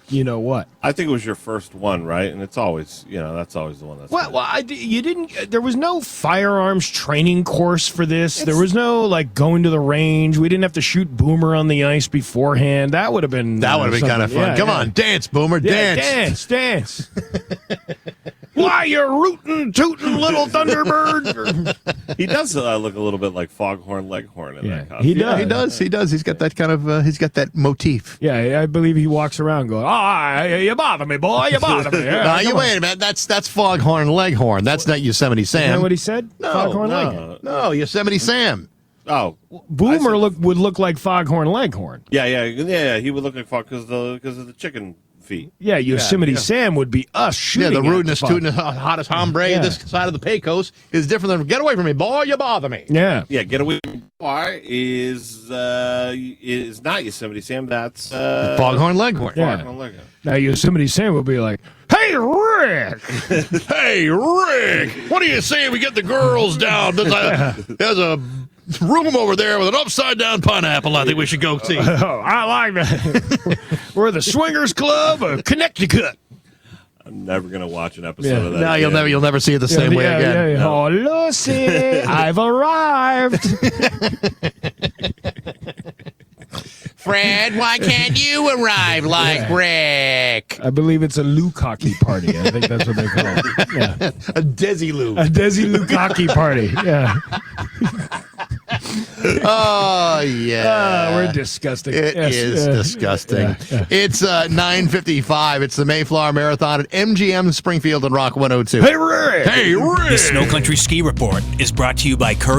you know what? I think it was your first one, right? And it's always, that's always the one that's. You didn't. There was no firearms training course for this. There was no going to the range. We didn't have to shoot Boomer on the ice beforehand. That would have been. That would have been kind of fun. Come on, dance, Boomer, dance. Dance. Why you rootin', tootin', little Thunderbird? He does look a little bit like Foghorn Leghorn in that costume. He does. He does. He's got that kind of. He's got that motif. Yeah, I believe he walks around going, you bother me, boy. You bother me. Yeah, you wait a minute. That's Foghorn Leghorn. That's not Yosemite Sam. Isn't that what he said? Foghorn no, Leghorn. no, Yosemite Sam. Oh, Boomer would look like Foghorn Leghorn. Yeah. He would look like Fog because of the chicken feet. Yeah, Yosemite Sam would be us shooting. Yeah, the rudeness, to tooting, hottest hombre this side of the Pecos is different than get away from me, boy. You bother me. Yeah, get away from me, boy is not Yosemite Sam. That's Foghorn Leghorn. Foghorn Leghorn. Now Yosemite Sam would be like, "Hey, Rick! Hey, Rick! What do you say we get the girls down? There's a room over there with an upside-down pineapple I think we should go see." Oh, I like that. We're the Swingers Club of Connecticut. I'm never gonna watch an episode of that. No, you'll never see it the same way again. Yeah. No. Oh, Lucy, I've arrived. Fred, why can't you arrive like Rick? I believe it's a Lukaku party. I think that's what they call it. Yeah. A Desi Luke. A Desi Lukaku party. Yeah. Oh, yeah. We're disgusting. It is disgusting. Yeah. It's 9:55. It's the Mayflower Marathon at MGM Springfield and Rock 102. Hey, Rick! Hey, Rick! The Snow Country Ski Report is brought to you by Curry